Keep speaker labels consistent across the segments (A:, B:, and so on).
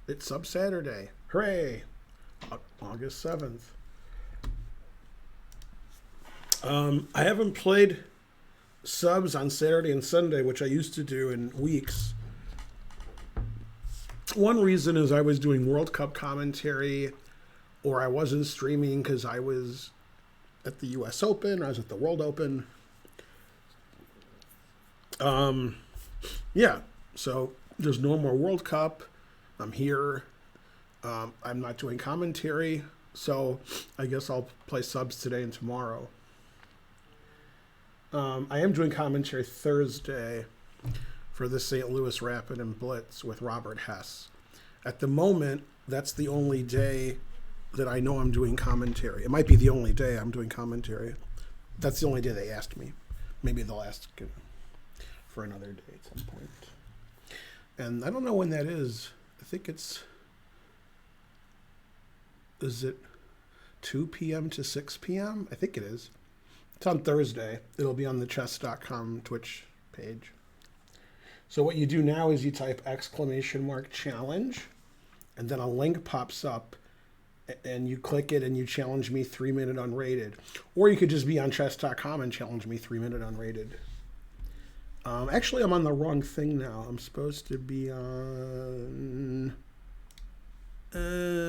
A: It's Sub Saturday. Hooray! August 7th. I haven't played subs on Saturday and Sunday, which I used to do in weeks. One reason is I was doing World Cup commentary, or I wasn't streaming because I was at the U.S. Open, I was at the World Open. Yeah, so there's no more World Cup. I'm here. I'm not doing commentary, so I guess I'll play subs today and tomorrow. I am doing commentary Thursday for the St. Louis Rapid and Blitz with Robert Hess. At the moment, that's the only day that I know I'm doing commentary. It might be the only day I'm doing commentary. That's the only day they asked me. Maybe they'll ask for another day at some point. And I don't know when that is. I think is it 2 p.m. to 6 p.m.? I think it is. It's on Thursday. It'll be on the chess.com Twitch page. So what you do now is you type !challenge, and then a link pops up, and you click it and you challenge me 3-minute unrated. Or you could just be on chess.com and challenge me 3-minute unrated. Actually, I'm on the wrong thing now. I'm supposed to be on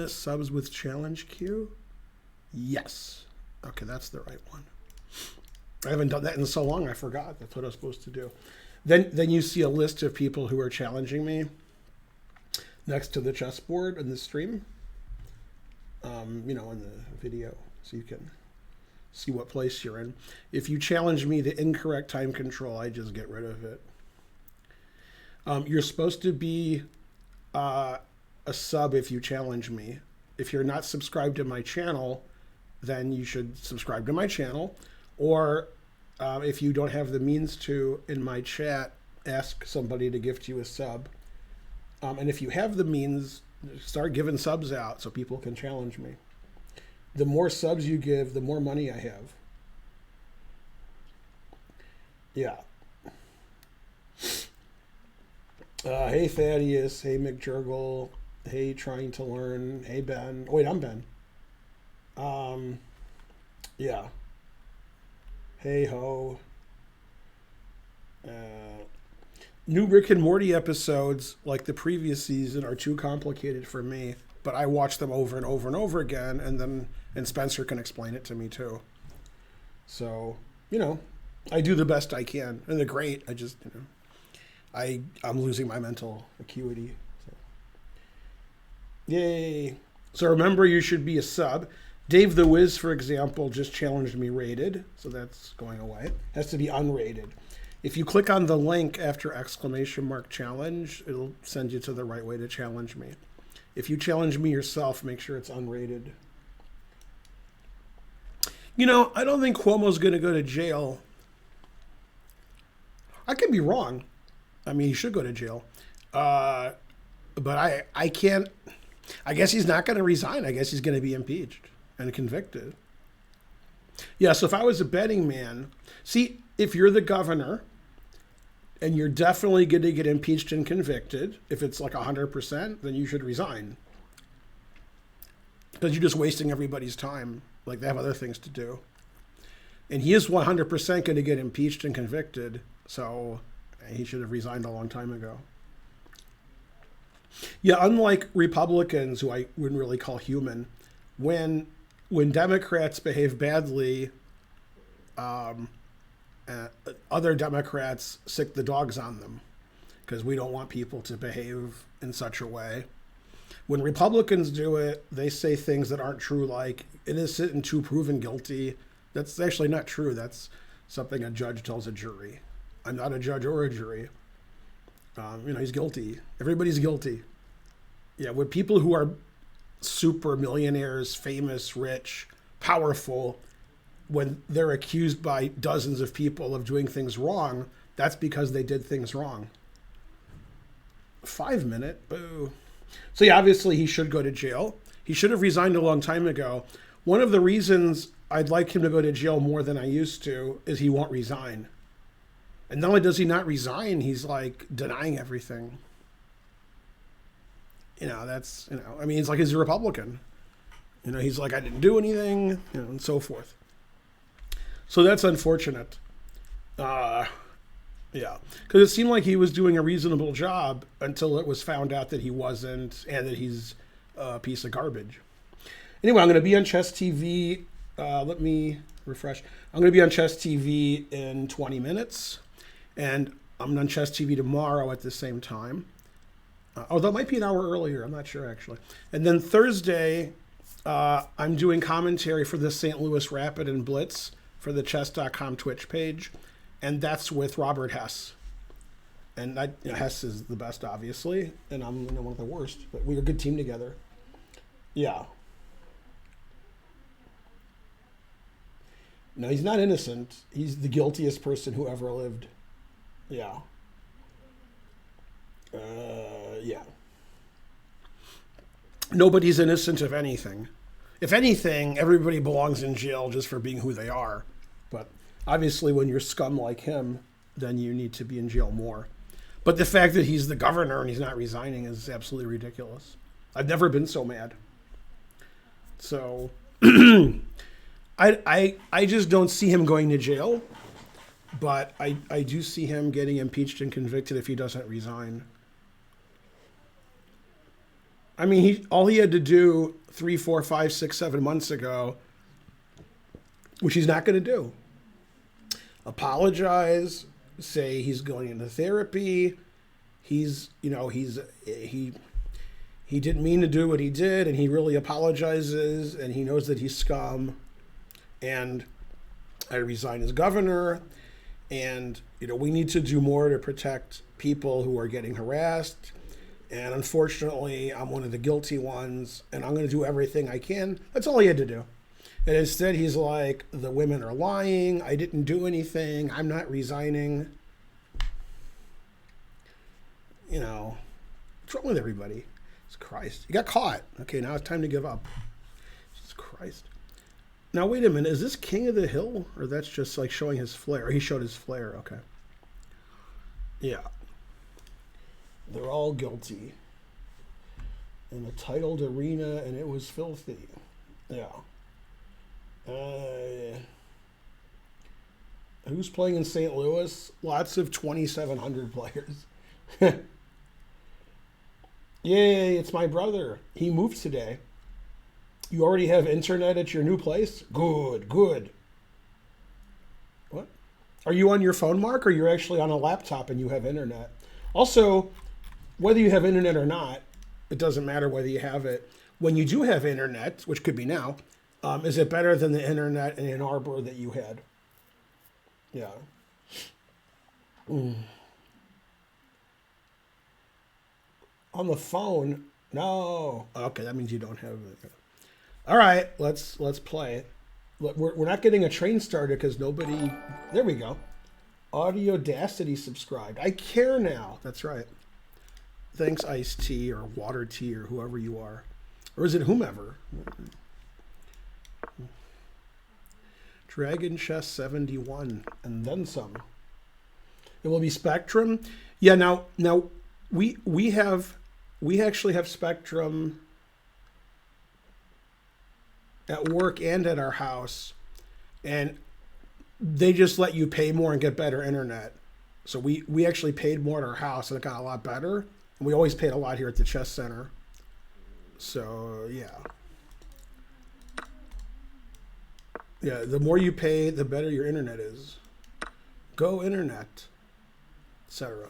A: subs with challenge queue. Yes. Okay, that's the right one. I haven't done that in so long, I forgot. That's what I was supposed to do. Then you see a list of people who are challenging me next to the chessboard in the stream. In the video, so you can see what place you're in. If you challenge me the incorrect time control, I just get rid of it. You're supposed to be a sub if you challenge me. If you're not subscribed to my channel, then you should subscribe to my channel. Or if you don't have the means to, in my chat, ask somebody to gift you a sub. And if you have the means, start giving subs out so people can challenge me. The more subs you give, the more money I have. Yeah. Hey Thaddeus. Hey McJurgle. Hey Trying to Learn. Hey Ben. Oh, wait, I'm Ben. Yeah. Hey ho. New Rick and Morty episodes, like the previous season, are too complicated for me, but I watch them over and over and over again, and Spencer can explain it to me too. So, I do the best I can, and they're great. I just, I'm losing my mental acuity. So. Yay. So remember, you should be a sub. Dave the Wiz, for example, just challenged me rated, so that's going away. It has to be unrated. If you click on the link after !challenge, it'll send you to the right way to challenge me. If you challenge me yourself, make sure it's unrated. I don't think Cuomo's going to go to jail. I could be wrong. I mean, he should go to jail. But I can't. I guess he's not going to resign. I guess he's going to be impeached and convicted. Yeah, so if I was a betting man, see, if you're the governor and you're definitely going to get impeached and convicted, if it's like 100%, then you should resign. Because you're just wasting everybody's time. Like, they have other things to do. And he is 100% going to get impeached and convicted, so he should have resigned a long time ago. Yeah, unlike Republicans, who I wouldn't really call human, when Democrats behave badly, other Democrats sick the dogs on them because we don't want people to behave in such a way. When Republicans do it, they say things that aren't true, like innocent until proven guilty. That's actually not true. That's something a judge tells a jury. I'm not a judge or a jury. He's guilty. Everybody's guilty. Yeah, with people who are super millionaires, famous, rich, powerful, when they're accused by dozens of people of doing things wrong, that's because they did things wrong. 5-minute, boo. So yeah, obviously he should go to jail. He should have resigned a long time ago. One of the reasons I'd like him to go to jail more than I used to is he won't resign. And not only does he not resign, he's like denying everything. that's, I mean, it's like he's a Republican. He's like, I didn't do anything, and so forth. So that's unfortunate. Yeah, because it seemed like he was doing a reasonable job until it was found out that he wasn't, and that he's a piece of garbage. Anyway, I'm going to be on Chess TV. Let me refresh. I'm going to be on Chess TV in 20 minutes, and I'm on Chess TV tomorrow at the same time. That might be an hour earlier. I'm not sure, actually. And then Thursday, I'm doing commentary for the St. Louis Rapid and Blitz for the chess.com Twitch page. And that's with Robert Hess. And Hess is the best, obviously. And I'm one of the worst. But we're a good team together. Yeah. No, he's not innocent. He's the guiltiest person who ever lived. Yeah. Yeah. Nobody's innocent of anything. If anything, everybody belongs in jail just for being who they are. But obviously, when you're scum like him, then you need to be in jail more. But the fact that he's the governor and he's not resigning is absolutely ridiculous. I've never been so mad. So I just don't see him going to jail. But I do see him getting impeached and convicted if he doesn't resign. I mean, all he had to do 3, 4, 5, 6, 7 months ago, which he's not going to do. Apologize, say he's going into therapy. He didn't mean to do what he did, and he really apologizes, and he knows that he's scum. And I resign as governor, and we need to do more to protect people who are getting harassed. And unfortunately, I'm one of the guilty ones, and I'm going to do everything I can. That's all he had to do. And instead, he's like, the women are lying. I didn't do anything. I'm not resigning. What's wrong with everybody? Jesus Christ. You got caught. Okay, now it's time to give up. Jesus Christ. Now, wait a minute. Is this King of the Hill? Or that's just like showing his flair? He showed his flair. Okay. Yeah. They're all guilty. In a titled arena, and it was filthy. Yeah. Who's playing in St. Louis? Lots of 2,700 players. Yay, it's my brother. He moved today. You already have internet at your new place? Good, good. What? Are you on your phone, Mark, or you're actually on a laptop and you have internet? Also, whether you have internet or not, it doesn't matter whether you have it. When you do have internet, which could be now, is it better than the internet in Ann Arbor that you had? Yeah. On the phone? No. Okay, that means you don't have it. All right, let's play. We're not getting a train started because nobody... There we go. Audacity subscribed. I care now. That's right. Thanks, Iced Tea or Water Tea or whoever you are. Or is it whomever? Dragon Chess 71 and then some. It will be Spectrum. Yeah, now we actually have Spectrum at work and at our house, and they just let you pay more and get better internet. So we actually paid more at our house and it got a lot better. And we always paid a lot here at the Chess Center. So yeah. Yeah, the more you pay, the better your internet is. Go internet, etc.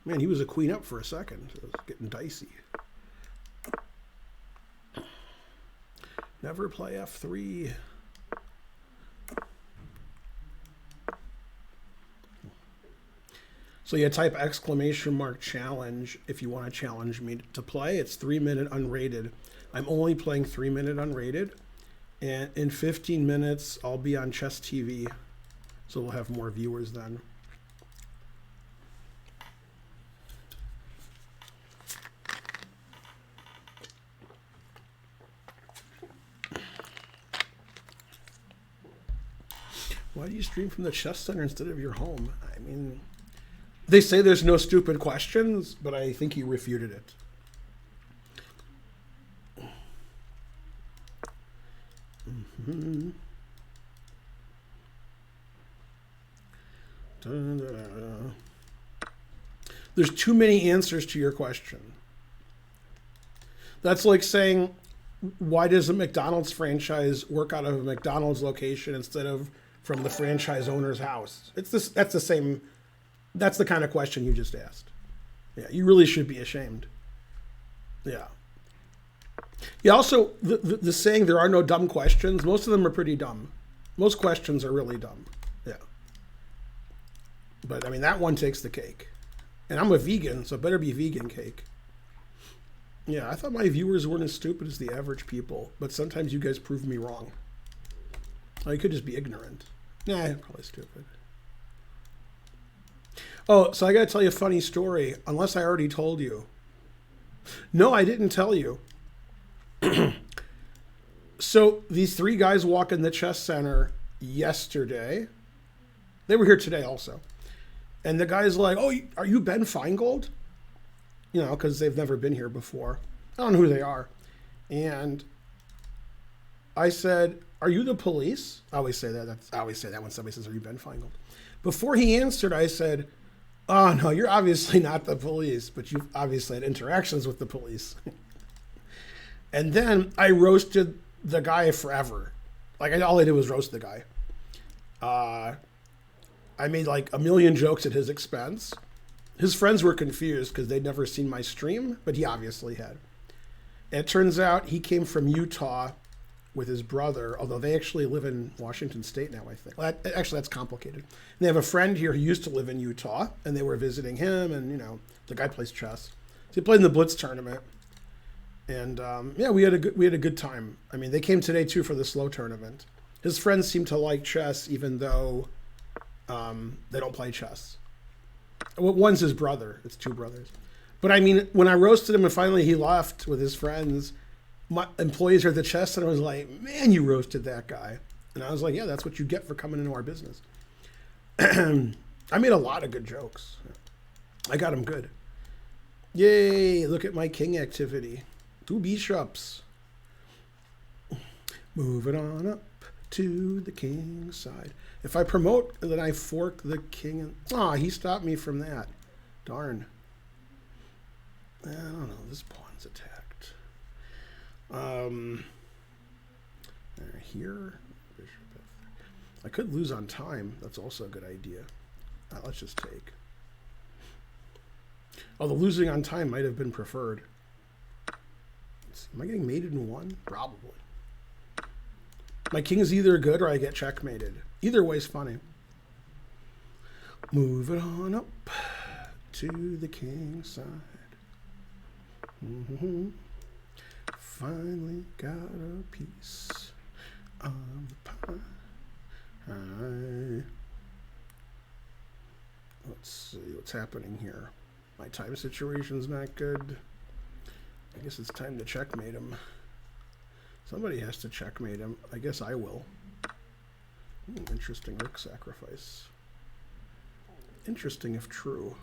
A: Man, he was a queen up for a second. It was getting dicey. Never play F3. So you type !challenge if you want to challenge me to play. It's 3-minute unrated. I'm only playing 3-minute unrated. And in 15 minutes, I'll be on Chess TV. So we'll have more viewers then. Why do you you stream from the chess center instead of your home? I mean, they say there's no stupid questions, but I think you refuted it. Mm-hmm. There's too many answers to your question. That's like saying, why does a McDonald's franchise work out of a McDonald's location instead of from the franchise owner's house? It's this. That's the same. That's the kind of question you just asked. Yeah, you really should be ashamed. Yeah. Yeah. Also, the saying there are no dumb questions. Most of them are pretty dumb. Most questions are really dumb. Yeah. But I mean, that one takes the cake. And I'm a vegan, so it better be vegan cake. Yeah, I thought my viewers weren't as stupid as the average people, but sometimes you guys prove me wrong. Oh, you could just be ignorant. Nah, probably stupid. Oh, so I gotta tell you a funny story, unless I already told you. No, I didn't tell you. So these three guys walk in the chess center yesterday. They were here today also. And the guy's like, oh, are you Ben Feingold? You know, because they've never been here before. I don't know who they are. And I said, are you the police? I always say that. I always say that when somebody says, are you Ben Feingold? Before he answered, I said, oh, no, you're obviously not the police, but you've obviously had interactions with the police. And then I roasted the guy forever. Like, all I did was roast the guy. I made like a million jokes at his expense. His friends were confused because they'd never seen my stream, but he obviously had. And it turns out he came from Utah with his brother, although they actually live in Washington State now, I think. Well, actually, that's complicated. And they have a friend here who used to live in Utah, and they were visiting him, and, you know, the guy plays chess. So he played in the Blitz tournament. And, yeah, we had a good time. I mean, they came today, too, for the slow tournament. His friends seem to like chess, even though they don't play chess. One's his brother. It's two brothers. But I mean, when I roasted him and finally he left with his friends, my employees at the chess center was like, man, you roasted that guy. And I was like, yeah, that's what you get for coming into our business. I made a lot of good jokes. I got them good. Yay, look at my king activity. 2 bishops. Moving on up to the king's side. If I promote, then I fork the king. He stopped me from that. Darn. I don't know. This pawn's attacked. Here. Bishop. I could lose on time. That's also a good idea. Let's just take. Oh, the losing on time might have been preferred. Am I getting mated in 1? Probably. My king is either good or I get checkmated. Either way is funny. Move it on up to the king's side. Mm-hmm. Finally got a piece of the pie. Let's see what's happening here. My time situation's not good. I guess it's time to checkmate him. Somebody has to checkmate him. I guess I will. Interesting rook sacrifice. Interesting if true.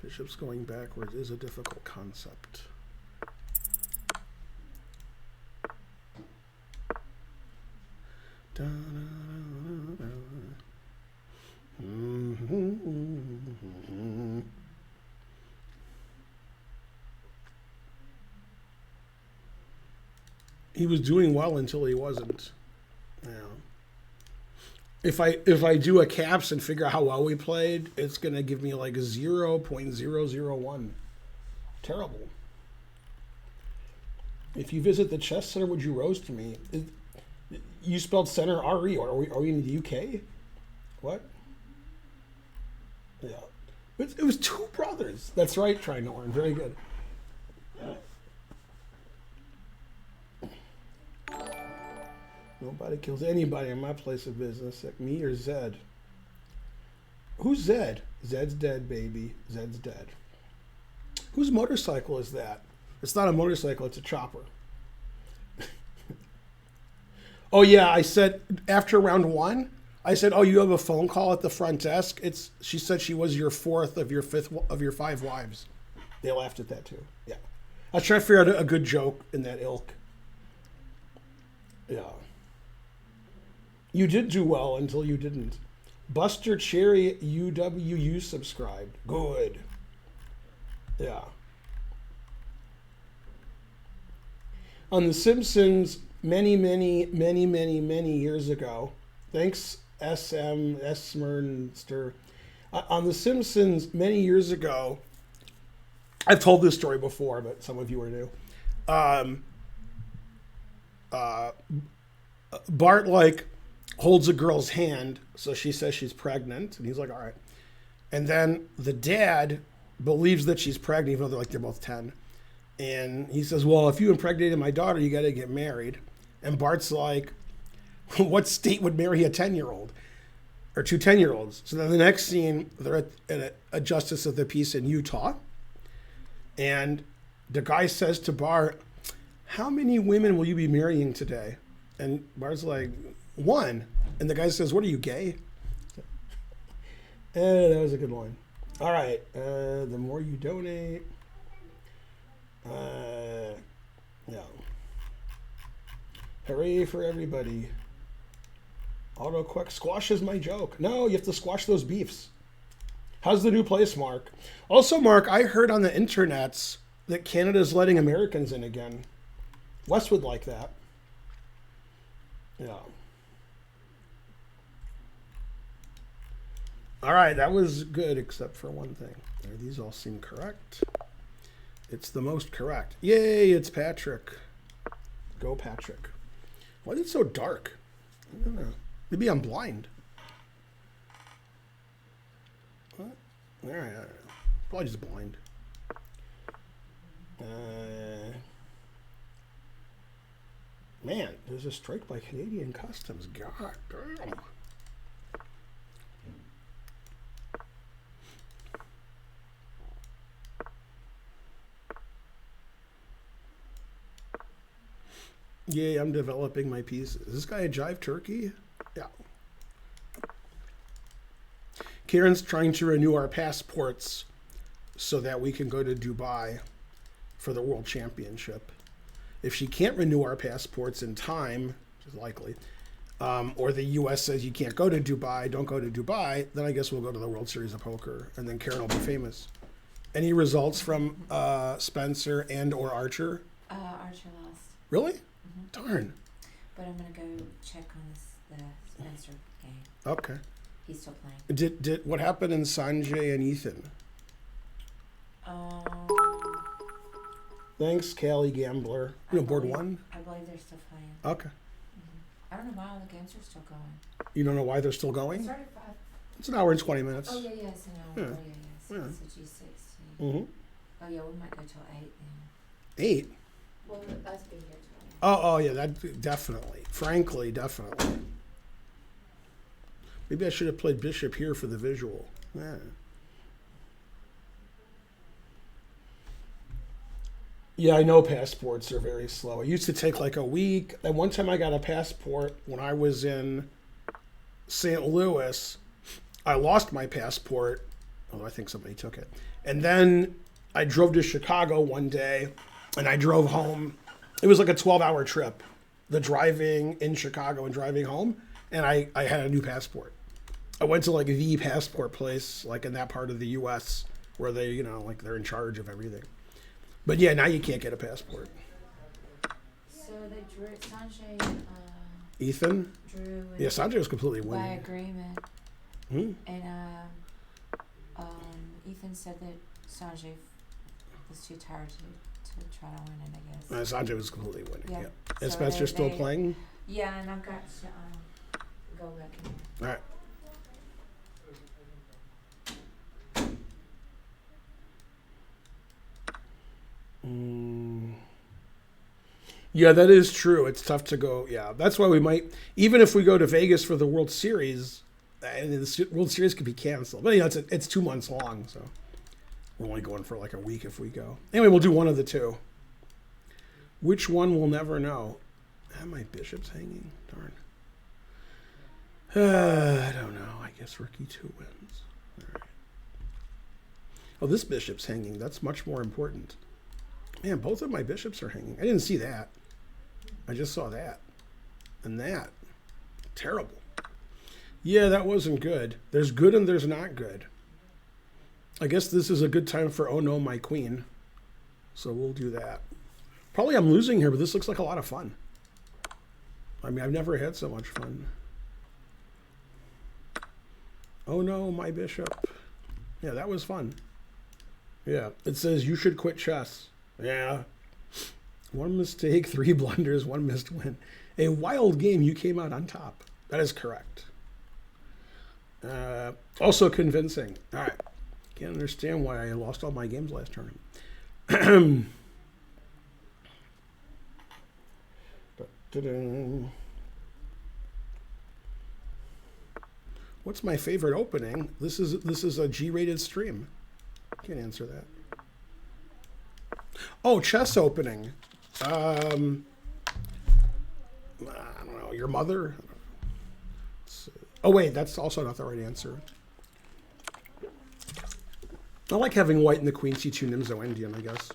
A: Bishop's going backwards is a difficult concept. He was doing well until he wasn't. Yeah. If I do a caps and figure out how well we played, it's gonna give me like a 0.001. Terrible. If you visit the chess center, would you roast me? You spelled center R-E, or are we in the UK? What? Yeah. It was 2 brothers. That's right, Trinorn. Very good. Nobody kills anybody in my place of business except me or Zed. Who's Zed? Zed's dead, baby. Zed's dead. Whose motorcycle is that? It's not a motorcycle, it's a chopper. Oh yeah, I said after round one, I said, "Oh, you have a phone call at the front desk." She said she was your fourth of your fifth of your five wives. They laughed at that too. Yeah, I was trying to figure out a good joke in that ilk. Yeah, you did do well until you didn't. Buster Cherry UWU subscribed. Good. Yeah. On The Simpsons, many years ago. Thanks, SM Esmerster. On The Simpsons, many years ago, I've told this story before, but some of you are new. Bart like holds a girl's hand, so she says she's pregnant, and he's like, "All right." And then the dad believes that she's pregnant, even though they're both 10. And he says, "Well, if you impregnated my daughter, you got to get married." And Bart's like, "What state would marry a 10-year-old or two 10-year-olds?" So then the next scene, they're at a justice of the peace in Utah. And the guy says to Bart, "How many women will you be marrying today?" And Bart's like, "One." And the guy says, "What are you, gay?" That was a good line. All right. The more you donate. Yeah. Hooray for everybody. AutoQuick squashes my joke. No, you have to squash those beefs. How's the new place, Mark? Also, Mark, I heard on the internets that Canada's letting Americans in again. Wes would like that. Yeah. All right, that was good except for one thing. These all seem correct. It's the most correct. Yay, it's Patrick. Go, Patrick. Why is it so dark? I don't know. Maybe I'm blind. What? All right, I don't know. Probably just blind. Man, there's a strike by Canadian Customs. God damn. Yay, I'm developing my pieces. Is this guy a jive turkey? Yeah. Karen's trying to renew our passports so that we can go to Dubai for the World Championship. If she can't renew our passports in time, which is likely, or the U.S. says you can't go to Dubai, don't go to Dubai, then I guess we'll go to the World Series of Poker, and then Karen will be famous. Any results from Spencer and or Archer?
B: Archer lost.
A: Really? Darn.
B: But I'm gonna go check on the Spencer game.
A: Okay.
B: He's still playing.
A: Did what happened in Sanjay and Ethan? Thanks, Callie Gambler. Board one?
B: I believe they're still playing.
A: Okay.
B: I don't know why all the games are still going.
A: You don't know why they're still
B: It
A: going?
B: started 5.
A: It's an hour and 20 minutes.
B: Oh, yeah, yes, I know.
A: Yeah.
B: Oh, yeah, yes.
A: Yeah.
B: It's a G16.
A: Mm-hmm.
B: Oh, yeah, we might go till 8 then.
A: 8?
B: Well, we'll both be here till 8.
A: Oh, yeah, that definitely. Frankly, definitely. Maybe I should have played Bishop here for the visual. Yeah. Yeah, I know passports are very slow. It used to take like a week. And one time I got a passport when I was in St. Louis. I lost my passport, although I think somebody took it. And then I drove to Chicago one day, and I drove home. It was like a 12-hour trip, the driving in Chicago and driving home, and I had a new passport. I went to like the passport place, like in that part of the U.S. where they, like they're in charge of everything. But yeah, now you can't get a passport.
B: So they drew Sanjay.
A: Ethan?
B: Drew.
A: Yeah, Sanjay was completely
B: By
A: winning.
B: agreement.
A: Hmm?
B: And Ethan said that Sanjay was too tired to try to win it, I guess.
A: Sanjay was completely winning.
B: Yeah.
A: Yeah. And
B: So
A: Spencer's still playing?
B: Yeah, and I've got to go back in.
A: All right. Yeah, that is true. It's tough to go. Yeah, that's why we might, even if we go to Vegas for the World Series, and the World Series could be canceled. But it's 2 months long, so we're only going for like a week if we go. Anyway, we'll do one of the two. Which one we'll never know. Ah, my bishop's hanging. Darn. I don't know. I guess rookie 2 wins. All right. Oh, this bishop's hanging. That's much more important. Man, both of my bishops are hanging. I didn't see that. I just saw that. And that. Terrible. Yeah, that wasn't good. There's good and there's not good. I guess this is a good time for oh no, my queen. So we'll do that. Probably I'm losing here, but this looks like a lot of fun. I mean, I've never had so much fun. Oh no, my bishop. Yeah, that was fun. Yeah, it says you should quit chess. Yeah. 1 mistake, 3 blunders, 1 missed win. A wild game, you came out on top. That is correct. Also convincing. All right. Can't understand why I lost all my games last tournament. What's my favorite opening? This is a G-rated stream. Can't answer that. Oh, chess opening. I don't know. Your mother? Oh, wait. That's also not the right answer. I like having white in the queen c2 Nimzo Indian, I guess.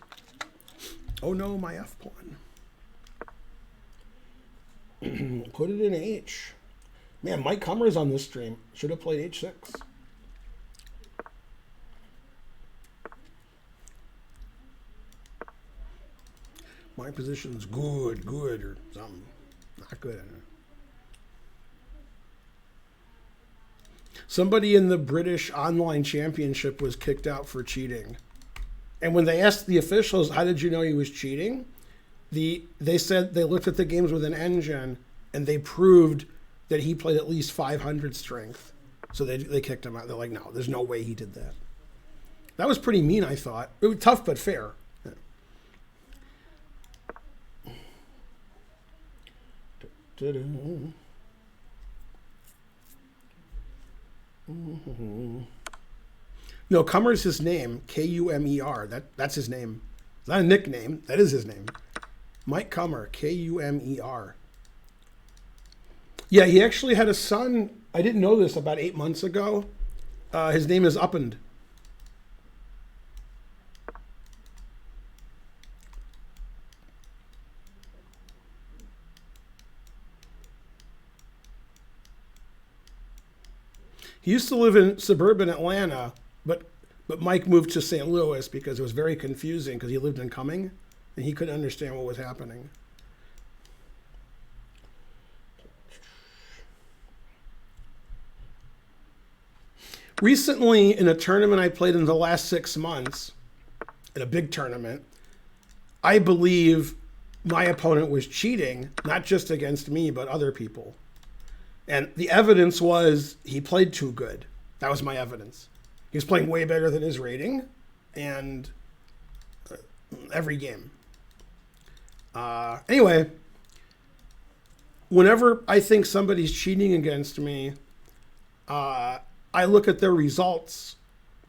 A: Oh, no, my f pawn. Put it in h. Man, Mike Kummer's on this stream. Should have played h6. My position's good, or something. Not good. Somebody in the British Online Championship was kicked out for cheating. And when they asked the officials, how did you know he was cheating? They said they looked at the games with an engine and they proved that he played at least 500 strength. So they kicked him out. They're like, no, there's no way he did that. That was pretty mean, I thought. It was tough but fair. No, Kummer's his name. Kumer. That's his name. It's not a nickname. That is his name. Mike Kummer. Kumer. Yeah, he actually had a son. I didn't know this about 8 months ago. His name is Uppend. He used to live in suburban Atlanta, but Mike moved to St. Louis because it was very confusing because he lived in Cumming and he couldn't understand what was happening. Recently, in a tournament I played in the last 6 months, in a big tournament, I believe my opponent was cheating, not just against me, but other people. And the evidence was he played too good. That was my evidence. He was playing way better than his rating, and every game. Anyway, whenever I think somebody's cheating against me, I look at their results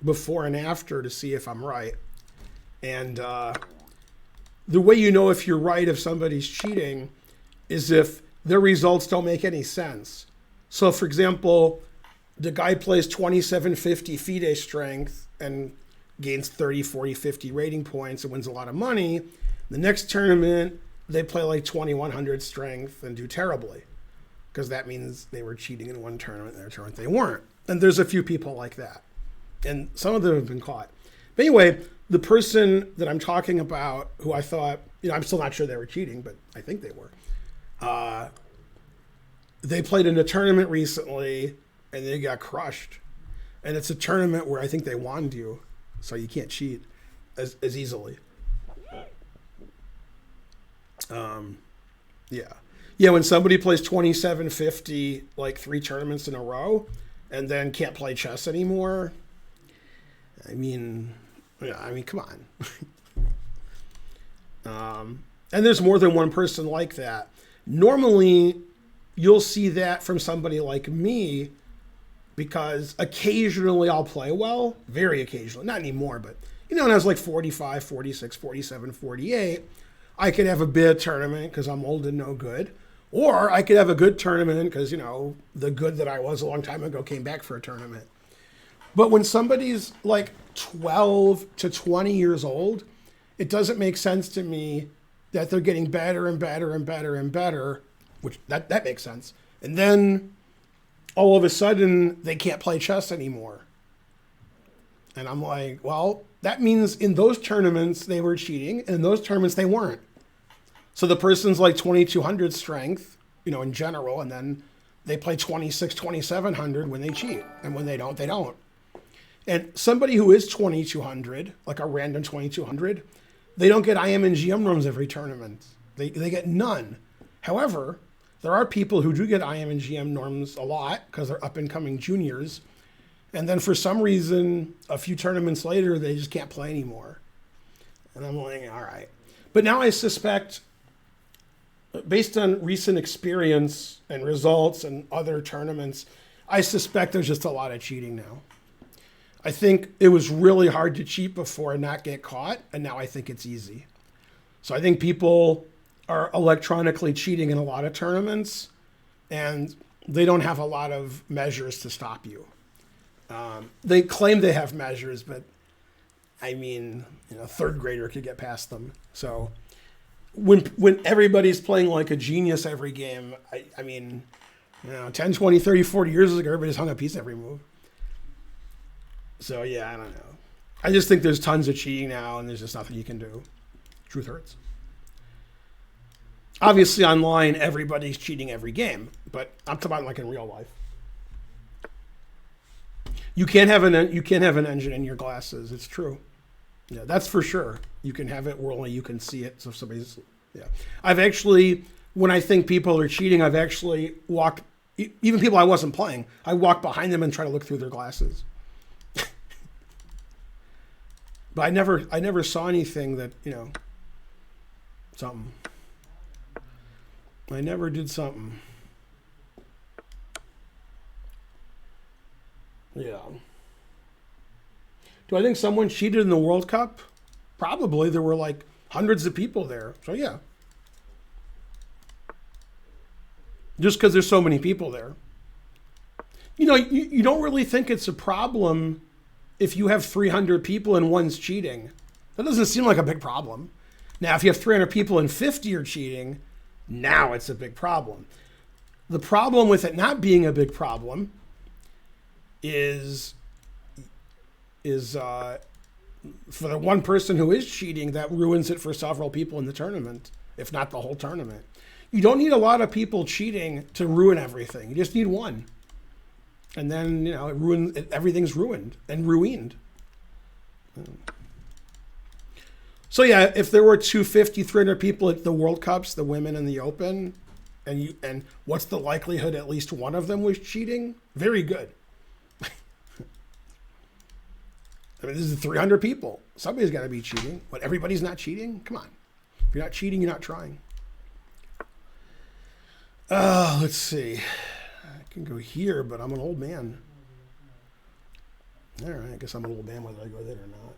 A: before and after to see if I'm right. And the way you know if you're right, if somebody's cheating, is if their results don't make any sense. So, for example, the guy plays 2750 FIDE strength and gains 30, 40, 50 rating points and wins a lot of money. The next tournament, they play like 2100 strength and do terribly, because that means they were cheating in one tournament and their tournament they weren't. And there's a few people like that. And some of them have been caught. But anyway, the person that I'm talking about, who I thought, I'm still not sure they were cheating, but I think they were. They played in a tournament recently and they got crushed. And it's a tournament where I think they wand you, so you can't cheat as easily. Yeah, when somebody plays 2750 like 3 tournaments in a row and then can't play chess anymore, I mean, come on. And there's more than one person like that. Normally, you'll see that from somebody like me, because occasionally I'll play well, very occasionally, not anymore, but when I was like 45, 46, 47, 48, I could have a bid tournament because I'm old and no good. Or I could have a good tournament because, the good that I was a long time ago came back for a tournament. But when somebody's like 12 to 20 years old, it doesn't make sense to me that they're getting better and better and better and better, which that makes sense. And then all of a sudden they can't play chess anymore. And I'm like, well, that means in those tournaments they were cheating, and in those tournaments they weren't. So the person's like 2200 strength, in general, and then they play 26, 2700 when they cheat. And when they don't, they don't. And somebody who is 2200, like a random 2200, they don't get IM and GM norms every tournament. They get none. However, there are people who do get IM and GM norms a lot because they're up and coming juniors. And then for some reason, a few tournaments later, they just can't play anymore. And I'm like, all right. But now I suspect, based on recent experience and results and other tournaments, I suspect there's just a lot of cheating now. I think it was really hard to cheat before and not get caught, and now I think it's easy. So I think people are electronically cheating in a lot of tournaments, and they don't have a lot of measures to stop you. They claim they have measures, but I mean, a third grader could get past them. So when everybody's playing like a genius every game, I mean, 10, 20, 30, 40 years ago, everybody's hung a piece every move. So yeah, I don't know. I just think there's tons of cheating now, and there's just nothing you can do. Truth hurts. Obviously, online, everybody's cheating every game, but I'm talking about like in real life. You can't have an engine in your glasses. It's true. Yeah, that's for sure. You can have it where only you can see it. So if somebody's, yeah. I've actually, when I think people are cheating, I've actually walked, even people I wasn't playing, I walk behind them and try to look through their glasses. But I never saw anything that, something. I never did something. Yeah. Do I think someone cheated in the World Cup? Probably. There were like hundreds of people there. So yeah. Just because there's so many people there. You don't really think it's a problem if you have 300 people and one's cheating. That doesn't seem like a big problem. Now, if you have 300 people and 50 are cheating, now it's a big problem. The problem with it not being a big problem is for the one person who is cheating, that ruins it for several people in the tournament, if not the whole tournament. You don't need a lot of people cheating to ruin everything. You just need one. And then, everything's ruined and ruined. So yeah, if there were 250, 300 people at the World Cups, the women and the Open, and what's the likelihood at least one of them was cheating? Very good. I mean, this is 300 people. Somebody's got to be cheating. But everybody's not cheating? Come on. If you're not cheating, you're not trying. Let's see. I can go here, but I'm an old man. All right, I guess I'm an old man whether I go there or not.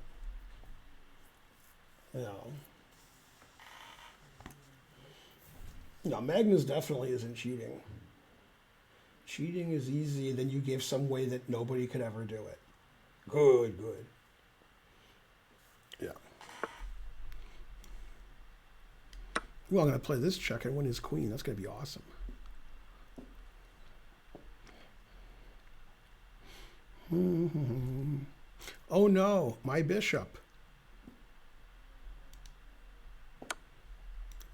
A: No, Magnus definitely isn't cheating. Cheating is easy, then you gave some way that nobody could ever do it. Good. Yeah. Well, I'm going to play this check and win his queen. That's going to be awesome. Oh no, my bishop.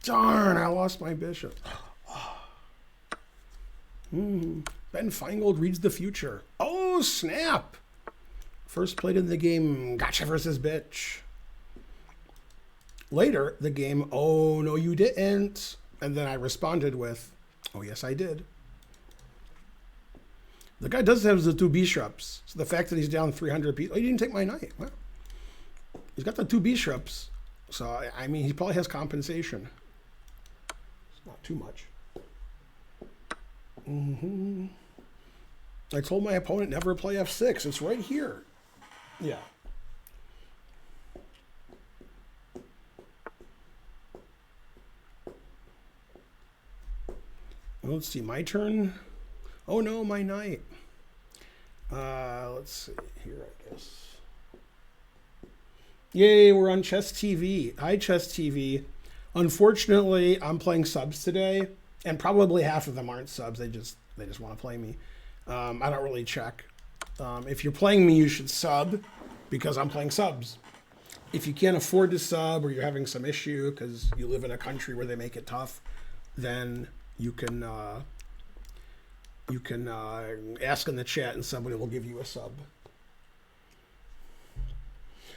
A: Darn, I lost my bishop. Ben Feingold reads the future. Oh, snap. First played in the game, Gotcha versus Bitch. Later, the game, oh, no, you didn't. And then I responded with, oh, yes, I did. The guy does have the two bishops. So the fact that he's down 300 people, he didn't take my knight. Well, he's got the two bishops. So, I mean, he probably has compensation. It's not too much. I told my opponent never play f6. It's right here. Yeah. Let's see, my turn. Oh no, my knight. Let's see here, I guess. Yay, we're on Chess TV. Hi, Chess TV. Unfortunately, I'm playing subs today, and probably half of them aren't subs. They just want to play me. I don't really check. If you're playing me, you should sub, because I'm playing subs. If you can't afford to sub, or you're having some issue because you live in a country where they make it tough, then you can ask in the chat, and somebody will give you a sub.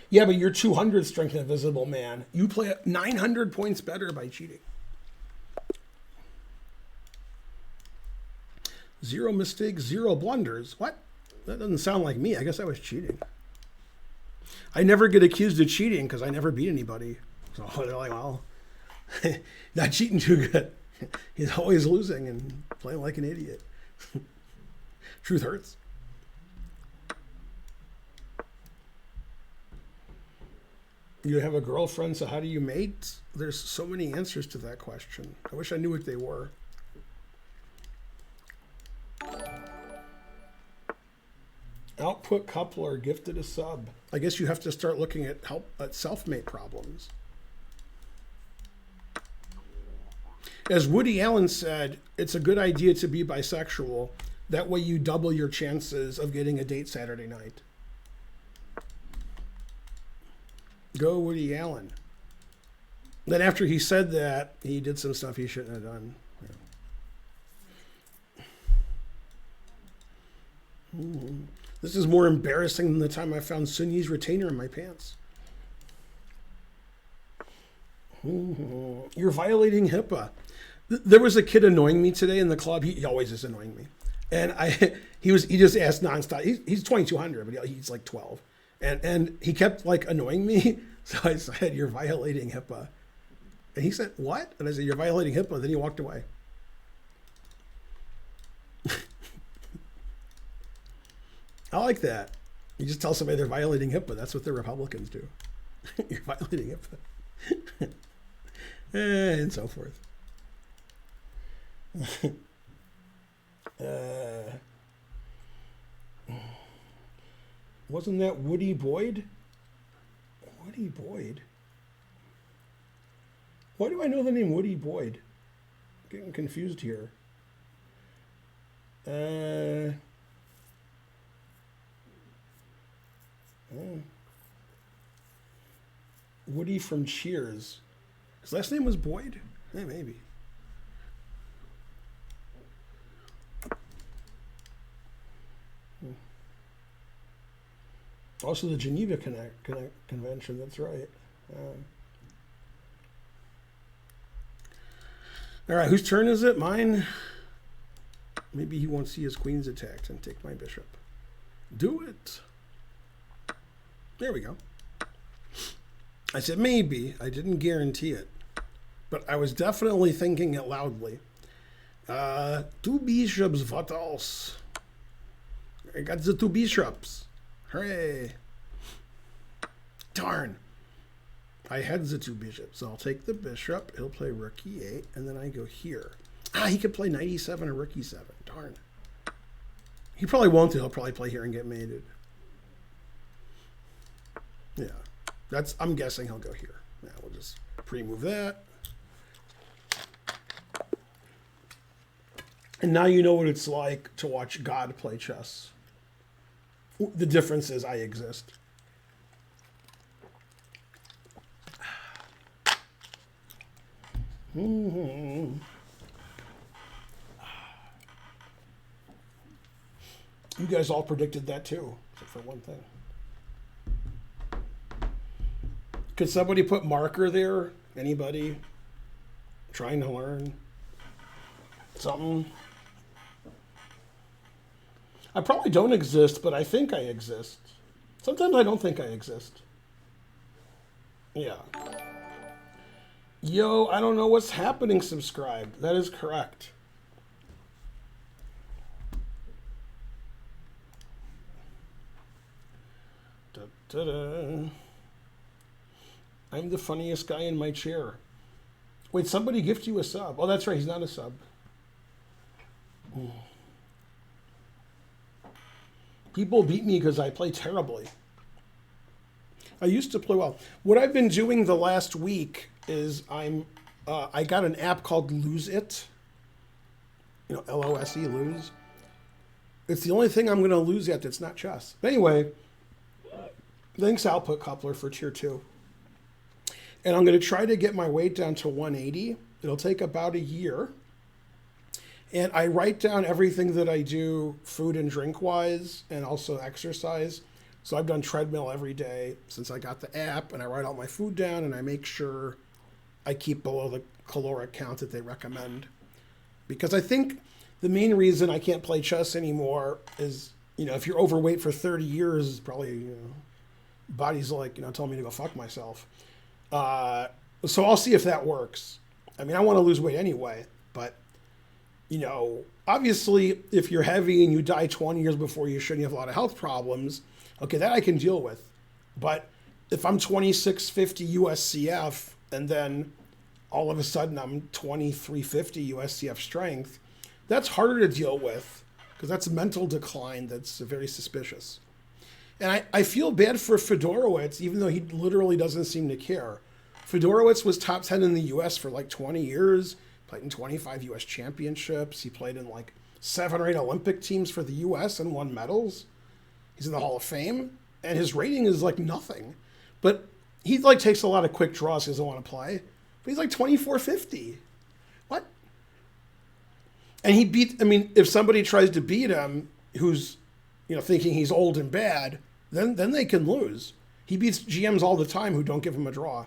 A: Yeah, but you're 200 strength invisible, man. You play 900 points better by cheating. 0 mistakes, 0 blunders. What? That doesn't sound like me. I guess I was cheating. I never get accused of cheating because I never beat anybody. So they're like, well, not cheating too good. He's always losing and playing like an idiot. Truth hurts. You have a girlfriend, so how do you mate? There's so many answers to that question. I wish I knew what they were. Output coupler gifted a sub. I guess you have to start looking at self-mate problems. As Woody Allen said, it's a good idea to be bisexual. That way you double your chances of getting a date Saturday night. Go Woody Allen. Then after he said that, he did some stuff he shouldn't have done. Yeah. This is more embarrassing than the time I found Sun Yi's retainer in my pants. You're violating HIPAA. There was a kid annoying me today in the club. He always is annoying me. And he just asked nonstop. He's 2200, but he's like 12. And he kept like annoying me. So I said, you're violating HIPAA. And he said, what? And I said, you're violating HIPAA. Then he walked away. I like that. You just tell somebody they're violating HIPAA. That's what the Republicans do. You're violating HIPAA. And so forth. Wasn't that Woody Boyd? Woody Boyd? Why do I know the name Woody Boyd? I'm getting confused here. Woody from Cheers. His last name was Boyd? Yeah, maybe. Also the Geneva Convention, that's right. All right, whose turn is it? Mine? Maybe he won't see his queens attacked and take my bishop. Do it. There we go. I said maybe. I didn't guarantee it. But I was definitely thinking it loudly. 2 bishops, what else? I got the 2 bishops. Hooray. Darn. I had the 2 bishops. So I'll take the bishop. He'll play rook e8. And then I go here. He could play knight e7 or rook e7. Darn. He probably won't. He'll probably play here and get mated. Yeah. I'm guessing he'll go here. Now we'll just pre-move that. And now you know what it's like to watch God play chess. The difference is I exist. You guys all predicted that too, except for one thing. Could somebody put marker there? Anybody trying to learn something? I probably don't exist, but I think I exist. Sometimes I don't think I exist. Yeah. Yo, I don't know what's happening, subscribe. That is correct. Da-da-da. I'm the funniest guy in my chair. Wait, somebody gift you a sub. Oh, that's right. He's not a sub. People beat me because I play terribly. I used to play well. What I've been doing the last week is I got an app called Lose It. You know, LOSE, lose. It's the only thing I'm going to lose at that's not chess. Anyway, thanks Output Coupler for tier 2. And I'm going to try to get my weight down to 180. It'll take about a year. And I write down everything that I do food and drink wise and also exercise. So I've done treadmill every day since I got the app, and I write all my food down and I make sure I keep below the caloric count that they recommend. Because I think the main reason I can't play chess anymore is, you know, if you're overweight for 30 years, probably, you know, body's like, you know, telling me to go fuck myself. So I'll see if that works. I mean, I want to lose weight anyway, but, you know, obviously if you're heavy and you die 20 years before you should, and you have a lot of health problems, okay, that I can deal with. But if I'm 2650 USCF and then all of a sudden I'm 2350 USCF strength, that's harder to deal with because that's mental decline that's very suspicious. And I feel bad for Fedorowicz, even though he literally doesn't seem to care. Fedorowicz was top 10 in the US for like 20 years, played in 25 US championships. He played in like 7 or 8 Olympic teams for the US and won medals. He's in the Hall of Fame, and his rating is like nothing. But he like takes a lot of quick draws. He doesn't want to play. But he's like 2450. What? And he beat, I mean, if somebody tries to beat him who's, you know, thinking he's old and bad, then they can lose. He beats GMs all the time who don't give him a draw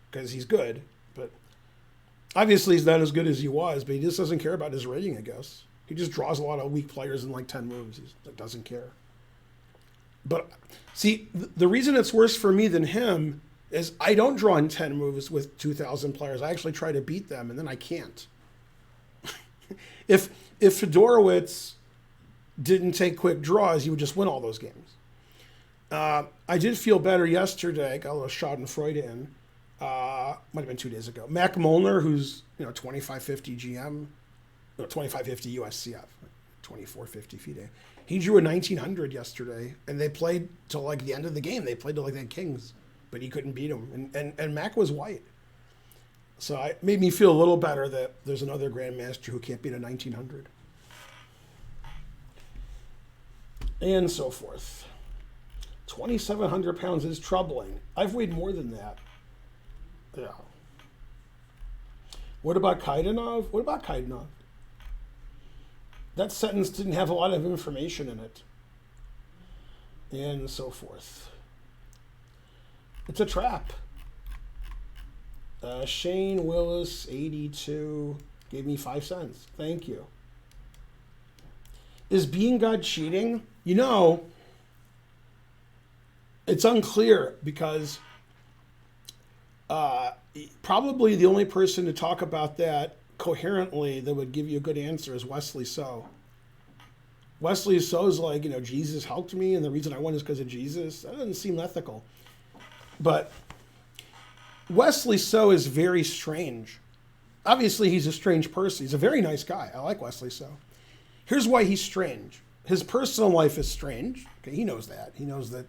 A: because he's good. But obviously he's not as good as he was, but he just doesn't care about his rating, I guess. He just draws a lot of weak players in like 10 moves. He doesn't care. But see, the reason it's worse for me than him is I don't draw in 10 moves with 2,000 players. I actually try to beat them, and then I can't. If Fedorowicz didn't take quick draws, he would just win all those games. I did feel better yesterday. Got a little Schadenfreude in. Might have been 2 days ago. Mac Molnar, who's 2550 GM, no 2550 USCF, 2450 FIDE. He drew a 1900 yesterday, and they played till like the end of the game. They played till like they had kings, but he couldn't beat him. And Mac was white. So it made me feel a little better that there's another grandmaster who can't beat a 1900. And so forth. 2,700 pounds is troubling. I've weighed more than that. Yeah. What about Kaidanov? That sentence didn't have a lot of information in it. And so forth. It's a trap. Shane Willis, 82, gave me 5 cents. Thank you. Is Being God cheating? You know, it's unclear because probably the only person to talk about that coherently that would give you a good answer is Wesley So. Wesley So's like, Jesus helped me, and the reason I won is because of Jesus. That doesn't seem ethical. But Wesley So is very strange. Obviously, he's a strange person. He's a very nice guy. I like Wesley So. Here's why he's strange. His personal life is strange. Okay, he knows that. He knows that,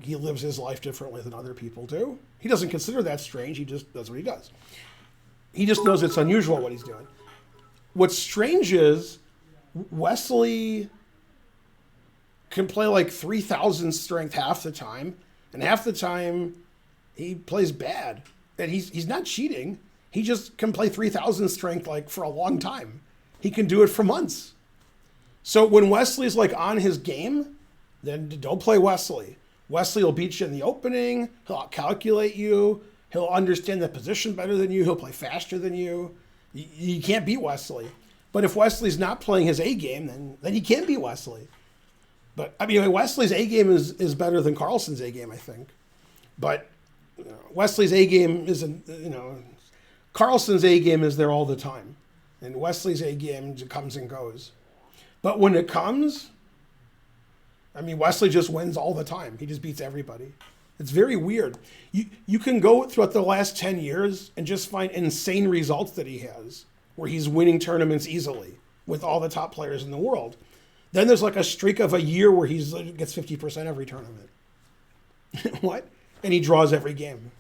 A: he lives his life differently than other people do. He doesn't consider that strange. He just does what he does. He just knows it's unusual what he's doing. What's strange is Wesley can play like 3,000 strength half the time, and half the time he plays bad. And he's not cheating. He just can play 3,000 strength like for a long time. He can do it for months. So when Wesley's like on his game, then don't play Wesley. Wesley will beat you in the opening. He'll calculate you. He'll understand the position better than you. He'll play faster than you. You can't beat Wesley. But if Wesley's not playing his A game, then he can beat Wesley. But I mean, Wesley's A game is better than Carlsen's A game, I think. But Wesley's A game isn't, Carlsen's A game is there all the time. And Wesley's A game comes and goes. But when it comes, I mean, Wesley just wins all the time. He just beats everybody. It's very weird. You can go throughout the last 10 years and just find insane results that he has, where he's winning tournaments easily. with all the top players in the world. Then there's like a streak of a year where he gets 50% every tournament. What? And he draws every game.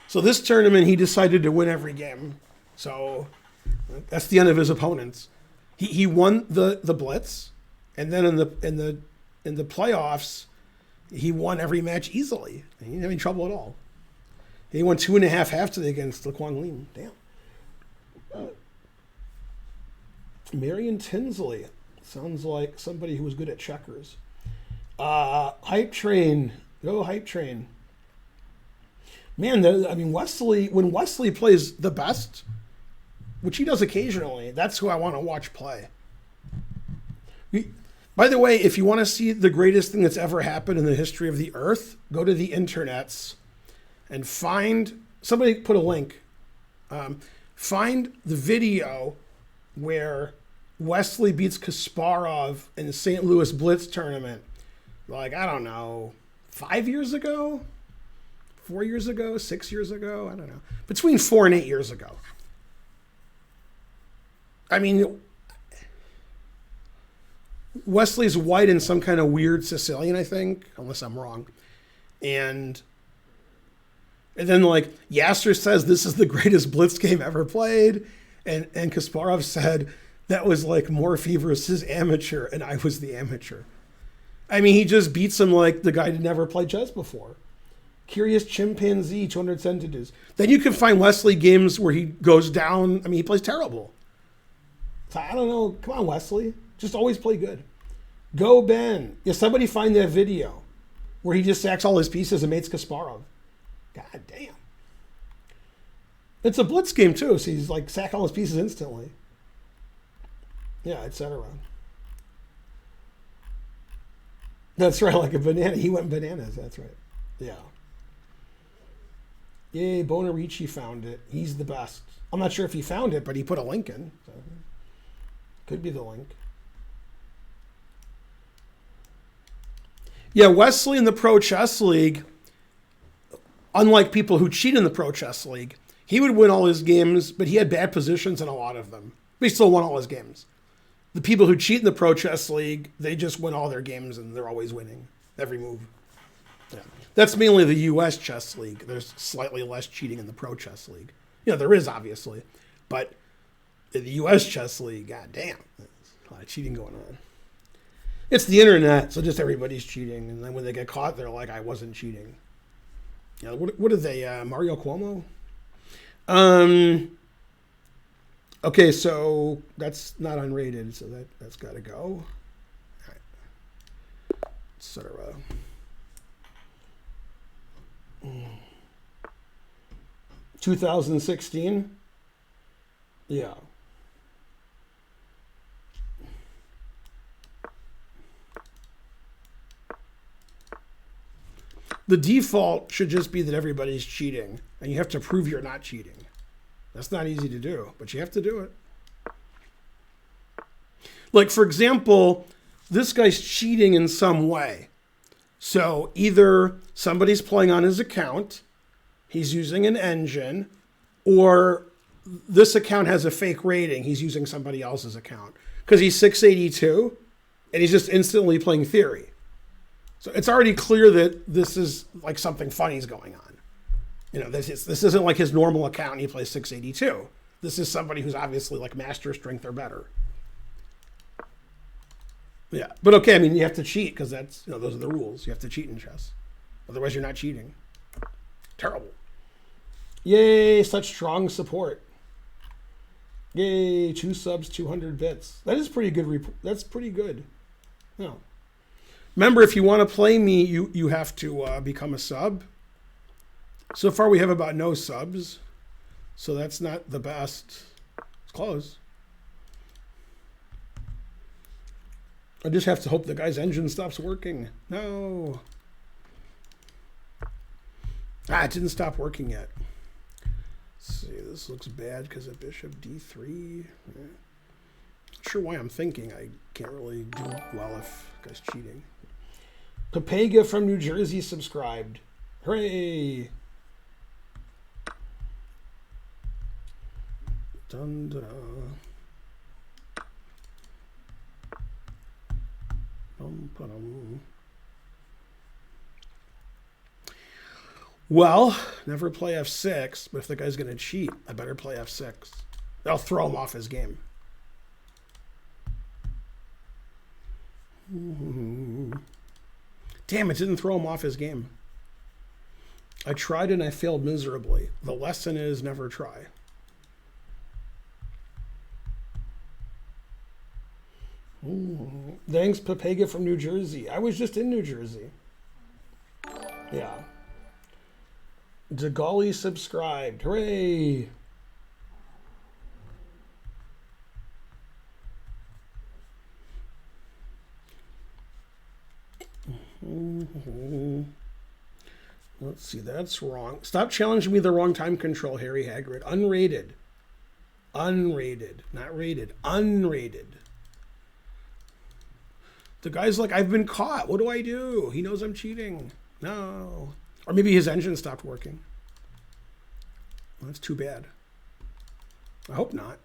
A: So this tournament, he decided to win every game. So that's the end of his opponents. He won the Blitz, and then in the playoffs, he won every match easily. He didn't have any trouble at all. He won 2.5 halves against Laquan Lim. Damn. Marion Tinsley. Sounds like somebody who was good at checkers. Hype Train. Go Hype Train. Man, Wesley, when Wesley plays the best, which he does occasionally, that's who I want to watch play. By the way, if you want to see the greatest thing that's ever happened in the history of the earth, go to the internets and find, somebody put a link, find the video where Wesley beats Kasparov in the St. Louis Blitz tournament, like, I don't know, 5 years ago? 4 years ago? 6 years ago? I don't know. Between 4 and 8 years ago. I mean, Wesley's white and some kind of weird Sicilian, I think, unless I'm wrong. And then, like, Yasser says this is the greatest Blitz game ever played. And Kasparov said that was like Morphy versus amateur, and I was the amateur. I mean, he just beats him like the guy who never played chess before. Curious Chimpanzee, 200 sentences. Then you can find Wesley games where he goes down. I mean, he plays terrible. So I don't know. Come on, Wesley. Just always play good. Go Ben. Yeah, somebody find that video where he just sacks all his pieces and mates Kasparov. God damn. It's a Blitz game too, so he's like sack all his pieces instantly. Yeah, etc. That's right, like a banana. He went bananas. That's right. Yeah. Yay, Bonarici found it. He's the best. I'm not sure if he found it, but he put a link in. So could be the link. Yeah, Wesley in the Pro Chess League, unlike people who cheat in the Pro Chess League, he would win all his games, but he had bad positions in a lot of them. But he still won all his games. The people who cheat in the Pro Chess League, they just win all their games and they're always winning every move. Yeah. That's mainly the U.S. Chess League. There's slightly less cheating in the Pro Chess League. You know, there is, obviously. But in the U.S. Chess League, goddamn, there's a lot of cheating going on. It's the internet, so just everybody's cheating. And then when they get caught, they're like, I wasn't cheating. You know, what are they, Mario Cuomo? Okay, so that's not unrated, so that's got to go. All right. Etc. 2016? Yeah. The default should just be that everybody's cheating, and you have to prove you're not cheating. That's not easy to do, but you have to do it. Like, for example, this guy's cheating in some way. So either somebody's playing on his account, he's using an engine, or this account has a fake rating, he's using somebody else's account. Because he's 682, and he's just instantly playing theory. So it's already clear that this is like something funny's going on. You know, this isn't like his normal account and he plays 682. This is somebody who's obviously like master strength or better. Yeah, but okay, I mean, you have to cheat because that's, you know, those are the rules. You have to cheat in chess. Otherwise, you're not cheating. Terrible. Yay, such strong support. Yay, 2 subs, 200 bits. That is pretty good. That's pretty good. Yeah. Remember, if you want to play me, you have to become a sub. So far, we have about no subs. So that's not the best. It's close. I just have to hope the guy's engine stops working. No. It didn't stop working yet. Let's see, this looks bad because of bishop d3. Yeah. Not sure why I'm thinking I can't really do well if the guy's cheating. Papega from New Jersey subscribed. Hooray! Dun, dun, dun. Well, never play f6, but if the guy's going to cheat, I better play f6. That'll throw him off his game. Damn, it didn't throw him off his game. I tried and I failed miserably. The lesson is never try. Thanks, Pepega from New Jersey. I was just in New Jersey. Yeah. Degali subscribed. Hooray! Let's see, that's wrong. Stop challenging me the wrong time control, Harry Hagrid. Unrated. Unrated. Not rated. Unrated. The guy's like, I've been caught. What do I do? He knows I'm cheating. No. Or maybe his engine stopped working. Well, that's too bad. I hope not.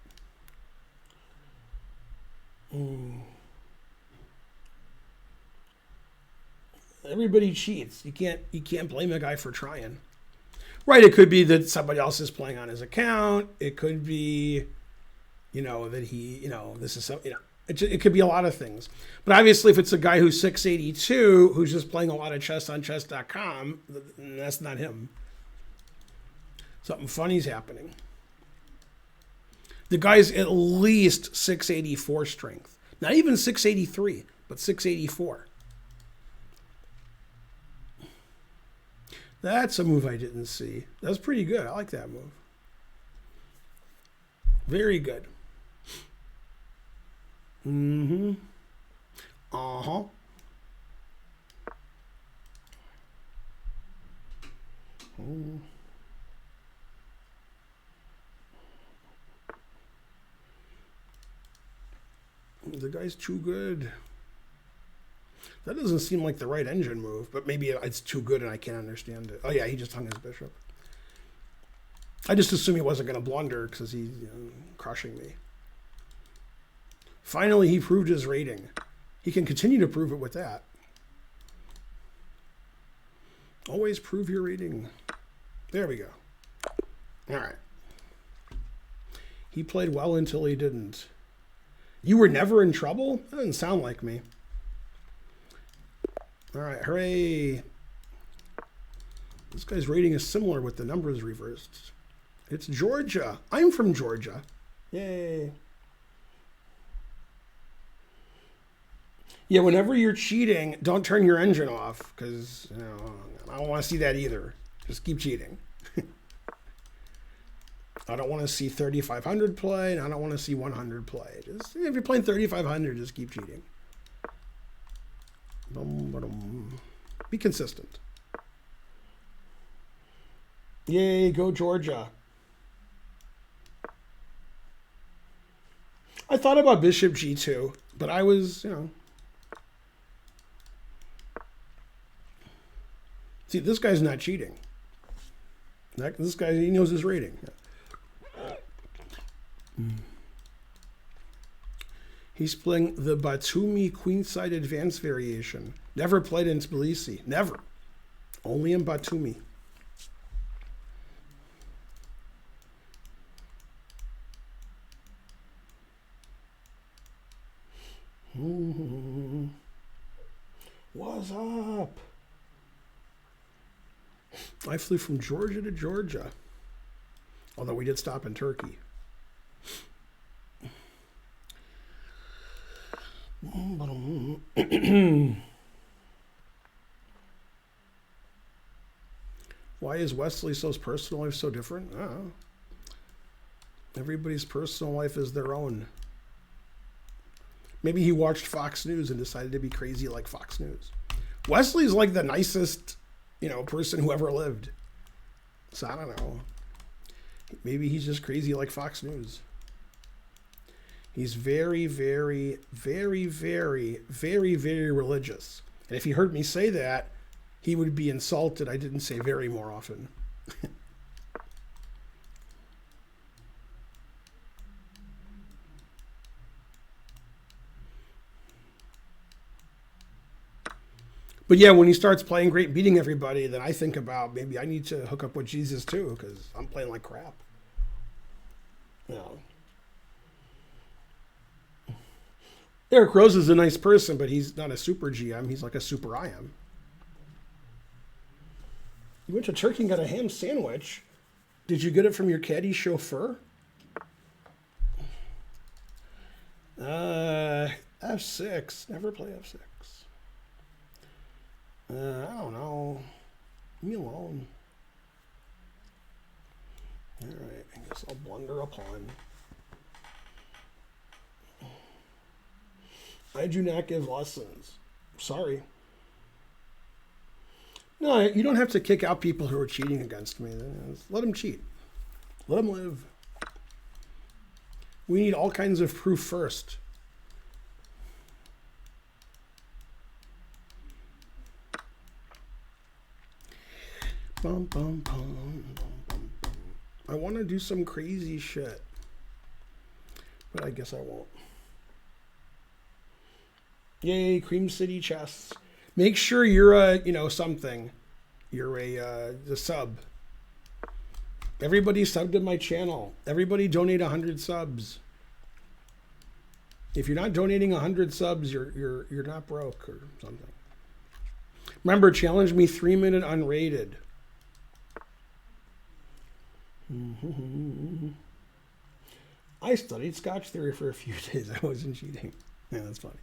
A: Everybody cheats. You can't blame a guy for trying. Right, it could be that somebody else is playing on his account. It could be, that he, this is something, it could be a lot of things. But obviously, if it's a guy who's 682, who's just playing a lot of chess on chess.com, that's not him. Something funny's happening. The guy's at least 684 strength. Not even 683, but 684. That's a move I didn't see. That's pretty good. I like that move. Very good. Mm-hmm. Uh-huh. Oh. The guy's too good. That doesn't seem like the right engine move, but maybe it's too good and I can't understand it. Oh yeah, he just hung his bishop. I just assumed he wasn't going to blunder because he's crushing me. Finally, he proved his rating. He can continue to prove it with that. Always prove your rating. There we go. All right. He played well until he didn't. You were never in trouble? That doesn't sound like me. All right, hooray. This guy's rating is similar with the numbers reversed. It's Georgia. I'm from Georgia. Yay. Yeah, whenever you're cheating, don't turn your engine off because I don't want to see that either. Just keep cheating. I don't want to see 3,500 play, and I don't want to see 100 play. Just if you're playing 3,500, just keep cheating. Be consistent. Yay, go Georgia. I thought about bishop g2, but I was, See, this guy's not cheating. This guy, he knows his rating. He's playing the Batumi queenside advanced variation. Never played in Tbilisi. Never. Only in Batumi. What's up? I flew from Georgia to Georgia. Although we did stop in Turkey. Why is Wesley So's personal life so different? I don't know. Everybody's personal life is their own. Maybe he watched Fox News and decided to be crazy like Fox News. Wesley's like the nicest, person who ever lived. So I don't know. Maybe he's just crazy like Fox News. He's very, very, very, very, very, very religious. And if he heard me say that, he would be insulted. I didn't say very more often. But yeah, when he starts playing great, beating everybody, then I think about maybe I need to hook up with Jesus too, because I'm playing like crap. You know. Eric Rose is a nice person, but he's not a super GM. He's like a super IM. You went to Turkey and got a ham sandwich. Did you get it from your caddy chauffeur? F6. Never play F6. I don't know. Leave me alone. All right. I guess I'll blunder a pawn. I do not give lessons. Sorry. No, you don't have to kick out people who are cheating against me. Let them cheat. Let them live. We need all kinds of proof first. Bum, bum, bum, bum, bum, bum. I want to do some crazy shit, but I guess I won't. Yay, Cream City chests. Make sure you're a, something. You're the sub. Everybody subbed to my channel. Everybody donate 100 subs. If you're not donating 100 subs, you're not broke or something. Remember, challenge me 3-minute unrated. I studied Scotch theory for a few days. I wasn't cheating. Yeah, that's funny.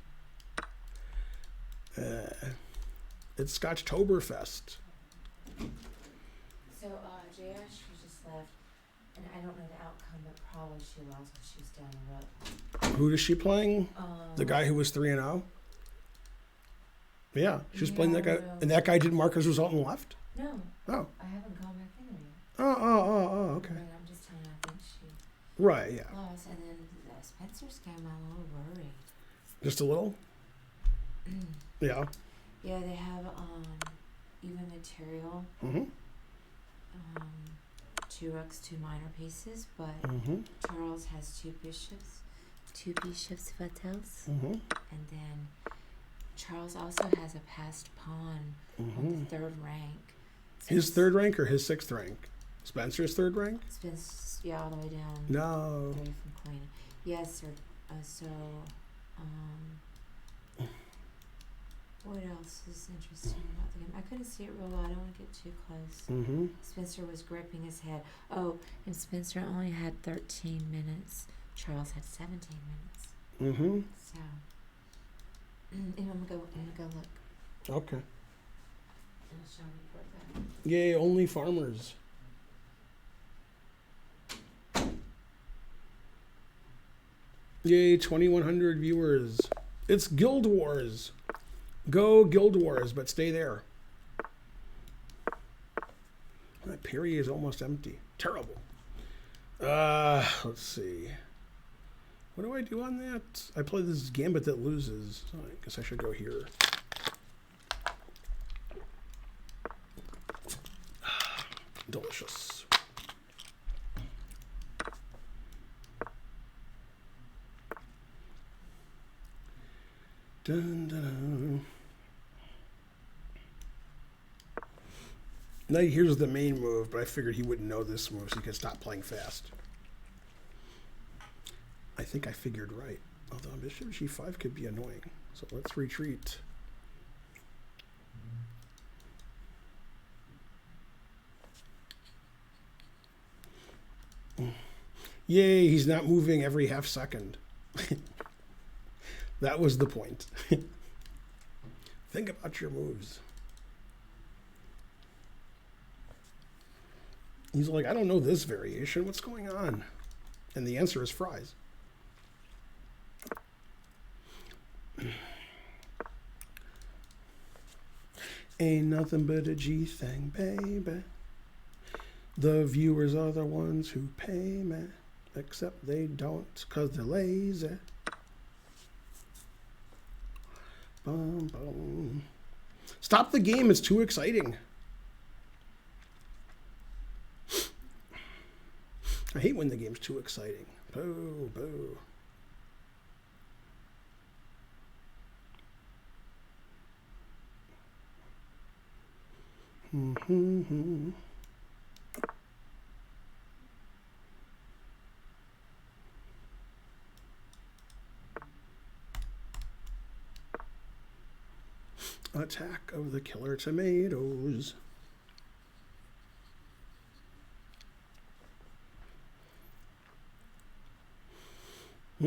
A: It's Scotchtoberfest.
B: So, JR, she just left, and I don't know the outcome, but probably she lost because she was down the road.
A: Who is she playing? The guy who was 3-0? Yeah, she was playing that guy.
B: No.
A: And that guy didn't mark his result and left?
B: No.
A: Oh.
B: I haven't gone back in there yet.
A: Oh, okay.
B: And I'm just telling you, I think she
A: Right, yeah.
B: lost. And then Spencer's game, I'm a little worried.
A: Just a little? Yeah.
B: Yeah, they have even material.
A: Mm-hmm.
B: 2 rooks, 2 minor pieces, but Charles has 2 bishops fatels, and then Charles also has a passed pawn on the 3rd rank. So
A: His 3rd rank or his 6th rank? Spencer's 3rd rank?
B: Yeah, all the way down.
A: No.
B: 30 from queen. Yes, sir. What else is interesting about the game? I couldn't see it real well. I don't want to get too close. Spencer was gripping his head. Oh, and Spencer only had 13 minutes. Charles had 17 minutes. So, and I'm gonna go look.
A: Okay.
B: And I'll show report back.
A: Yay, only farmers. Yay, 2,100 viewers. It's Guild Wars. Go Guild Wars, but stay there. That Perry is almost empty. Terrible. Let's see. What do I do on that? I play this gambit that loses. So I guess I should go here. Delicious. Dun, dun, dun. Now here's the main move, but I figured he wouldn't know this move, so he could stop playing fast. I think I figured right. Although bishop g5 could be annoying. So let's retreat. Yay, he's not moving every half second. That was the point. Think about your moves. He's like, I don't know this variation. What's going on? And the answer is fries. Ain't nothing but a G thing, baby. The viewers are the ones who pay me. Except they don't, 'cause they're lazy. Boom, boom. Stop the game. It's too exciting. I hate when the game's too exciting. Boo, boo. Attack of the killer tomatoes. I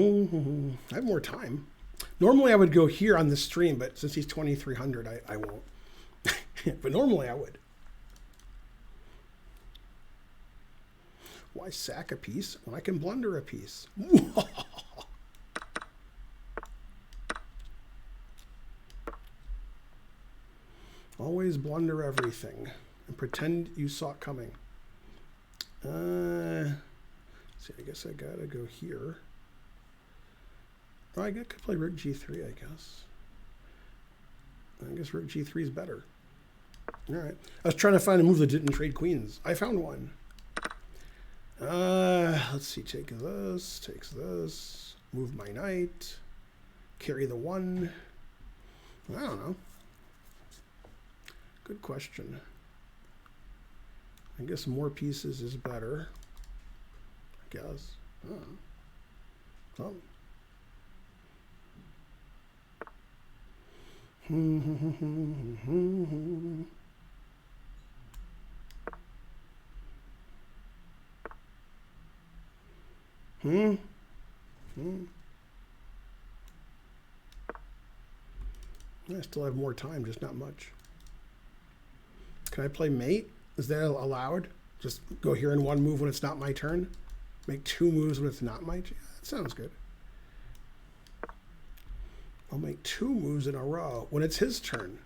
A: have more time. Normally I would go here on the stream, but since he's 2300, I won't. But normally I would. Why sack a piece when I can blunder a piece? Always blunder everything and pretend you saw it coming. See, I guess I gotta go here. Oh, I could play rook g3, I guess. I guess rook g3 is better. All right. I was trying to find a move that didn't trade queens. I found one. Let's see. Takes this. Move my knight. Carry the one. I don't know. Good question. I guess more pieces is better. I guess. Oh. I still have more time, just not much. Can I play mate? Is that allowed? Just go here in one move when it's not my turn? Make two moves when it's not my turn? Yeah, that sounds good. I'll make two moves in a row when it's his turn.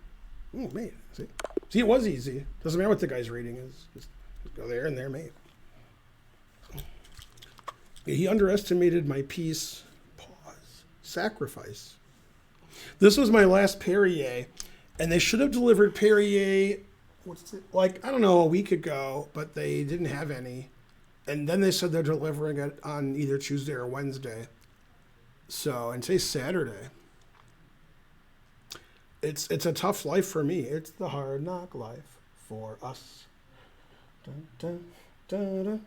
A: Oh, mate. See, it was easy. Doesn't matter what the guy's rating is. Just go there and there, mate. Yeah, he underestimated my piece. Pause. Sacrifice. This was my last Perrier, and they should have delivered Perrier, like, I don't know, a week ago, but they didn't have any. And then they said they're delivering it on either Tuesday or Wednesday. So, and today's Saturday. It's a tough life for me. It's the hard knock life for us. Dun, dun, dun, dun.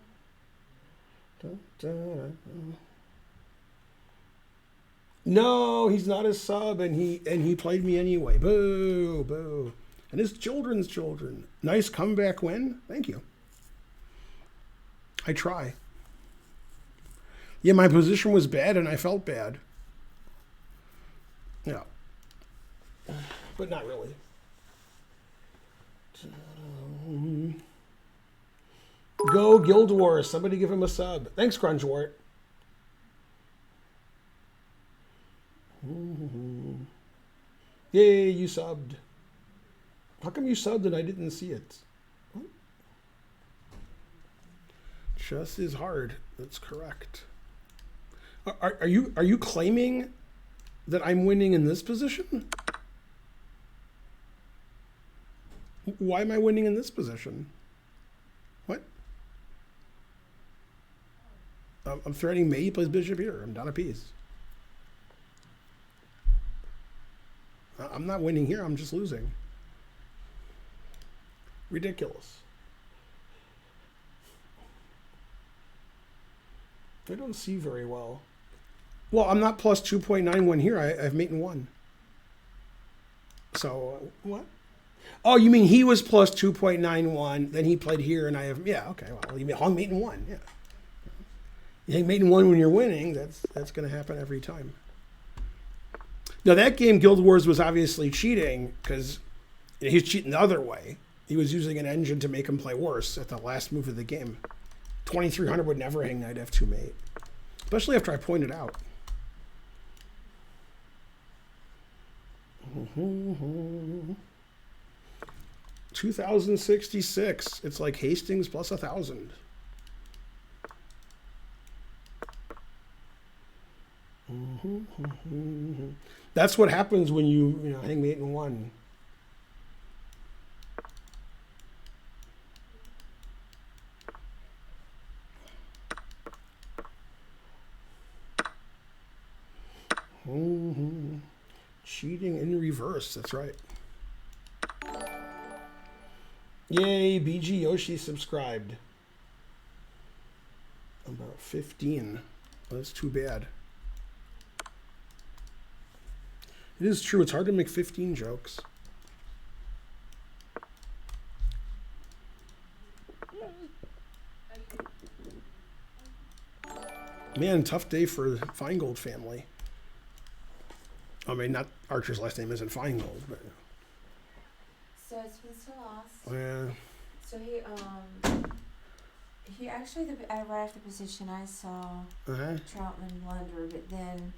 A: Dun, dun, dun. No, he's not a sub, and he played me anyway. Boo, boo. And his children's children. Nice comeback win. Thank you. I try. Yeah, my position was bad, and I felt bad. Yeah. But not really. Go Guild Wars. Somebody give him a sub. Thanks, Grungewart. Yay, you subbed. How come you subbed and I didn't see it? What? Chess is hard. That's correct. Are you claiming that I'm winning in this position? Why am I winning in this position? What? I'm threatening May. He plays bishop here. I'm down a piece. I'm not winning here. I'm just losing. Ridiculous. I don't see very well. Well, I'm not plus 2.91 here. I have mate in 1. So, what? Oh, you mean he was plus 2.91, then he played here, and I have, yeah, okay, well, you hung mate in 1, yeah. You hang mate in 1 when you're winning, that's going to happen every time. Now, that game, Guild Wars, was obviously cheating, because he's cheating the other way. He was using an engine to make him play worse at the last move of the game. 2300 would never hang knight f2 mate, especially after I pointed out. 2066. It's like Hastings plus 1,000. That's what happens when you hang mate in 1. Cheating in reverse. That's right. Yay, BG Yoshi subscribed. About 15. That's too bad. It is true. It's hard to make 15 jokes. Man, tough day for the Feingold family. I mean, not Archer's last name isn't Feingold, but
B: So it's been so lost.
A: yeah.
B: So he actually right after the position I saw Troutman blunder, but then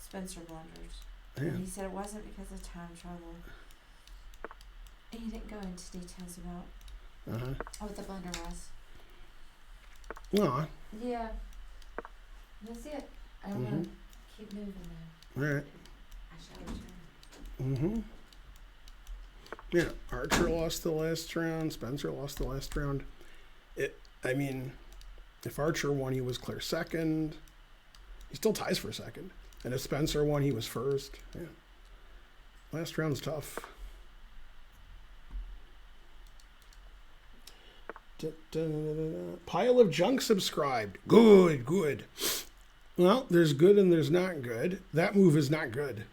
B: Spencer blunders.
A: Yeah.
B: And he said it wasn't because of time trouble. And he didn't go into details about what the blunder was.
A: No.
B: Yeah. That's it. I'm gonna keep moving though.
A: All right.
B: I shall return.
A: Yeah, Archer lost the last round. Spencer lost the last round. I mean, if Archer won, he was clear second. He still ties for second. And if Spencer won, he was first. Yeah. Last round's tough. Pile of junk subscribed. Good, good. Well, there's good and there's not good. That move is not good.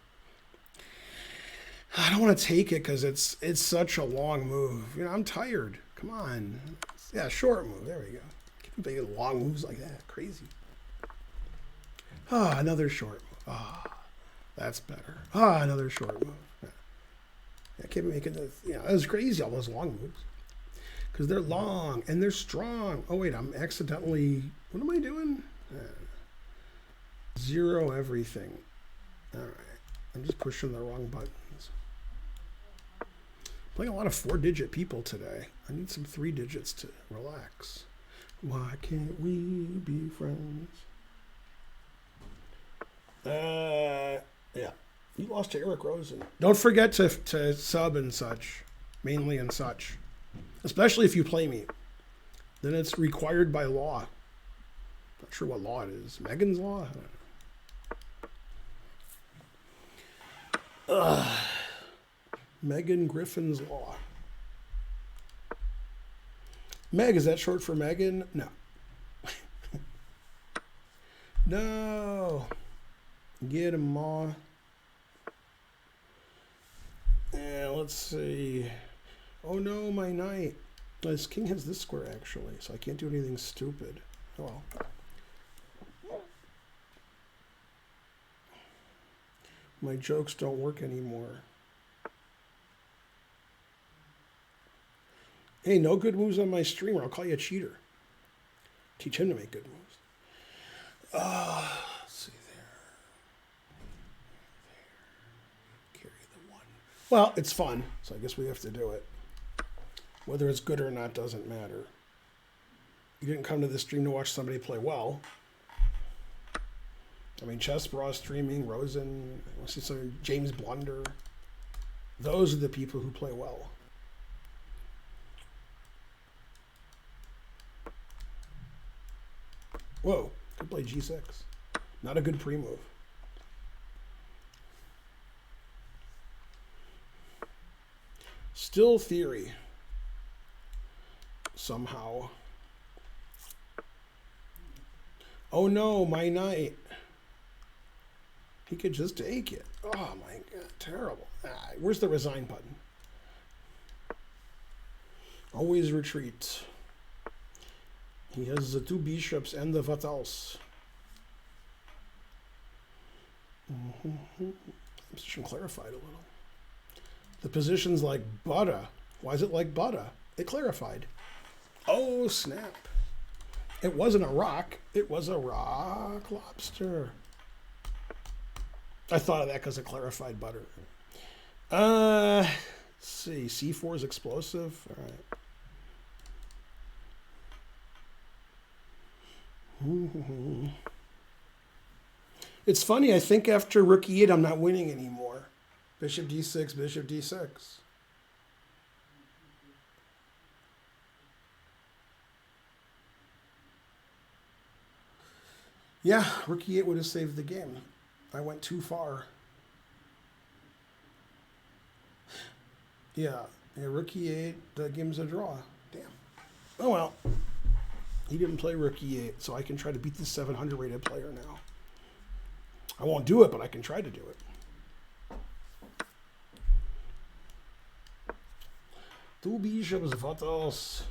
A: I don't want to take it because it's such a long move. You know, I'm tired. Come on. Yeah, short move. There we go. Keep making long moves like that. Crazy. Ah, another short move. Ah, that's better. Ah, another short move. Yeah. I keep making this. You know, it was crazy, all those long moves. Because they're long and they're strong. Oh, wait, I'm accidentally. What am I doing? Zero everything. All right. I'm just pushing the wrong buttons. Playing a lot of 4-digit people today. I need some 3 digits to relax. Why can't we be friends? Yeah. You lost to Eric Rosen. Don't forget to sub and such. Mainly and such. Especially if you play me. Then it's required by law. Not sure what law it is. Megan's Law? I don't know. Megan Griffin's Law. Meg, is that short for Megan? No. No. Get him, Ma. Yeah, let's see. Oh no, my knight. This king has this square actually, so I can't do anything stupid. Oh well. My jokes don't work anymore. Hey, no good moves on my stream or I'll call you a cheater. Teach him to make good moves. Let's see there. Carry the 1. Well, it's fun, so I guess we have to do it. Whether it's good or not doesn't matter. You didn't come to this stream to watch somebody play well. I mean, Chess Bra streaming, Rosen, I want to see some James Blunder. Those are the people who play well. Whoa, could play G6. Not a good pre-move. Still theory. Somehow. Oh no, my knight. He could just take it. Oh my god, terrible. Where's the resign button? Always retreat. He has the 2 bishops and the fatals. Position clarified a little. The position's like butter. Why is it like butter? It clarified. Oh, snap. It wasn't a rock. It was a rock lobster. I thought of that because it clarified butter. Let's see. C4 is explosive. All right. It's funny. I think after rook e8, I'm not winning anymore. Bishop d6, bishop d6. Yeah, rook e8 would have saved the game. I went too far. Yeah, Yeah, rookie 8, that game's a draw. Damn. Oh well. He didn't play rookie 8, so I can try to beat this 700 rated player now. I won't do it, but I can try to do it. Du Bishops, what else?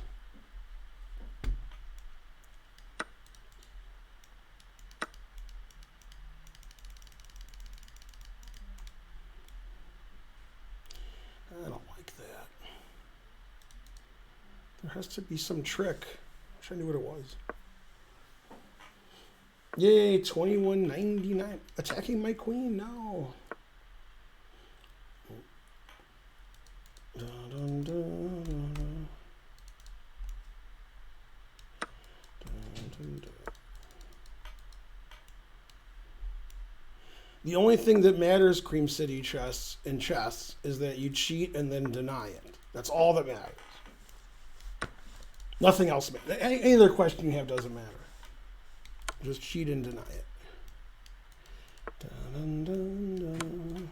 A: I don't like that. There has to be some trick. I wish I knew what it was. Yay, 21.99. Attacking my queen? No. Dun, dun, dun, dun, dun. Dun, dun, dun. The only thing that matters, Cream City chess in chess, is that you cheat and then deny it. That's all that matters. Nothing else matters. Any other question you have doesn't matter. Just cheat and deny it. Dun, dun, dun, dun.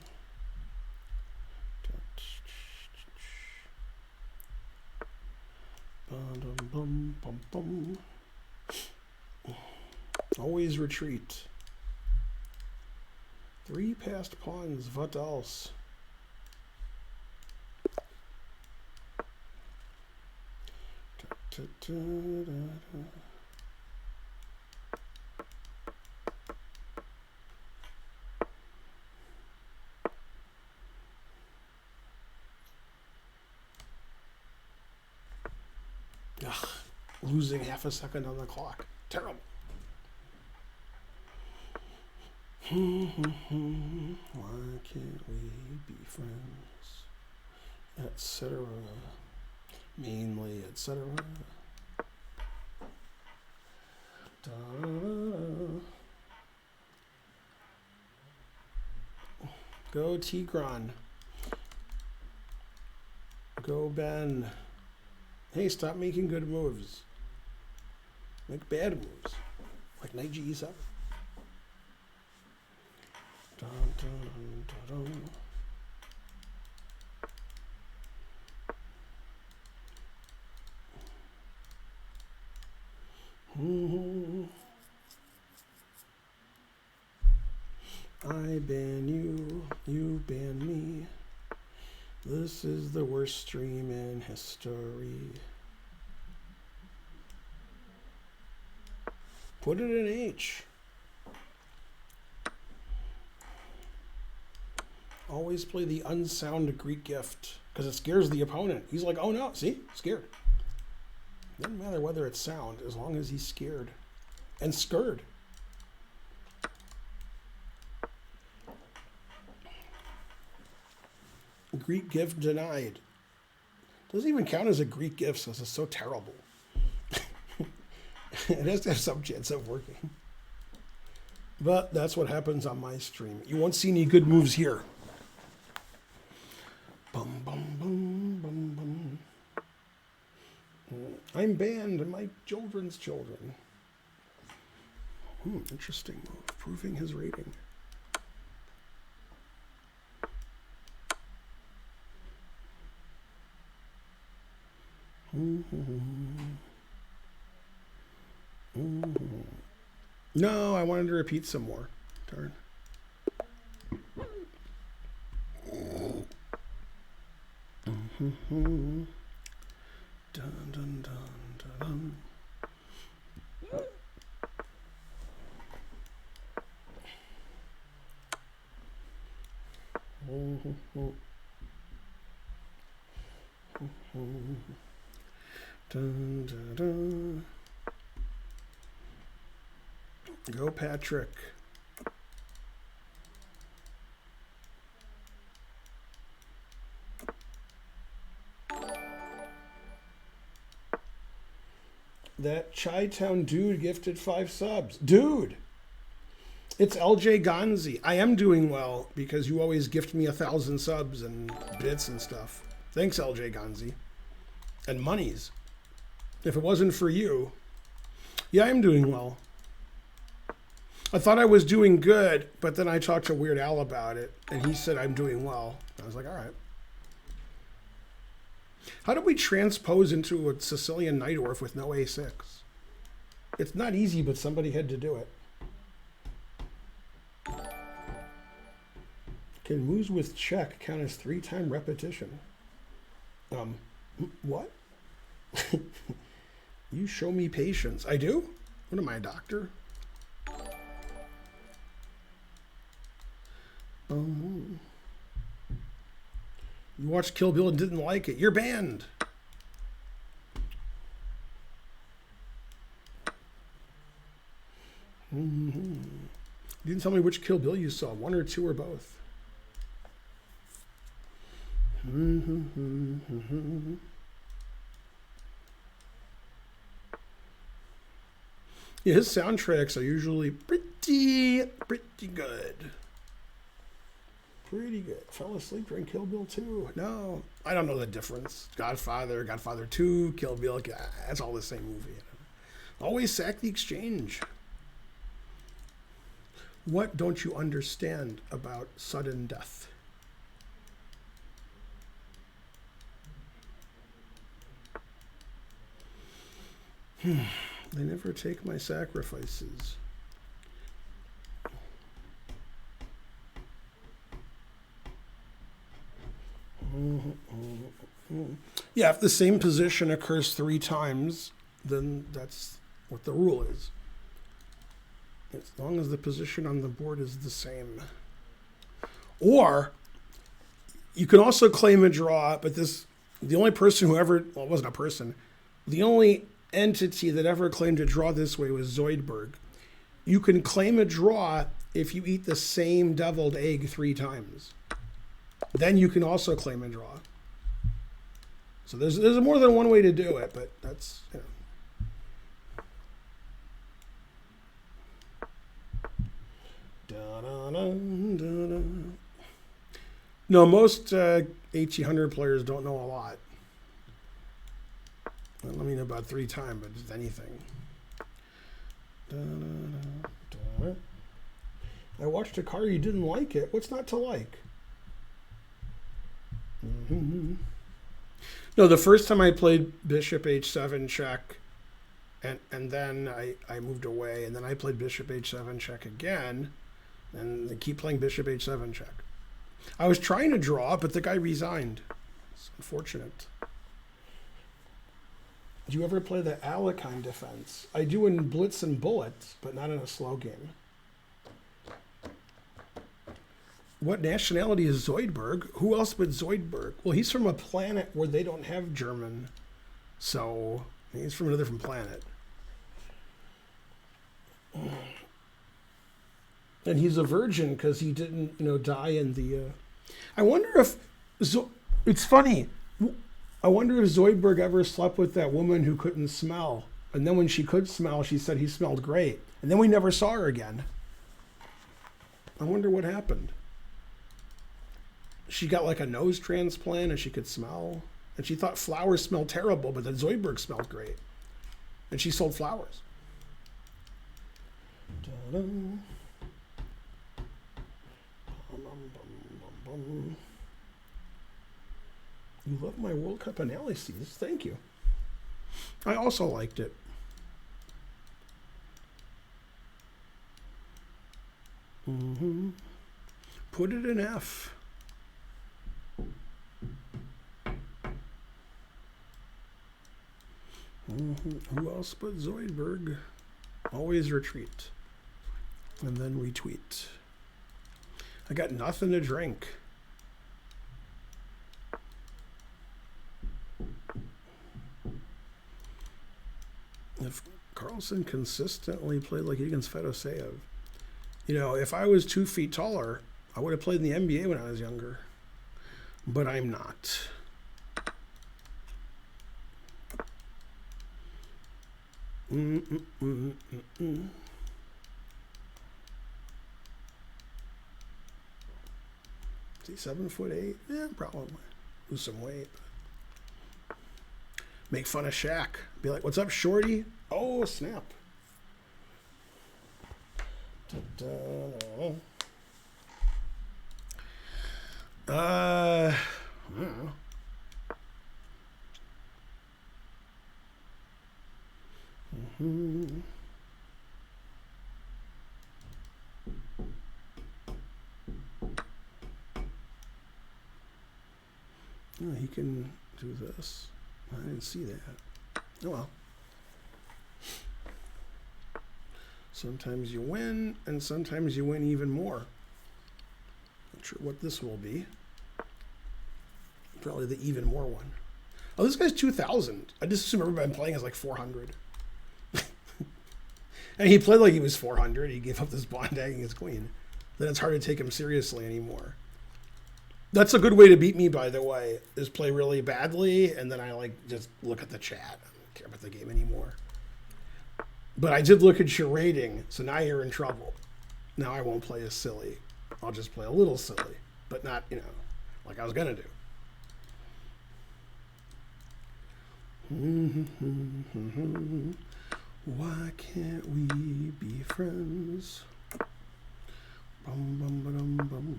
A: Bum, bum, bum, bum. Always retreat. 3 passed pawns. What else? Da, da, da, da. Ugh, losing half a second on the clock. Terrible. Why can't we be friends? Etc. Mainly, etc. Go Tigran. Go Ben. Hey, stop making good moves. Make bad moves. Like knight G7. Dun, dun, dun, dun. I ban you, you ban me. This is the worst stream in history. Put it in H. Always play the unsound Greek gift because it scares the opponent. He's like, oh no, see? Scared. Doesn't matter whether it's sound as long as he's scared and scared. Greek gift denied. Doesn't even count as a Greek gift because it's so terrible. It has to have some chance of working. But that's what happens on my stream. You won't see any good moves here. Bum, bum, bum, bum, bum. I'm banned and my children's children. Interesting move. Proving his rating. No, I wanted to repeat some more. Darn. Dun, dun, dun, dun. Dun, dun, dun. Go, Patrick. That Chi-Town dude gifted 5 subs. Dude! It's LJ Gonzi. I am doing well because you always gift me 1,000 subs and bits and stuff. Thanks, LJ Gonzi. And monies. If it wasn't for you, yeah, I'm doing well. I thought I was doing good, but then I talked to Weird Al about it, and he said I'm doing well. I was like, all right. How do we transpose into a Sicilian Najdorf with no a6? It's not easy, but somebody had to do it. Can moves with check count as 3-time repetition? What? You show me patience. I do? What am I, a doctor? You watched Kill Bill and didn't like it. You're banned. You didn't tell me which Kill Bill you saw, 1 or 2 or both. Yeah, his soundtracks are usually pretty good. Pretty good. Fell asleep during Kill Bill 2. No, I don't know the difference. Godfather, Godfather 2, Kill Bill, that's all the same movie. Always sack the exchange. What don't you understand about sudden death? They never take my sacrifices. Yeah, if the same position occurs 3 times, then that's what the rule is. As long as the position on the board is the same. Or you can also claim a draw, but the only person who ever, well, it wasn't a person, the only entity that ever claimed a draw this way was Zoidberg. You can claim a draw if you eat the same deviled egg 3 times. Then you can also claim a draw. So there's more than one way to do it, but that's, you know. No, most 1800 players don't know a lot. I mean about 3 times, but just anything. I watched a card, you didn't like it. What's not to like? No, the first time I played Bishop H7 check, and then I moved away, and then I played Bishop H7 check again, and they keep playing Bishop H7 check. I was trying to draw, but the guy resigned. It's unfortunate. Do you ever play the Alekhine defense? I do in Blitz and Bullets, but not in a slow game. What nationality is Zoidberg? Who else but Zoidberg? Well, he's from a planet where they don't have German. So he's from a different planet. And he's a virgin because he didn't, die in the... I wonder if... It's funny. I wonder if Zoidberg ever slept with that woman who couldn't smell. And then when she could smell, she said he smelled great. And then we never saw her again. I wonder what happened. She got like a nose transplant and she could smell. And she thought flowers smelled terrible, but then Zoidberg smelled great. And she sold flowers. You love my World Cup analyses. Thank you. I also liked it. Put it in F. Who else but Zoidberg? Always retreat. And then retweet. I got nothing to drink. If Carlsen consistently played like against Fedoseev, if I was 2 feet taller, I would have played in the NBA when I was younger. But I'm not. Is he 7'8"? Yeah, probably. Lose some weight. Make fun of Shaq. Be like, what's up, Shorty? Oh, snap. I don't know. Oh, he can do this. I didn't see that. Oh well. Sometimes you win, and sometimes you win even more. Not sure what this will be. Probably the even more one. Oh, this guy's 2,000. I just assume everybody playing is like 400. And he played like he was 400. He gave up this blind dagging his queen. Then it's hard to take him seriously anymore. That's a good way to beat me, by the way, is play really badly, and then I like just look at the chat. I don't care about the game anymore. But I did look at your rating, so now you're in trouble. Now I won't play as silly. I'll just play a little silly, but not, like I was going to do. Why can't we be friends? Bum, bum, ba-dum, bum.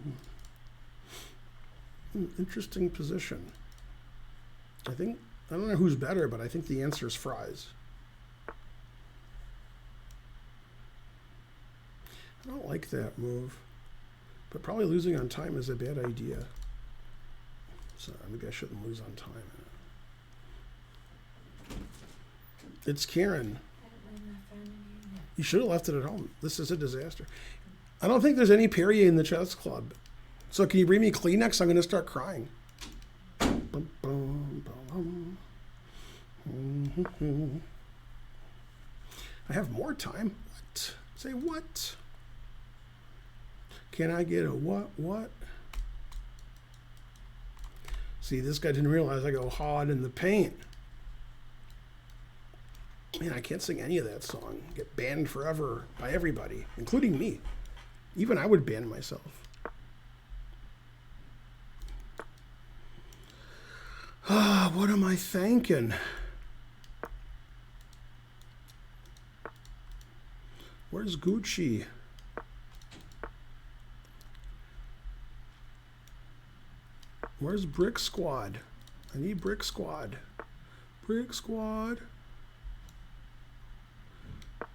A: Interesting position. I don't know who's better, but I think the answer is Fries. I don't like that move, but probably losing on time is a bad idea. So maybe I shouldn't lose on time. It's Karen. You should have left it at home. This is a disaster. I don't think there's any Perrier in the chess club. So can you bring me Kleenex? I'm going to start crying. Bum, bum, bum. I have more time. What? Say what? Can I get a what? See, this guy didn't realize I go hard in the paint. Man, I can't sing any of that song. Get banned forever by everybody, including me. Even I would ban myself. Ah, what am I thanking? Where's Gucci? Where's Brick Squad? I need Brick Squad. Brick Squad.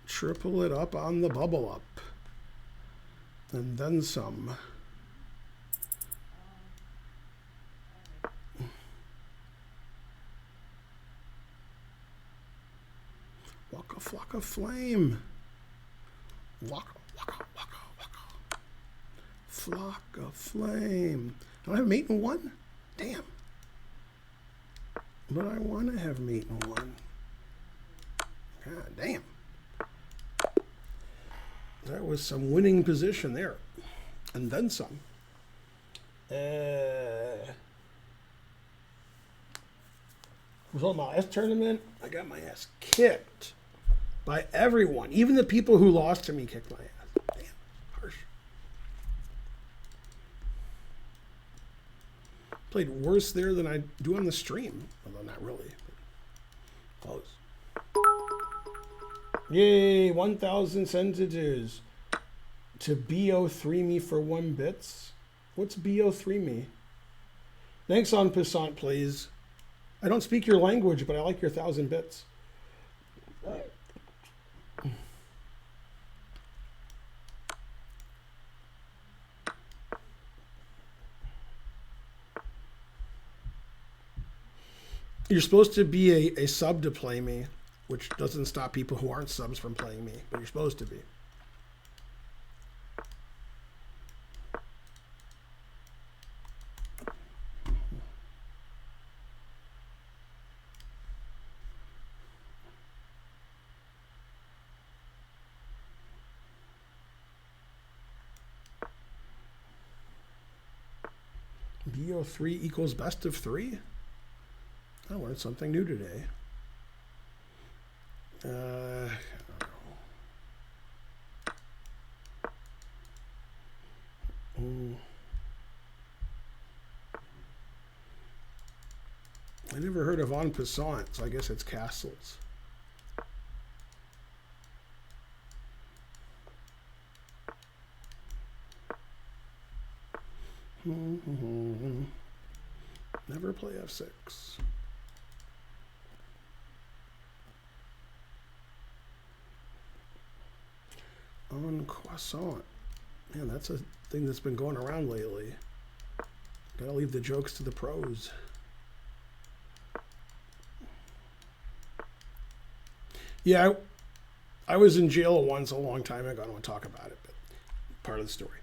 A: Triple it up on the bubble up. And then some. Waka flocka flame. Waka waka waka waka. Flock of flame. Do I have mate in one? Damn. But I want to have mate in one. God damn. That was some winning position there. And then some. Was on my last tournament, I got my ass kicked by everyone. Even the people who lost to me kicked my ass. Damn, harsh. Played worse there than I do on the stream. Although not really. But close. Yay, 1,000 sentences to BO3 me for 1 bits. What's BO3 me? Thanks on Passant, please. I don't speak your language, but I like your 1,000 bits. You're supposed to be a sub to play me, which doesn't stop people who aren't subs from playing me, but you're supposed to be. BO3 equals best of 3? I learned something new today. I don't know. I never heard of En Passant, so I guess it's castles. Never play F6. En croissant. Man, that's a thing that's been going around lately. Gotta leave the jokes to the pros. Yeah, I was in jail once a long time ago. I don't want to talk about it, but part of the story.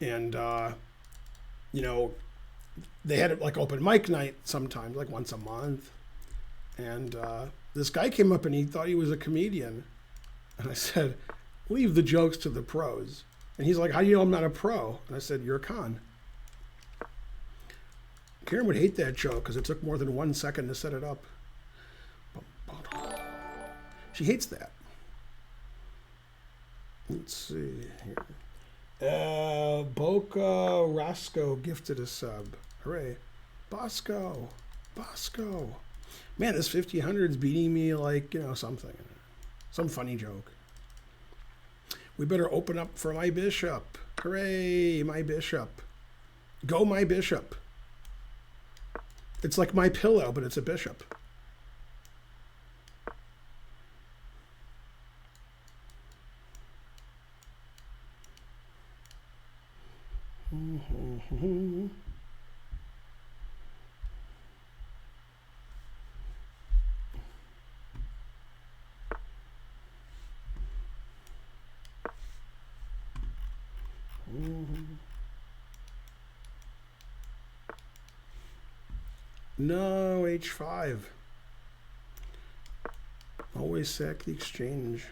A: And, you know, they had like open mic night sometimes, like once a month. And this guy came up and he thought he was a comedian. And I said, leave the jokes to the pros. And he's like, how do you know I'm not a pro? And I said, you're a con. Karen would hate that joke because it took more than 1 second to set it up. She hates that. Let's see here. Boca Roscoe gifted a sub. Hooray. Bosco. Man, this 50-100's beating me like, you know, something. Some funny joke. We better open up for my bishop. Hooray, my bishop. Go, my bishop. It's like my pillow, but it's a bishop. No, H5. Always sack the exchange.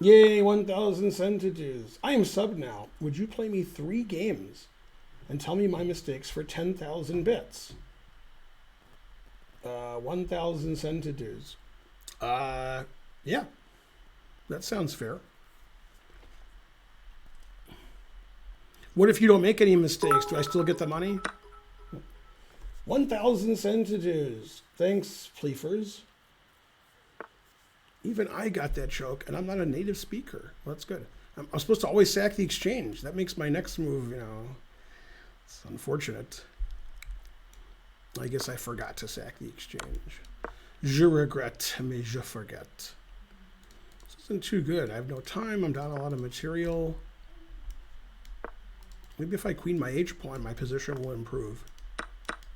A: Yay, 1,000 centidues. I am sub now. Would you play me 3 games and tell me my mistakes for 10,000 bits? 1,000 centidues. Yeah, that sounds fair. What if you don't make any mistakes? Do I still get the money? 1,000 centidues. Thanks, Pleefers. Even I got that joke, and I'm not a native speaker. Well, that's good. I'm supposed to always sack the exchange. That makes my next move, you know, it's unfortunate. I guess I forgot to sack the exchange. Je regrette, mais je forget. This isn't too good. I have no time. I'm down a lot of material. Maybe if I queen my H-pawn, my position will improve.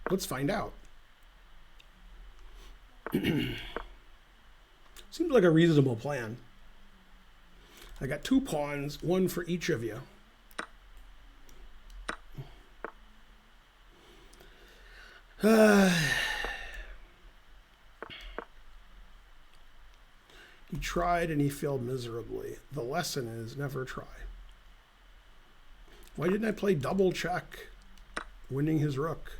A: Let's find out. Seems like a reasonable plan. I got 2 pawns, 1 for each of you. He tried and he failed miserably. The lesson is never try. Why didn't I play double check, winning his rook?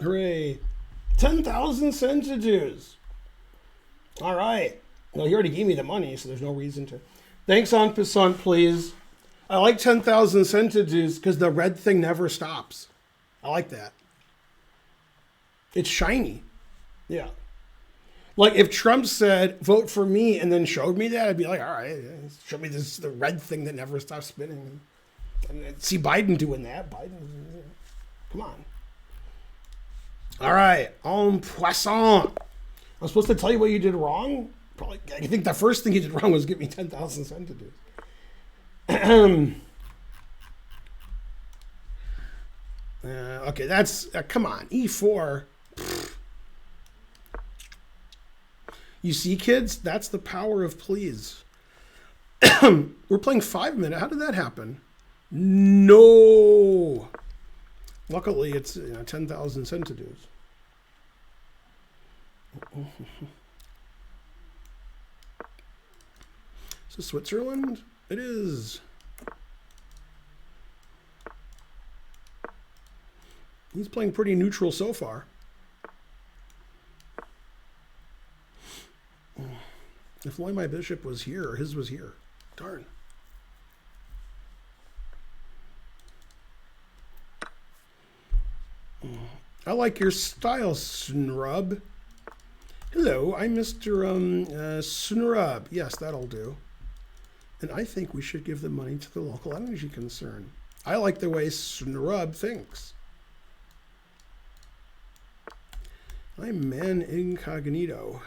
A: Hooray. 10,000 centidues. All right. Well, he already gave me the money, so there's no reason to. Thanks, en passant, please. I like 10,000 centidues because the red thing never stops. I like that. It's shiny. Yeah. Like if Trump said, vote for me, and then showed me that, I'd be like, all right, show me this the red thing that never stops spinning. And see Biden doing that. Biden, come on. All right, en passant. I'm supposed to tell you what you did wrong? Probably. I think the first thing you did wrong was give me 10,000 centidues. Okay, that's come on, E4. Pfft. You see, kids, that's the power of please. We're playing 5 minutes. How did that happen? No. Luckily, it's 10,000 centidues. Is Switzerland? It is. He's playing pretty neutral so far. If only my bishop was here, or his was here. Darn. I like your style, Snrub. Hello, I'm Mr. Snrub. Yes, that'll do. And I think we should give the money to the local energy concern. I like the way Snrub thinks. I'm man incognito.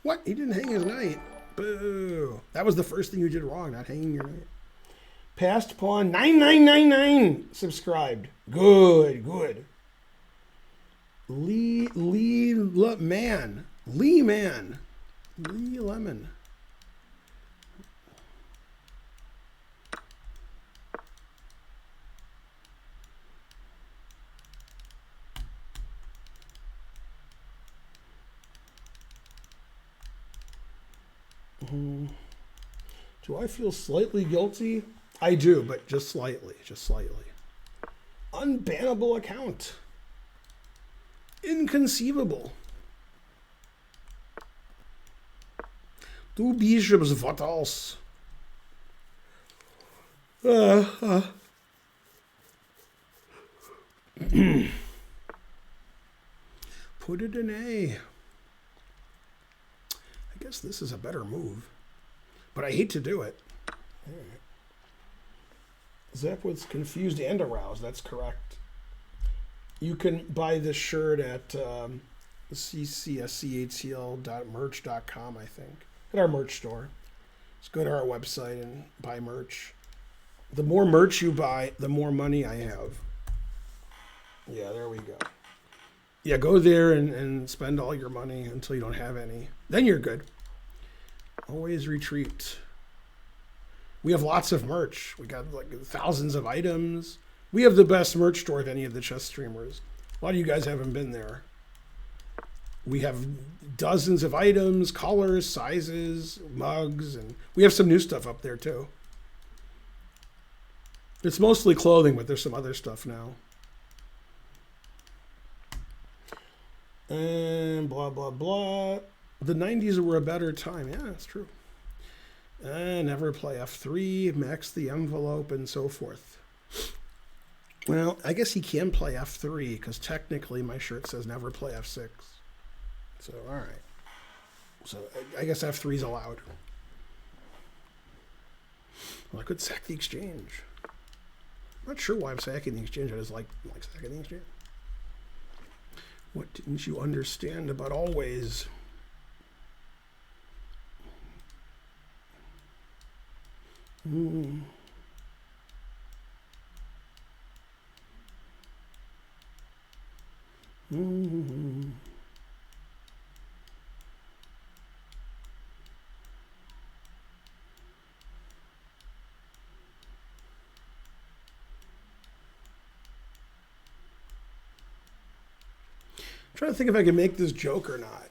A: What? He didn't hang his knight. Boo. That was the first thing you did wrong, not hanging your knight. Passed pawn 9999 subscribed. Good, good. Lee Man. Lee Man. Lee Lemon. Do I feel slightly guilty? I do, but just slightly, just slightly. Unbannable account. Inconceivable. Du bishops, what else? Put it in A. I guess this is a better move, but I hate to do it. All right. Zapwood's confused and aroused. That's correct. You can buy this shirt at ccscatl.merch.com, I think, at our merch store. Just go to our website and buy merch. The more merch you buy, the more money I have. Yeah, there we go. Yeah, go there and spend all your money until you don't have any. Then you're good. Always retreat. We have lots of merch. We got like thousands of items. We have the best merch store of any of the chess streamers. A lot of you guys haven't been there. We have dozens of items, colors, sizes, mugs, and we have some new stuff up there too. It's mostly clothing, but there's some other stuff now. And blah, blah, blah. The 90s were a better time. Yeah, that's true. Never play F3, max the envelope, and so forth. Well, I guess he can play F3, because technically my shirt says never play F6. So, all right. So, I guess F3 is allowed. Well, I could sack the exchange. I'm not sure why I'm sacking the exchange. I just like sacking the exchange. What didn't you understand about always? Mm. Mm. I'm trying to think if I can make this joke or not.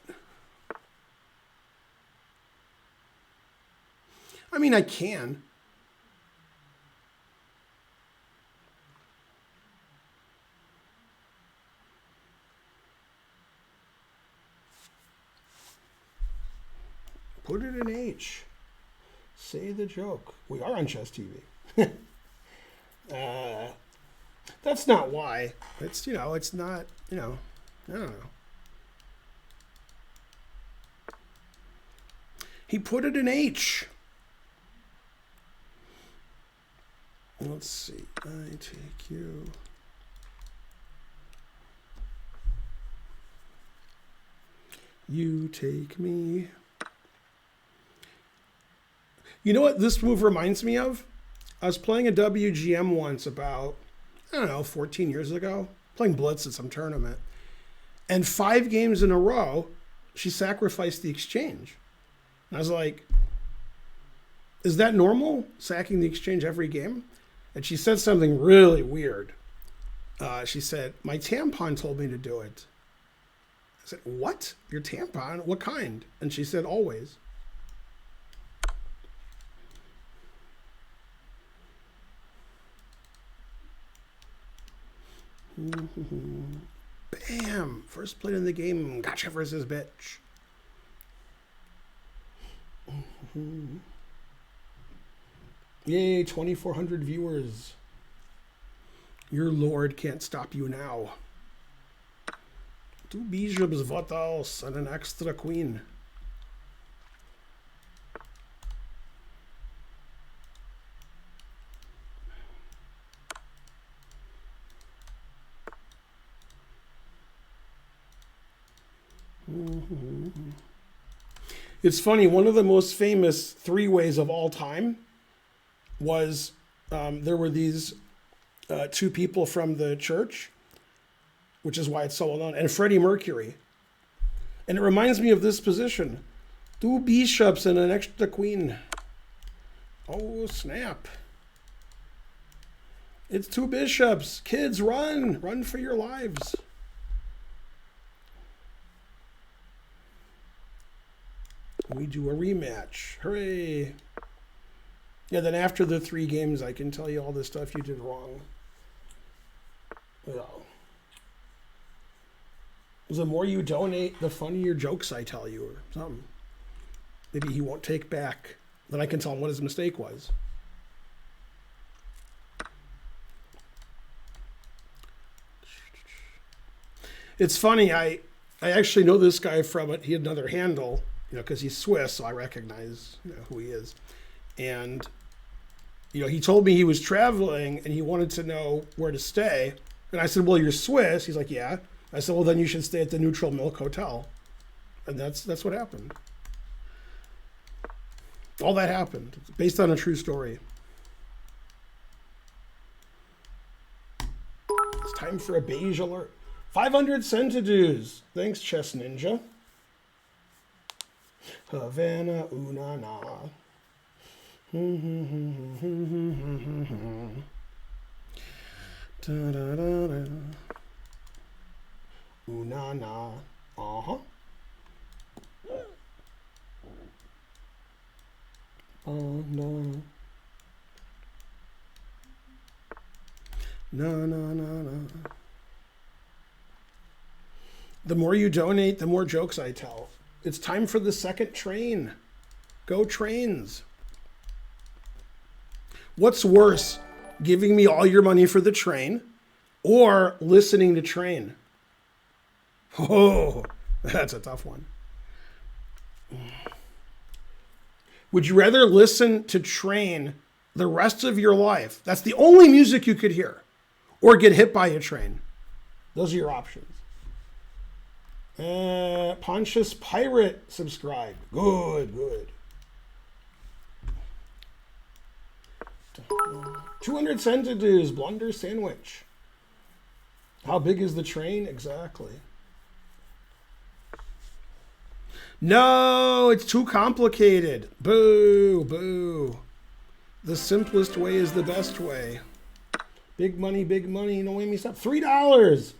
A: I mean, I can. Put it in H. Say the joke. We are on Chess TV. That's not why. It's, it's not, I don't know. He put it in H. Let's see. I take you. You take me. You know what this move reminds me of? I was playing a WGM once about, 14 years ago. Playing Blitz at some tournament. And 5 games in a row, she sacrificed the exchange. And I was like, is that normal, sacking the exchange every game? And she said something really weird. She said, my tampon told me to do it. I said, what? Your tampon? What kind? And she said, always. Bam! First plate in the game. Gotcha versus bitch. Yay, 2,400 viewers. Your lord can't stop you now. 2 bishops, what else? And an extra queen. It's funny, one of the most famous three-ways of all time was there were these 2 people from the church, which is why it's so well known, and Freddie Mercury. And it reminds me of this position. 2 bishops and an extra queen. Oh, snap. It's 2 bishops. Kids, run. Run for your lives. We do a rematch. Hooray. Yeah, then after the 3 games, I can tell you all the stuff you did wrong. Well, the more you donate, the funnier jokes I tell you or something. Maybe he won't take back. Then I can tell him what his mistake was. It's funny, I actually know this guy from it. He had another handle, because he's Swiss, so I recognize who he is. And, he told me he was traveling and he wanted to know where to stay. And I said, well, you're Swiss. He's like, yeah. I said, well, then you should stay at the Neutral Milk Hotel. And that's what happened. All that happened. It's based on a true story. It's time for a beige alert. 500 centidues. Thanks, Chess Ninja. Havana, una, na. Da, da, da, da. Una, na. Uh-huh. No. No, no, no, no. The more you donate, the more jokes I tell. It's time for the second train. Go trains. What's worse, giving me all your money for the train or listening to train? Oh, that's a tough one. Would you rather listen to train the rest of your life? That's the only music you could hear. Or get hit by a train. Those are your options. Pontius Pirate subscribed. Good, good. 200 centidues, blunder sandwich. How big is the train? Exactly. No, it's too complicated. Boo, boo. The simplest way is the best way. Big money, no way me stop. $3.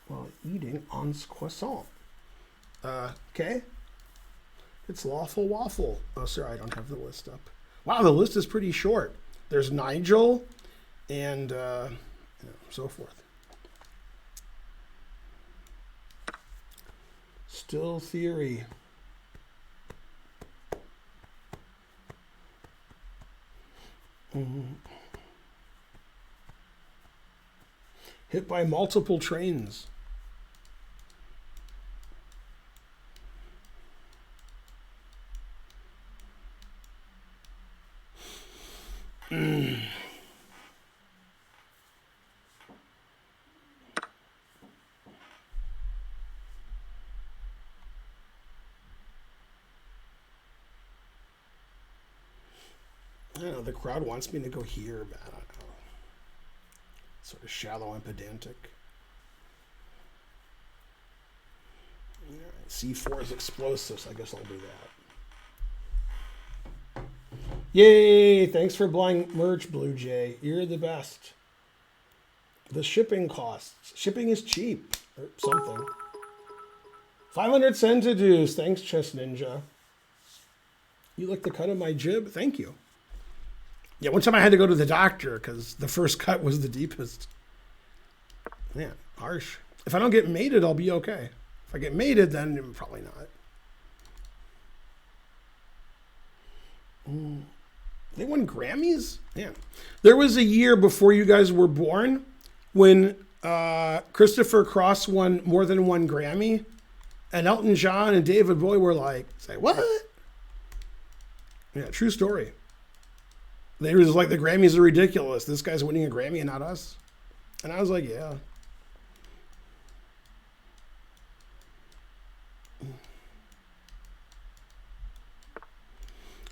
A: While eating on croissant. Okay. It's lawful waffle. Oh, sorry, I don't have the list up. Wow, the list is pretty short. There's Nigel and so forth. Still theory. Hit by multiple trains. I don't know, the crowd wants me to go here, but I don't know. Sort of shallow and pedantic. All right, C4 is explosive, so I guess I'll do that. Yay! Thanks for buying merch, Blue Jay. You're the best. The shipping costs. Shipping is cheap. Or something. 500 centidues. Thanks, Chess Ninja. You like the cut of my jib? Thank you. Yeah, one time I had to go to the doctor because the first cut was the deepest. Man, harsh. If I don't get mated, I'll be okay. If I get mated, then probably not. They won Grammys? Man. There was a year before you guys were born when Christopher Cross won more than one Grammy, and Elton John and David Bowie were like, say, what? Yeah, true story. They were just like, the Grammys are ridiculous. This guy's winning a Grammy and not us. And I was like, yeah.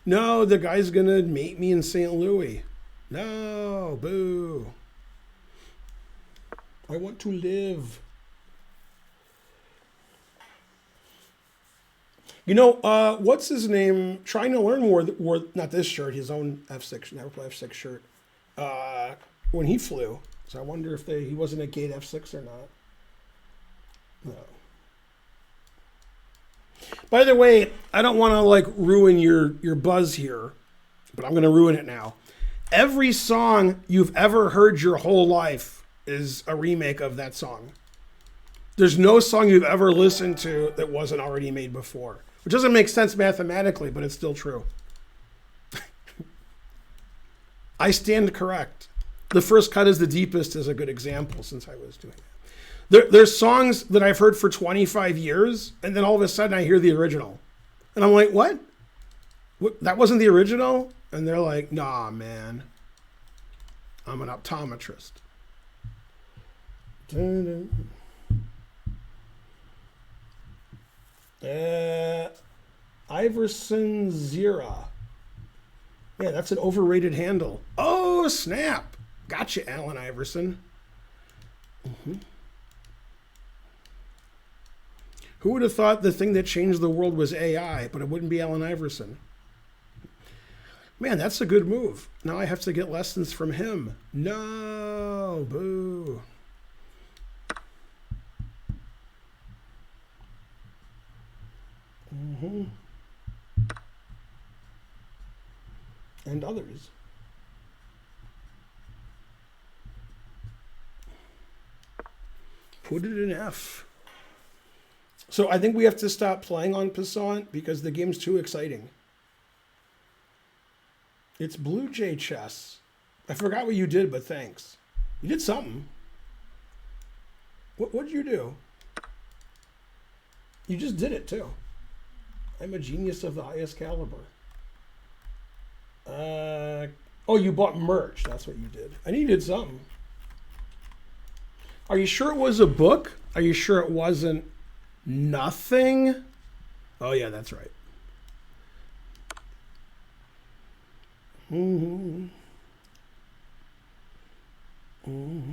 A: No, the guy's gonna mate me in St. Louis. No, boo. I want to live. You know, what's his name? Trying to learn wore not this shirt, his own F6, Never Play F6 shirt, when he flew. So I wonder if he wasn't a gate F6 or not. No. By the way, I don't want to like ruin your buzz here, but I'm going to ruin it now. Every song you've ever heard your whole life is a remake of that song. There's no song you've ever listened to that wasn't already made before, which doesn't make sense mathematically, but it's still true. I stand correct. The first cut is the deepest is a good example since I was doing it. There's songs that I've heard for 25 years, and then all of a sudden I hear the original. And I'm like, what? That wasn't the original? And they're like, nah, man. I'm an optometrist. Iverson Zira. Yeah, that's an overrated handle. Oh, snap. Gotcha, Allen Iverson. Mm-hmm. Who would have thought the thing that changed the world was AI, but it wouldn't be Allen Iverson? Man, that's a good move. Now I have to get lessons from him. No, boo. Mm-hmm. And others. Put it in F. So I think we have to stop playing on Passant because the game's too exciting. It's Blue Jay chess. I forgot what you did, but thanks. You did something. What did you do? You just did it too. I'm a genius of the highest caliber. Oh, you bought merch. That's what you did. I knew you did something. Are you sure it was a book? Are you sure it wasn't nothing? Oh yeah, that's right. Mm-hmm. Mm-hmm.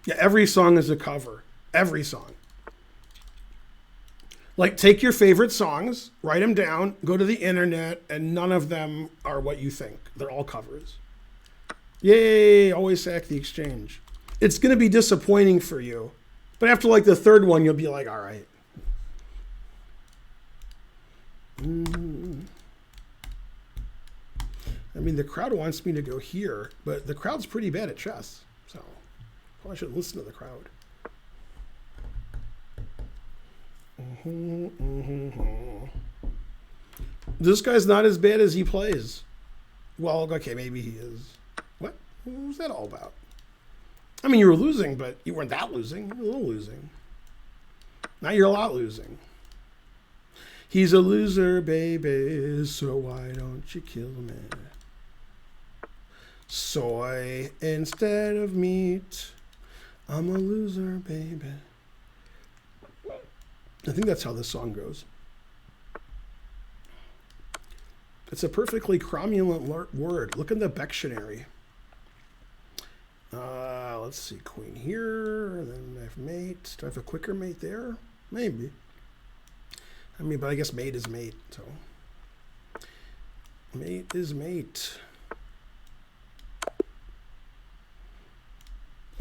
A: Yeah, every song is a cover. Every song. Like, take your favorite songs, write them down, go to the internet, and none of them are what you think. They're all covers. Yay, always sack the exchange. It's going to be disappointing for you. But after like the third one, you'll be like, all right. I mean, the crowd wants me to go here, but the crowd's pretty bad at chess. So probably should listen to the crowd. This guy's not as bad as he plays. Well, okay, maybe he is. What was that all about? I mean, you were losing, but you weren't that losing. You were a little losing. Now you're a lot losing. He's a loser, baby, so why don't you kill me? Soy instead of meat. I'm a loser, baby. I think that's how this song goes. It's a perfectly cromulent word. Look in the Bectionary. Let's see, queen here, and then I have mate. Do I have a quicker mate there? Maybe. I mean, but I guess mate is mate, so. Mate is mate.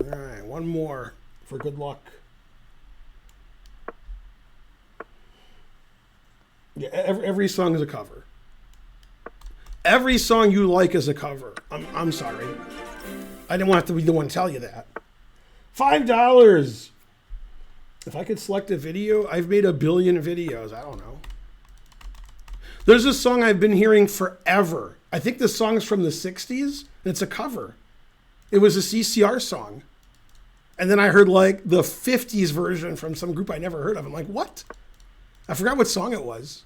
A: All right, one more for good luck. Yeah, every song is a cover. Every song you like is a cover. I'm sorry. I didn't want to be the one to tell you that. $5. If I could select a video, I've made 1 billion videos. I don't know. There's a song I've been hearing forever. I think the song's from the 60s, and it's a cover. It was a CCR song. And then I heard like the 50s version from some group I never heard of. I'm like, what? I forgot what song it was.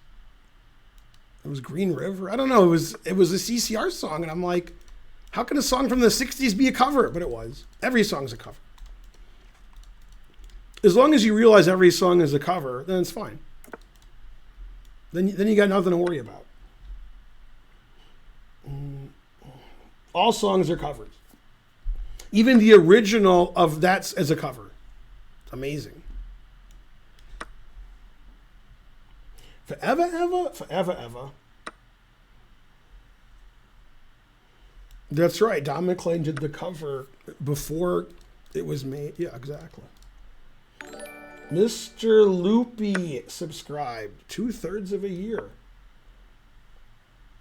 A: It was Green River. I don't know. It was a CCR song, and I'm like, how can a song from the 60s be a cover? But it was. Every song's a cover. As long as you realize every song is a cover, then it's fine. Then you got nothing to worry about. All songs are covers. Even the original of that's as a cover. It's amazing. Forever, ever, forever, ever. That's right. Don McLean did the cover before it was made. Yeah, exactly. Mr. Loopy subscribed 2/3 of a year.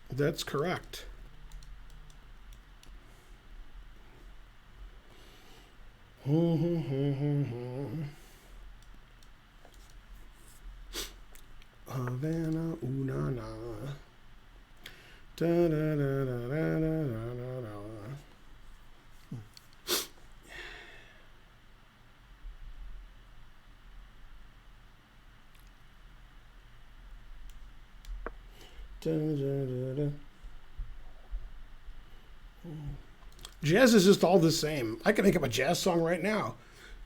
A: That's correct. Havana, ooh-na-na. Da-da-da-da-da-da-da-da. Jazz is just all the same. I can make up a jazz song right now.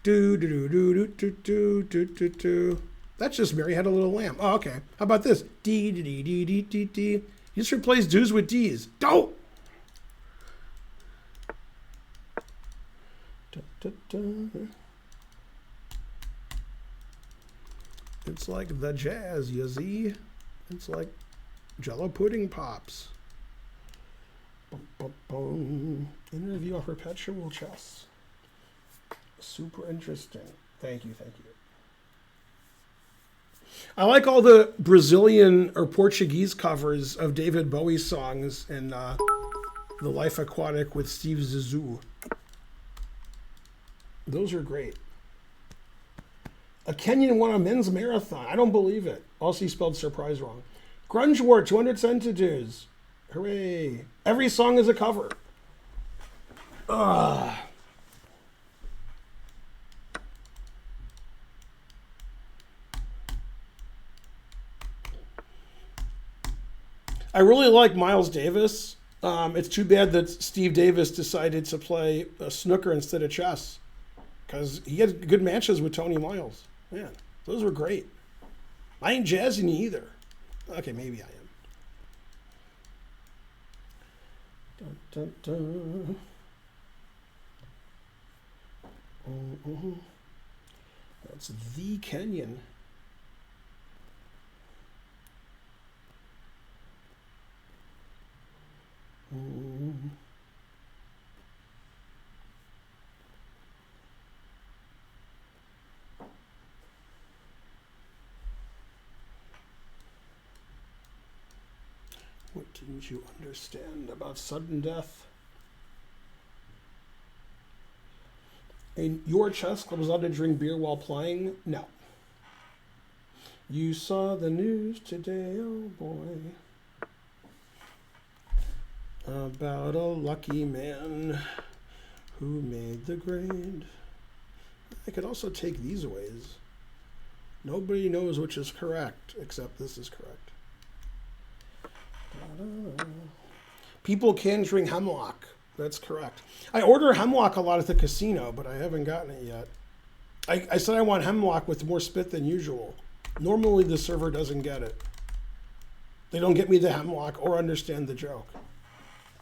A: Do do do do do do do do do. That's just Mary Had a Little Lamb. Oh, okay. How about this? D D D D D D D. You just replace do's with D's. Don't. It's like the jazz, you see. It's like Jello pudding pops. Bum, bum, bum. Interview on perpetual chess. Super interesting. Thank you, thank you. I like all the Brazilian or Portuguese covers of David Bowie songs in The Life Aquatic with Steve Zissou. Those are great. A Kenyan won a men's marathon. I don't believe it. Also, he spelled surprise wrong. Grunge War, 200 centimeters. Hooray. Every song is a cover. Ugh. I really like Miles Davis. It's too bad that Steve Davis decided to play snooker instead of chess, because he had good matches with Tony Miles. Man, those were great. I ain't jazzing you either. Okay, maybe I am. Dun, dun, dun. That's the Kenyan. What didn't you understand about sudden death? And your chess club was allowed to drink beer while playing? No. You saw the news today, oh boy, about a lucky man who made the grade. I could also take these ways. Nobody knows which is correct, except this is correct. People can drink hemlock. That's correct. I order hemlock a lot at the casino, but I haven't gotten it yet. I said I want hemlock with more spit than usual. Normally the server doesn't get it. They don't get me the hemlock or understand the joke.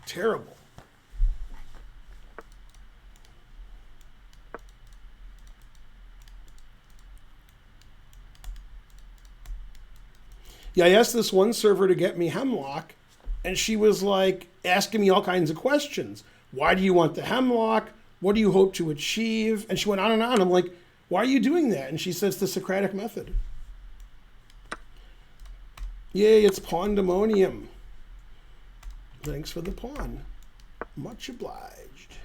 A: Terrible. Yeah, I asked this one server to get me hemlock, And she was like asking me all kinds of questions. Why do you want the hemlock? What do you hope to achieve? And she went on and on. I'm like, why are you doing that? And she says the Socratic method. Yay, it's pandemonium. Thanks for the pawn. Much obliged.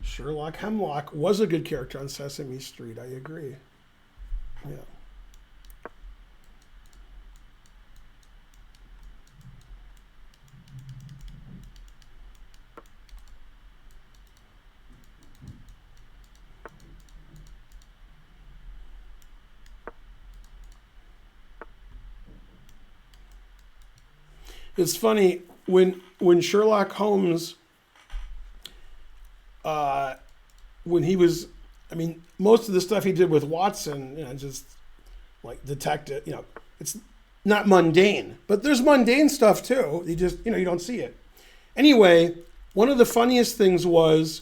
A: Sherlock Hemlock was a good character on Sesame Street. I agree. Yeah. It's funny when Sherlock Holmes, when he was, I mean, most of the stuff he did with Watson, just like detective, it's not mundane, but there's mundane stuff too. You just, you don't see it. Anyway, one of the funniest things was,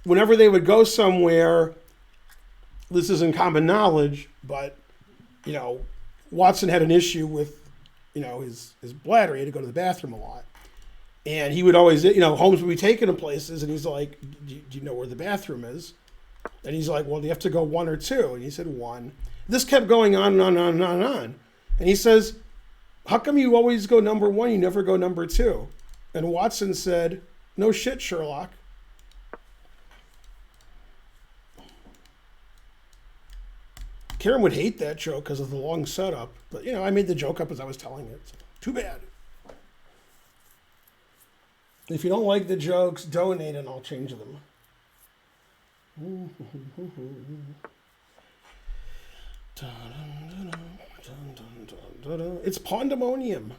A: whenever they would go somewhere, this isn't common knowledge, but, Watson had an issue with, his bladder. He had to go to the bathroom a lot. And he would always, Holmes would be taking him places, and he's like, do you know where the bathroom is? And he's like, well, do you have to go 1 or 2? And he said 1. This kept going on and on and on and on and on. And he says, how come you always go number 1, you never go number 2? And Watson said, no shit, Sherlock. Karen would hate that joke because of the long setup. But, I made the joke up as I was telling it. So, too bad. If you don't like the jokes, donate and I'll change them. It's pandemonium.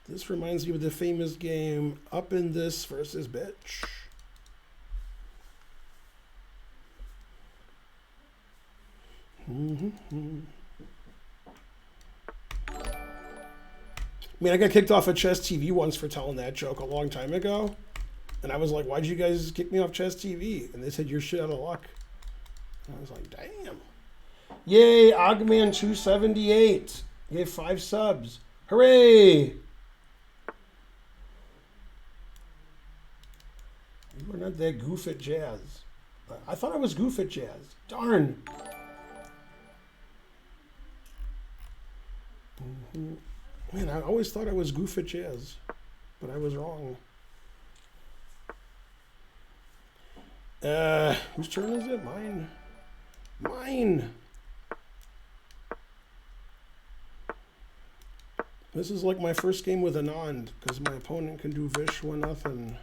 A: This reminds me of the famous game Up in This versus Bitch. I mean, I got kicked off of Chess TV once for telling that joke a long time ago. And I was like, why'd you guys kick me off Chess TV? And they said, you're shit out of luck. And I was like, damn. Yay, Ogman278. Yay, 5 subs. Hooray! You were not that goof at jazz. I thought I was goof at jazz. Darn. Man, I always thought I was goof at jazz, but I was wrong. Whose turn is it? Mine. Mine. This is like my first game with Anand, because my opponent can do Vish 1-0.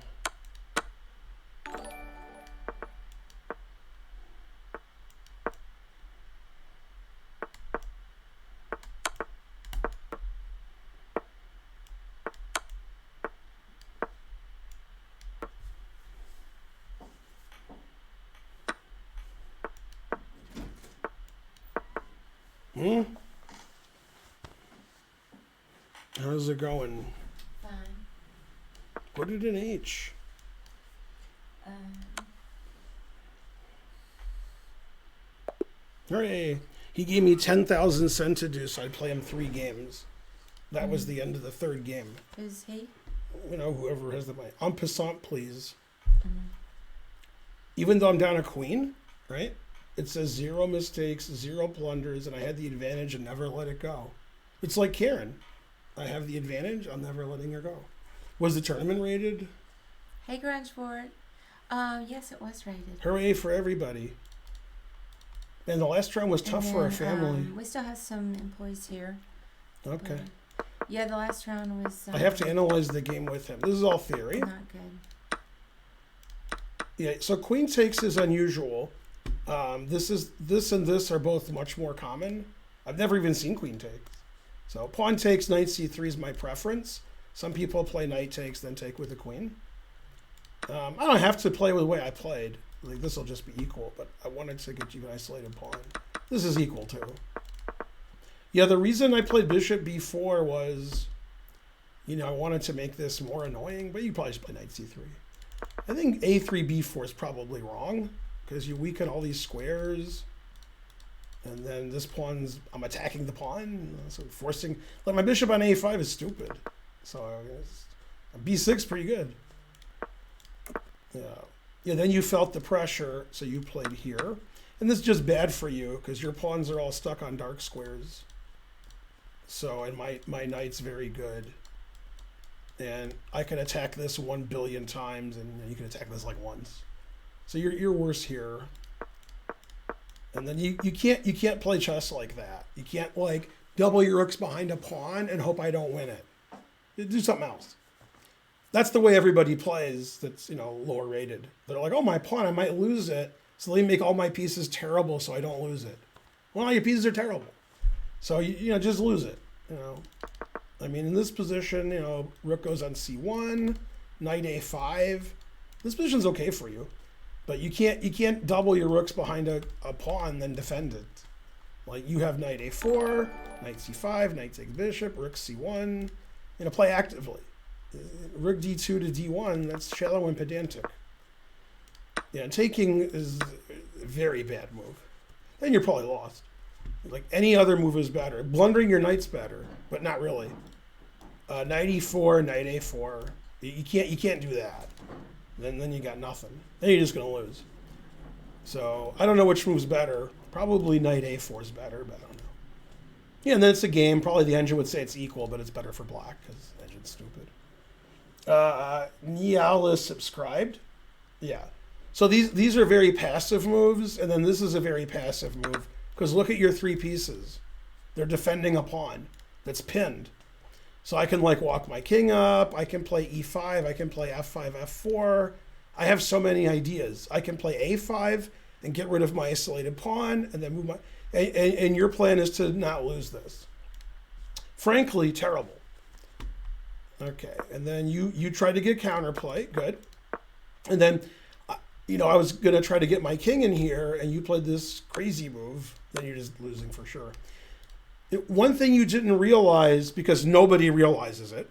A: How's it going?
B: Fine.
A: Put it in H. Hooray! He gave me 10,000 cents to do, so I'd play him 3 games. That was the end of the 3rd game.
B: Who's he?
A: Whoever has the money. En passant, please. Even though I'm down a queen, right? It says 0 mistakes, 0 blunders, and I had the advantage and never let it go. It's like Karen. I have the advantage. I'm never letting her go. Was the tournament rated?
B: Hey, Grungeford. Yes, it was rated.
A: Hooray for everybody. And the last round was tough for our family.
B: We still have some employees here.
A: Okay.
B: Yeah, the last round was...
A: I have to analyze the game with him. This is all theory.
B: Not good.
A: Yeah, so queen takes is unusual. This and this are both much more common. I've never even seen queen takes. So pawn takes, knight c3 is my preference. Some people play knight takes, then take with the queen. I don't have to play with the way I played. Like, this will just be equal, but I wanted to get you an isolated pawn. This is equal too. Yeah, the reason I played bishop b4 was, I wanted to make this more annoying, but you probably should play knight c3. I think a3 b4 is probably wrong, because you weaken all these squares. And then this pawn's, I'm attacking the pawn, so forcing, like my bishop on a5 is stupid. So b6 pretty good. Yeah. Yeah, then you felt the pressure, so you played here. And this is just bad for you because your pawns are all stuck on dark squares. So, and my knight's very good. And I can attack this 1 billion times, and you can attack this like once. So you're worse here. And then you can't play chess like that. You can't like double your rooks behind a pawn and hope I don't win it. You do something else. That's the way everybody plays that's, lower rated. They're like, oh, my pawn, I might lose it. So they make all my pieces terrible so I don't lose it. Well, your pieces are terrible. So, just lose it. I mean, in this position, rook goes on c1, knight a5. This position's okay for you. But you can't double your rooks behind a pawn then defend it. Like you have knight a4, knight c5, knight takes bishop, rook c1. Play actively. Rook d2 to d1, that's shallow and pedantic. Yeah, taking is a very bad move. Then you're probably lost. Like any other move is better. Blundering your knight's better, but not really. Knight e4, knight a4. You can't do that. Then you got nothing. Then you're just gonna lose. So I don't know which move's better. Probably knight a4 is better, but I don't know. Yeah, and then it's a game. Probably the engine would say it's equal, but it's better for black because the engine's stupid. Niall subscribed. Yeah. So these are very passive moves, and then this is a very passive move because look at your 3 pieces. They're defending a pawn that's pinned. So I can like walk my king up. I can play e5. I can play f5, f4. I have so many ideas. I can play a5 and get rid of my isolated pawn and then move my... And your plan is to not lose this. Frankly, terrible. Okay, and then you tried to get counterplay. Good. And then, I was going to try to get my king in here, and you played this crazy move. Then you're just losing for sure. One thing you didn't realize, because nobody realizes it,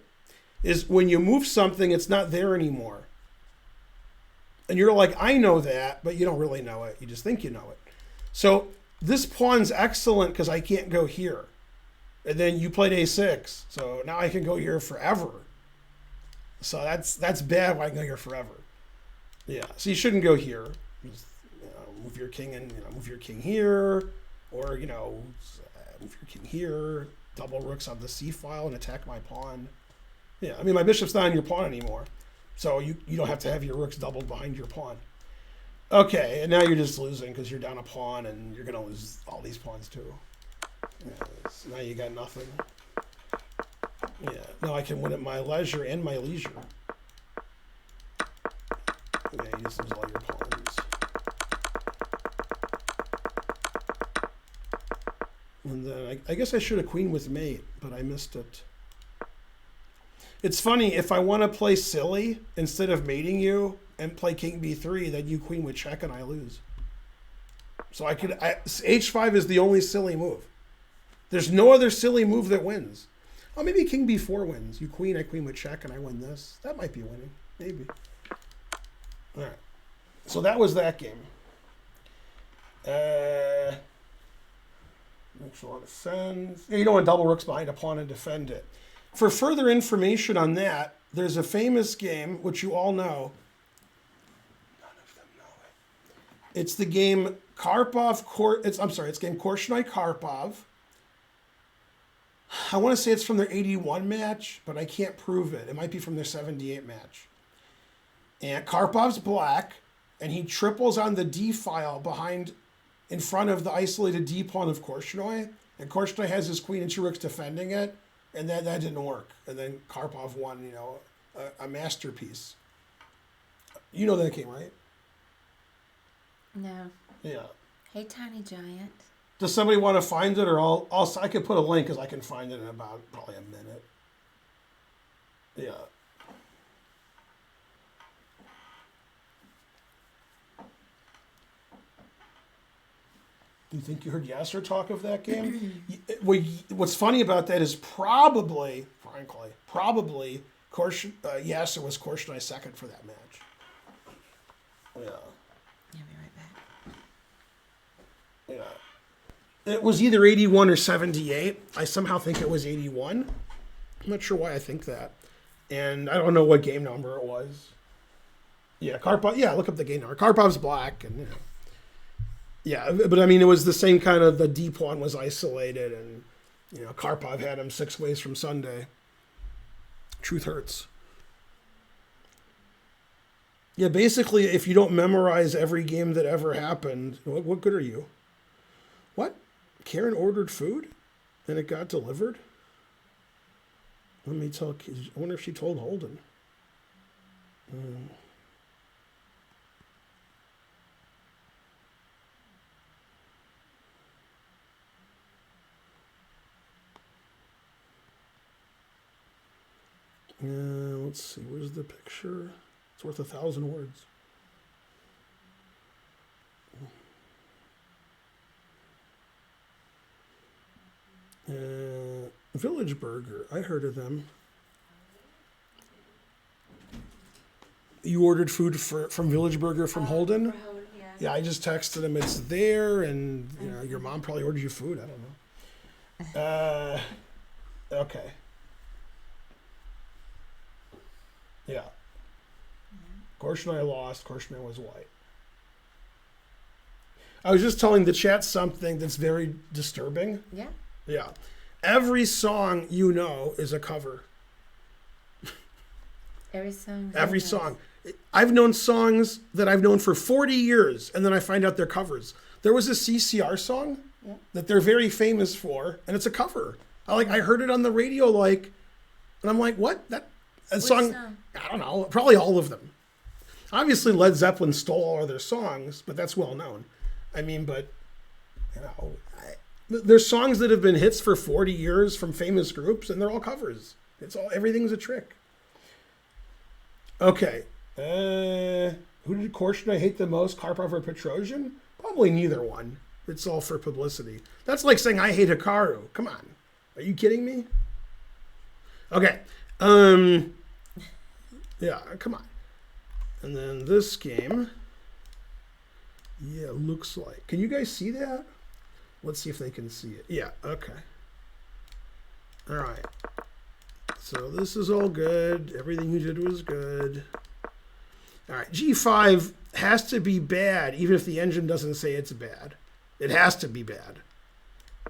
A: is when you move something, it's not there anymore. And you're like, I know that, but you don't really know it. You just think you know it. So this pawn's excellent because I can't go here. And then you played a6. So now I can go here forever. So that's bad when I can go here forever. Yeah, so you shouldn't go here. Just, move your king and move your king here. Or, move your king here, double rooks on the c file and attack my pawn. Yeah, I mean, my bishop's not on your pawn anymore. So you don't have to have your rooks doubled behind your pawn. Okay, and now you're just losing because you're down a pawn and you're going to lose all these pawns too. Yeah, so now you got nothing. Yeah, now I can win at my leisure and my leisure. Yeah, you just lose all your pawns. And then I guess I should have queen with mate, but I missed it. It's funny, if I want to play silly instead of mating you and play king b3, then you queen with check and I lose. So h5 is the only silly move. There's no other silly move that wins. Oh, maybe king b4 wins. You queen, I queen with check, and I win this. That might be winning. Maybe. All right. So that was that game. Makes a lot of sense. You don't want double rooks behind a pawn and defend it. For further information on that, there's a famous game, which you all know. None of them know it. It's the game it's game Korchnoi-Karpov. I want to say it's from their 81 match, but I can't prove it. It might be from their 78 match. And Karpov's black, and he triples on the d file in front of the isolated d pawn of Korchnoi, and Korchnoi has his queen and 2 rooks defending it, and that didn't work. And then Karpov won, a masterpiece. You know that game, right?
B: No.
A: Yeah.
B: Hey, Tiny Giant.
A: Does somebody want to find it, or I could put a link because I can find it in about probably a minute. Yeah. Do you think you heard Yasser talk of that game? What's funny about that is frankly, Yasser was Korchnoi second for that match. Yeah.
B: Yeah, be right back.
A: Yeah. It was either 81 or 78. I somehow think it was 81. I'm not sure why I think that. And I don't know what game number it was. Yeah, Karpov. Yeah, look up the game number. Karpov's black, and you know. Yeah, but I mean, it was the same kind of, the deep one was isolated, and you know, Karpov had him 6 ways from Sunday. Truth hurts. Yeah, basically, if you don't memorize every game that ever happened, what good are you? What? Karen ordered food, and it got delivered? Let me tell. I wonder if she told Holden. Let's see. Where's the picture? It's worth 1,000 words. Village Burger. I heard of them. You ordered food from Village Burger from Holden? Yeah, I just texted him. It's there, and you know, your mom probably ordered you food. I don't know. Okay. Yeah. Korchnoi lost. Korchnoi was white. I was just telling the chat something that's very disturbing.
B: Yeah.
A: Yeah. Every song you know is a cover.
B: Every song.
A: Every song. I've known songs that I've known for 40 years, and then I find out they're covers. There was a CCR song that they're very famous for, and it's a cover. I heard it on the radio, and I'm like, what? That song? I don't know. Probably all of them. Obviously, Led Zeppelin stole all of their songs, but that's well known. I mean, but you know, there's songs that have been hits for 40 years from famous groups, and they're all covers. Everything's a trick. Okay. Who did Korchnoi hate the most, Karpov or Petrosian? Probably neither one. It's all for publicity. That's like saying I hate Hikaru. Come on. Are you kidding me? Okay. Yeah, come on. And then this game. Yeah, looks like. Can you guys see that? Let's see if they can see it. Yeah, okay. All right. So this is all good. Everything you did was good. All right, G5 has to be bad, even if the engine doesn't say it's bad. It has to be bad.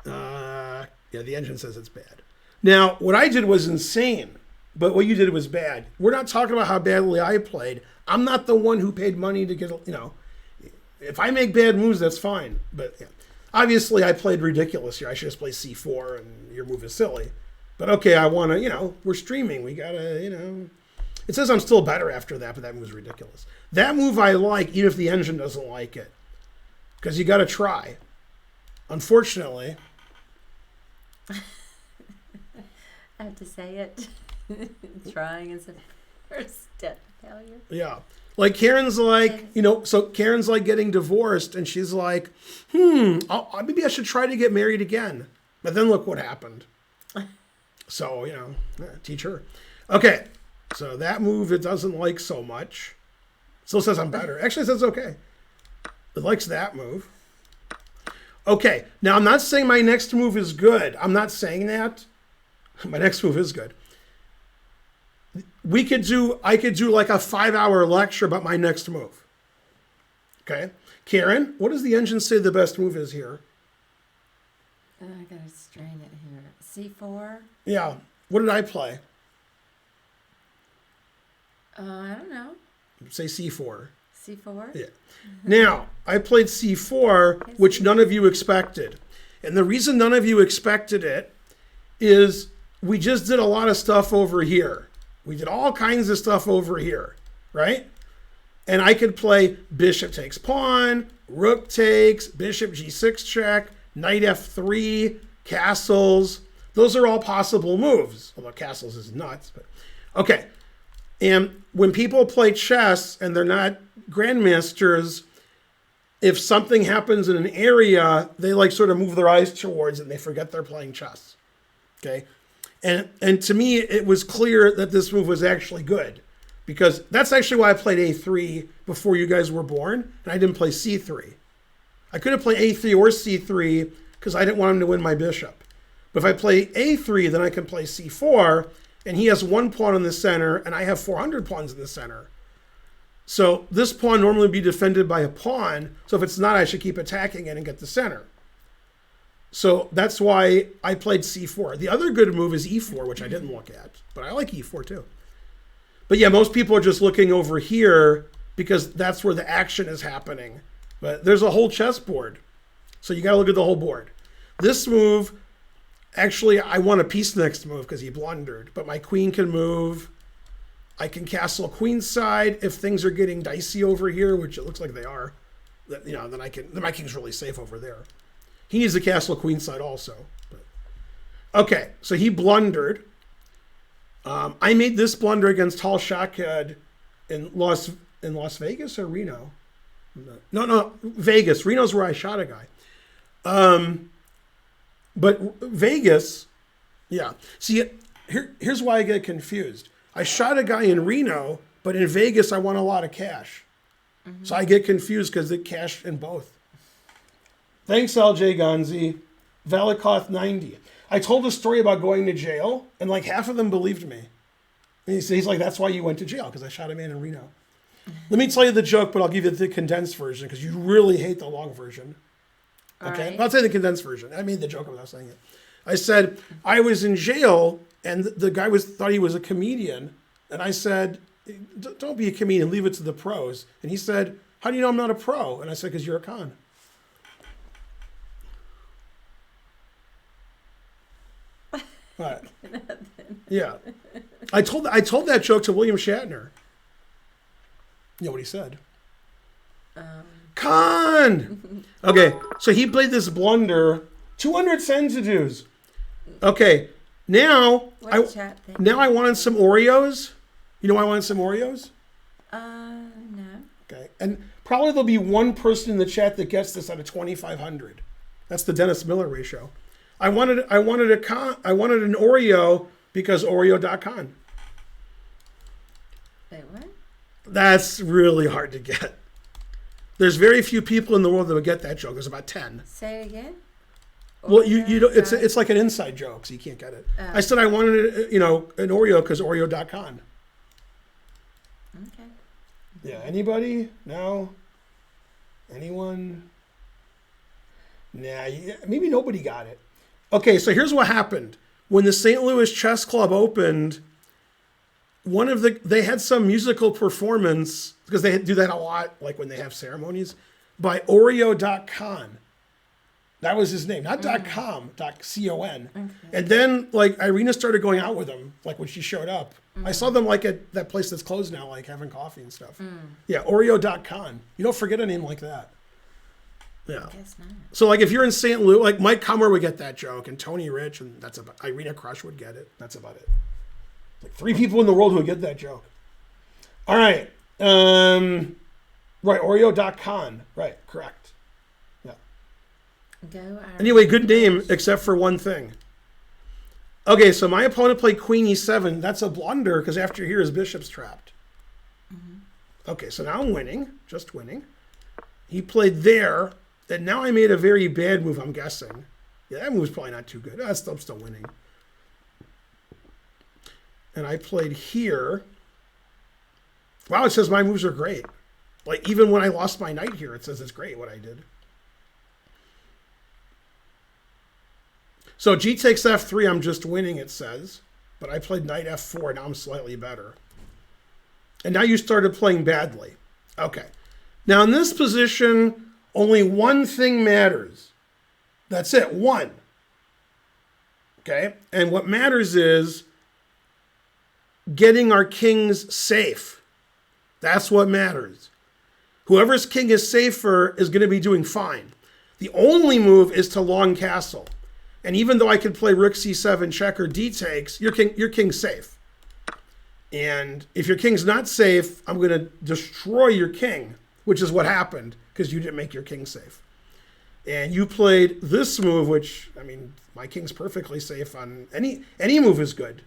A: Yeah, the engine says it's bad. Now, what I did was insane, but what you did was bad. We're not talking about how badly I played. I'm not the one who paid money to get, you know, if I make bad moves, that's fine. But yeah. Obviously, I played ridiculous here. I should just play C4, and your move is silly. But okay, I want to, you know, we're streaming. We got to, you know. It says I'm still better after that, but that move was ridiculous. That move I like, even if the engine doesn't like it. Because you got to try. Unfortunately.
B: I have to say it. Trying is the first step to failure.
A: Yeah. Like Karen's like, you know, so Karen's like getting divorced, and she's like, maybe I should try to get married again. But then look what happened. So, you know, teach her. Okay. So that move it doesn't like so much. Still says I'm better. Actually, it says okay. It likes that move. Okay. Now, I'm not saying my next move is good. I'm not saying that. My next move is good. I could do like a 5-hour lecture about my next move. Okay. Karen, what does the engine say the best move is here?
B: I gotta strain it here. C4?
A: Yeah. What did I play?
B: I don't know.
A: Say C4.
B: C4?
A: Yeah. Now, I played C4, which none of you expected. And the reason none of you expected it is we just did a lot of stuff over here. We did all kinds of stuff over here, right? And I could play bishop takes pawn, rook takes, bishop g6 check, knight f3, castles. Those are all possible moves. Although castles is nuts, but okay. And when people play chess and they're not grandmasters, if something happens in an area, they like sort of move their eyes towards it and they forget they're playing chess. Okay. And to me, it was clear that this move was actually good because that's actually why I played A3 before you guys were born. And I didn't play C3. I could have played A3 or C3 because I didn't want him to win my bishop. But if I play a3, then I can play c4, and he has 1 pawn in the center, and I have 400 pawns in the center. So this pawn normally would be defended by a pawn, so if it's not, I should keep attacking it and get the center. So that's why I played c4. The other good move is e4, which I didn't look at, but I like e4 too. But yeah, most people are just looking over here because that's where the action is happening. But there's a whole chessboard, so you got to look at the whole board. This move, actually, I want a piece next move because he blundered, but my queen can move. I can castle queenside if things are getting dicey over here, which it looks like they are. Then my king's really safe over there. He needs to castle queenside also. But. Okay, so he blundered. I made this blunder against Tal Shaked in Las Vegas or Reno. No, Vegas. Reno's where I shot a guy. But Vegas, yeah. See, here's why I get confused. I shot a guy in Reno, but in Vegas I won a lot of cash. So I get confused because it cashed in both. Thanks, LJ Gonzi. Valikoth 90. I told a story about going to jail, and like half of them believed me. And he's like, that's why you went to jail, because I shot a man in Reno. Let me tell you the joke, but I'll give you the condensed version, because you really hate the long version. Okay? Right. I'll say the condensed version. I made the joke without saying it. I said, I was in jail, and the guy thought he was a comedian. And I said, don't be a comedian, leave it to the pros. And he said, how do you know I'm not a pro? And I said, because you're a con. Right. Yeah. I told that joke to William Shatner. You know what he said? Con! Okay, so he played this blunder. 200 sen to do's. Okay, now I wanted some Oreos. You know why I wanted some Oreos?
B: No.
A: Okay, and probably there'll be one person in the chat that gets this out of 2,500. That's the Dennis Miller ratio. I wanted an Oreo because Oreo.con.
B: Wait, what?
A: That's really hard to get. There's very few people in the world that would get that joke. There's about 10.
B: Say it again.
A: Well, you don't. It's like an inside joke, so you can't get it. I said I wanted an Oreo because Oreo.con.
B: Okay.
A: Yeah. Anybody? No. Anyone? Nah. Maybe nobody got it. Okay, so here's what happened. When the St. Louis Chess Club opened, they had some musical performance, because they do that a lot, like when they have ceremonies, by Oreo.con. That was his name, not .com, .con. Okay. And then like Irina started going out with him, like when she showed up. I saw them like at that place that's closed now, like having coffee and stuff. Yeah, Oreo.con. You don't forget a name like that. Yeah.
B: I guess not.
A: So like if you're in St. Louis, like Mike Kummer would get that joke, and Tony Rich, and that's about Irina Krush would get it. That's about it. Like 3 people in the world who would get that joke. All right. Right, Oreo.con. Right, correct. Yeah. Anyway, good name, except for one thing. Okay, so my opponent played Queen E7. That's a blunder, because after here his bishop's trapped. Okay, so now I'm winning, just winning. He played there. And now I made a very bad move, I'm guessing. Yeah, that move's probably not too good. I'm still winning. And I played here. Wow, it says my moves are great. Like, even when I lost my knight here, it says it's great what I did. So G takes F3, I'm just winning, it says. But I played knight F4, now I'm slightly better. And now you started playing badly. Okay. Now in this position, only one thing matters. That's it, one. Okay? And what matters is getting our kings safe. That's what matters. Whoever's king is safer is going to be doing fine. The only move is to long castle. And even though I can play rook c7 check or d takes, your king's safe. And if your king's not safe, I'm going to destroy your king, which is what happened, because you didn't make your king safe. And you played this move, which, I mean, my king's perfectly safe on any move is good.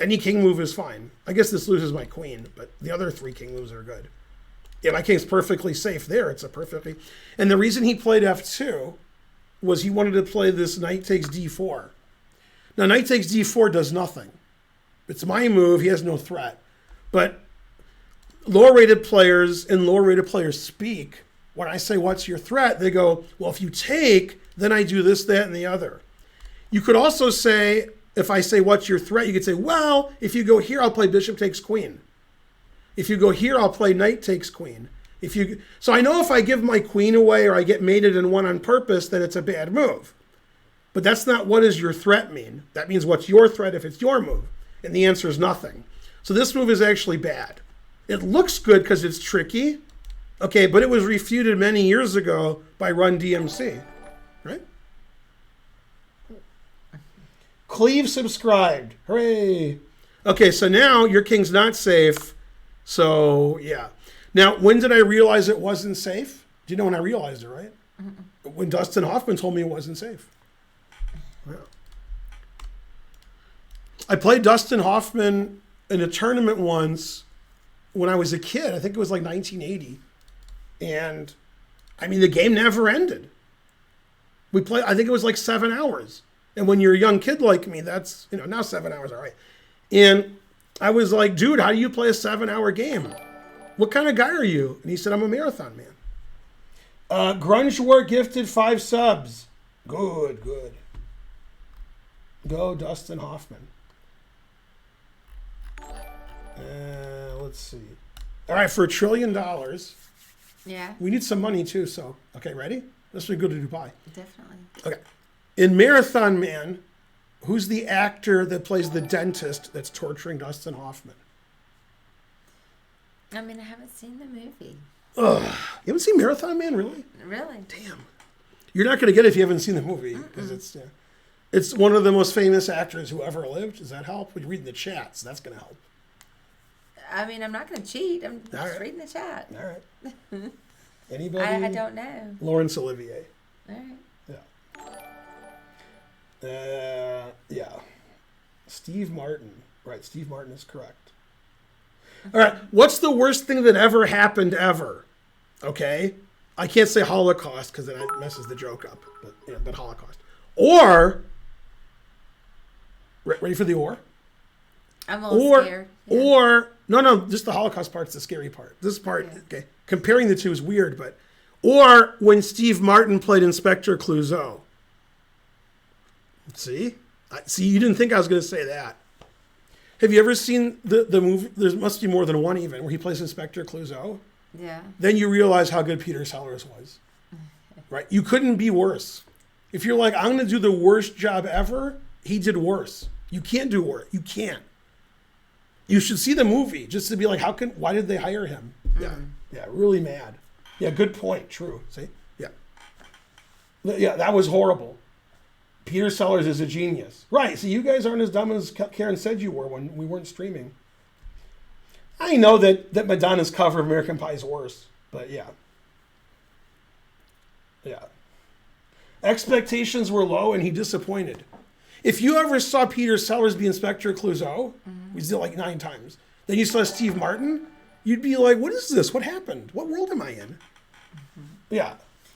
A: Any king move is fine. I guess this loses my queen, but the other 3 king moves are good. Yeah, my king's perfectly safe there. It's a perfectly... And the reason he played f2 was he wanted to play this knight takes d4. Now, knight takes d4 does nothing. It's my move. He has no threat. But lower-rated players and lower-rated players speak. When I say, what's your threat? They go, well, if you take, then I do this, that, and the other. You could also say, if I say, what's your threat? You could say, well, if you go here, I'll play bishop takes queen. If you go here, I'll play knight takes queen. So I know if I give my queen away or I get mated and won on purpose, that it's a bad move. But that's not what does your threat mean. That means what's your threat if it's your move. And the answer is nothing. So this move is actually bad. It looks good because it's tricky. Okay, but it was refuted many years ago by Run DMC. Right? Cleve subscribed. Hooray. Okay, so now your king's not safe. So, yeah. Now, when did I realize it wasn't safe? Do you know when I realized it, right? Mm-mm. When Dustin Hoffman told me it wasn't safe. Yeah. I played Dustin Hoffman in a tournament once when I was a kid. I think it was like 1980. And, I mean, the game never ended. We played, I think it was like 7 hours. And when you're a young kid like me, that's, now 7 hours, all right. And I was like, dude, how do you play a 7-hour game? What kind of guy are you? And he said, I'm a marathon man. Grunge War gifted 5 subs. Good. Go Dustin Hoffman. Let's see. All right, for $1 trillion.
B: Yeah.
A: We need some money too, so. Okay, ready? This will go to Dubai.
B: Definitely.
A: Okay. In Marathon Man, who's the actor that plays the dentist that's torturing Dustin Hoffman?
B: I mean, I haven't seen the movie.
A: Ugh. You haven't seen Marathon Man, really?
B: Really?
A: Damn. You're not going to get it if you haven't seen the movie. Because it's one of the most famous actors who ever lived. Does that help? When you read in the chats, that's going to help.
B: I mean, I'm not going to cheat. I'm just
A: right.
B: reading the chat.
A: All right. Anybody?
B: I don't know.
A: Laurence Olivier.
B: All right.
A: Yeah. Steve Martin. Right, Steve Martin is correct. All right, what's the worst thing that ever happened ever? Okay? I can't say Holocaust because then it messes the joke up. But Holocaust. Or, ready for the or?
B: I'm a little scared. Yeah.
A: Or, no, just the Holocaust part's the scary part. This part, okay, comparing the two is weird, but, or when Steve Martin played Inspector Clouseau. See, you didn't think I was going to say that. Have you ever seen the movie? There must be more than one even, where he plays Inspector Clouseau.
B: Yeah.
A: Then you realize how good Peter Sellers was. Right? You couldn't be worse. If you're like, I'm going to do the worst job ever, he did worse. You can't do worse. You can't. You should see the movie just to be like, why did they hire him? Yeah, really mad. Yeah, good point. True. See? Yeah, that was horrible. Peter Sellers is a genius. Right, so you guys aren't as dumb as Karen said you were when we weren't streaming. I know that Madonna's cover of American Pie is worse, but yeah. Yeah. Expectations were low and he disappointed. If you ever saw Peter Sellers be Inspector Clouseau, we did it like 9 times, then you saw Steve Martin, you'd be like, what is this? What happened? What world am I in? Yeah.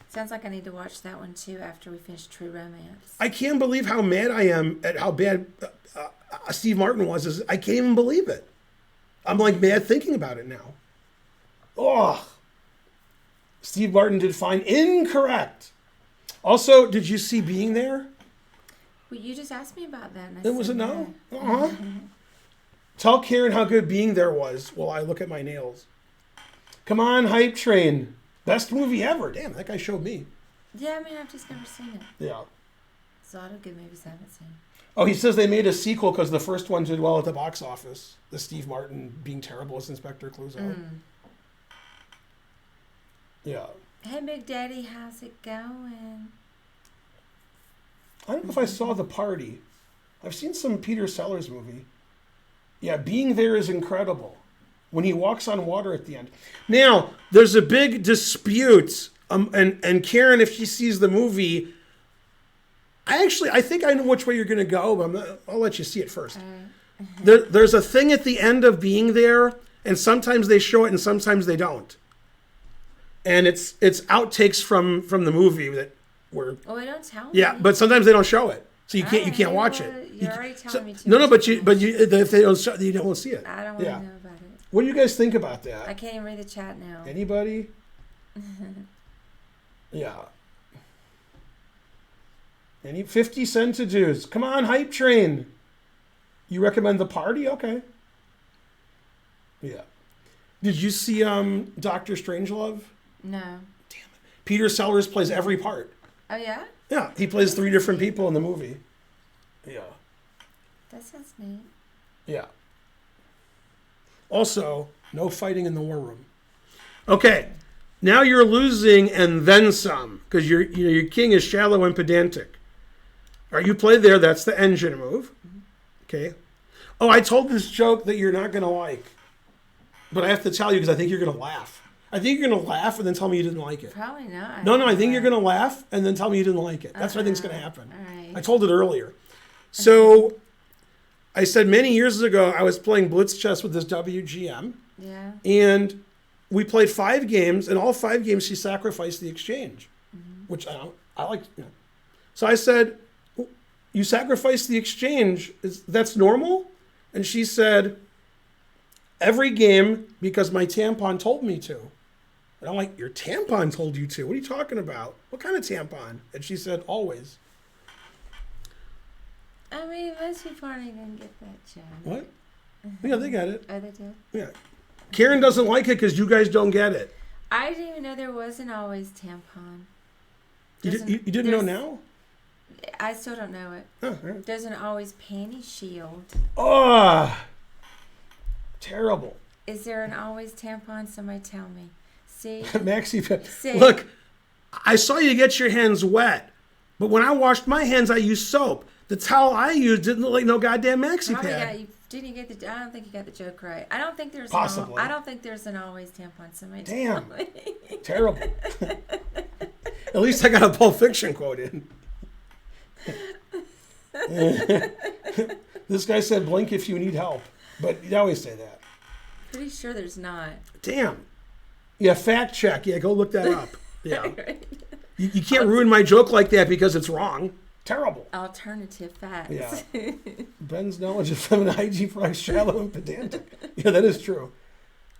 B: Sounds like I need to watch that one too after we finish True Romance.
A: I can't believe how mad I am at how bad Steve Martin was. I can't even believe it. I'm like mad thinking about it now. Oh, Steve Martin did fine. Incorrect. Also, did you see Being There?
B: Well, you just asked me about that. And
A: It was a no? Uh-huh. Tell Karen how good Being There was while I look at my nails. Come on, Hype Train. Best movie ever. Damn, that guy showed me.
B: Yeah, I mean, I've just never seen it.
A: Yeah.
B: There's a lot of good movies I haven't seen.
A: Oh, he says they made a sequel because the first one did well at the box office. The Steve Martin being terrible as Inspector Clouseau. Yeah.
B: Hey, Big Daddy, how's it going?
A: I don't know if I saw The Party. I've seen some Peter Sellers movie. Yeah, Being There is incredible. When he walks on water at the end. Now, there's a big dispute, and Karen, if she sees the movie, I think I know which way you're going to go, but I'll let you see it first. There's a thing at the end of Being There, and sometimes they show it and sometimes they don't. And it's outtakes from the movie that where
B: Oh, I don't tell me.
A: yeah, but sometimes they don't show it, so you can't watch
B: Well,
A: it.
B: You're already telling me too
A: No,
B: much
A: but
B: information.
A: if they don't show, you don't see it.
B: I don't want to
A: Yeah.
B: know about it.
A: What do you guys think about that?
B: I can't even read the chat now.
A: Anybody? Yeah. Any 50 Cent to do's? Come on, hype train. You recommend The Party? Okay. Yeah. Did you see Doctor Strangelove?
B: No.
A: Peter Sellers plays every part.
B: Oh, yeah?
A: Yeah, he plays 3 different people in the movie. Yeah.
B: That sounds neat.
A: Yeah. Also, no fighting in the war room. Okay. Now you're losing and then some because your king is shallow and pedantic. All right, you play there. That's the engine move. Okay. Oh, I told this joke that you're not going to like, but I have to tell you because I think you're going to laugh. I think you're going to laugh and then tell me you didn't like it.
B: Probably not.
A: No, I think you're going to laugh and then tell me you didn't like it. That's what I think is going to happen.
B: All right.
A: I told it earlier. So I said many years ago I was playing blitz chess with this WGM.
B: Yeah.
A: And we played 5 games, and all 5 games she sacrificed the exchange, which I like. You know. So I said, "You sacrificed the exchange. That's normal?" And she said, "Every game because my tampon told me to." And I'm like, "Your tampon told you to? What are you talking about? What kind of tampon?" And she said, "Always."
B: I mean, most people aren't even going to get that joke.
A: What? Yeah, they got it.
B: Oh, they did?
A: Yeah. Karen doesn't like it because you guys don't get it.
B: I didn't even know there wasn't always tampon.
A: You didn't know now?
B: I still don't know it.
A: Oh, right.
B: Doesn't always panty shield.
A: Oh, terrible.
B: Is there an always tampon? Somebody tell me. See?
A: Maxi Pad.
B: See?
A: Look, I saw you get your hands wet, but when I washed my hands, I used soap. The towel I used didn't look like no goddamn Maxi
B: Probably
A: Pad.
B: didn't you get the? I don't think you got the joke right. I don't think there's.
A: Possibly.
B: I don't think there's an always tampon. Somebody
A: Damn.
B: tell me.
A: Terrible. At least I got a Pulp Fiction quote in. This guy said, "Blink if you need help," but you always say that.
B: Pretty sure there's not.
A: Damn. Yeah, fact check. Yeah, go look that up. Yeah.
B: Right.
A: You can't ruin my joke like that because it's wrong. Terrible.
B: Alternative facts.
A: Yeah. Ben's knowledge of feminine hygiene is shallow and pedantic. Yeah, that is true.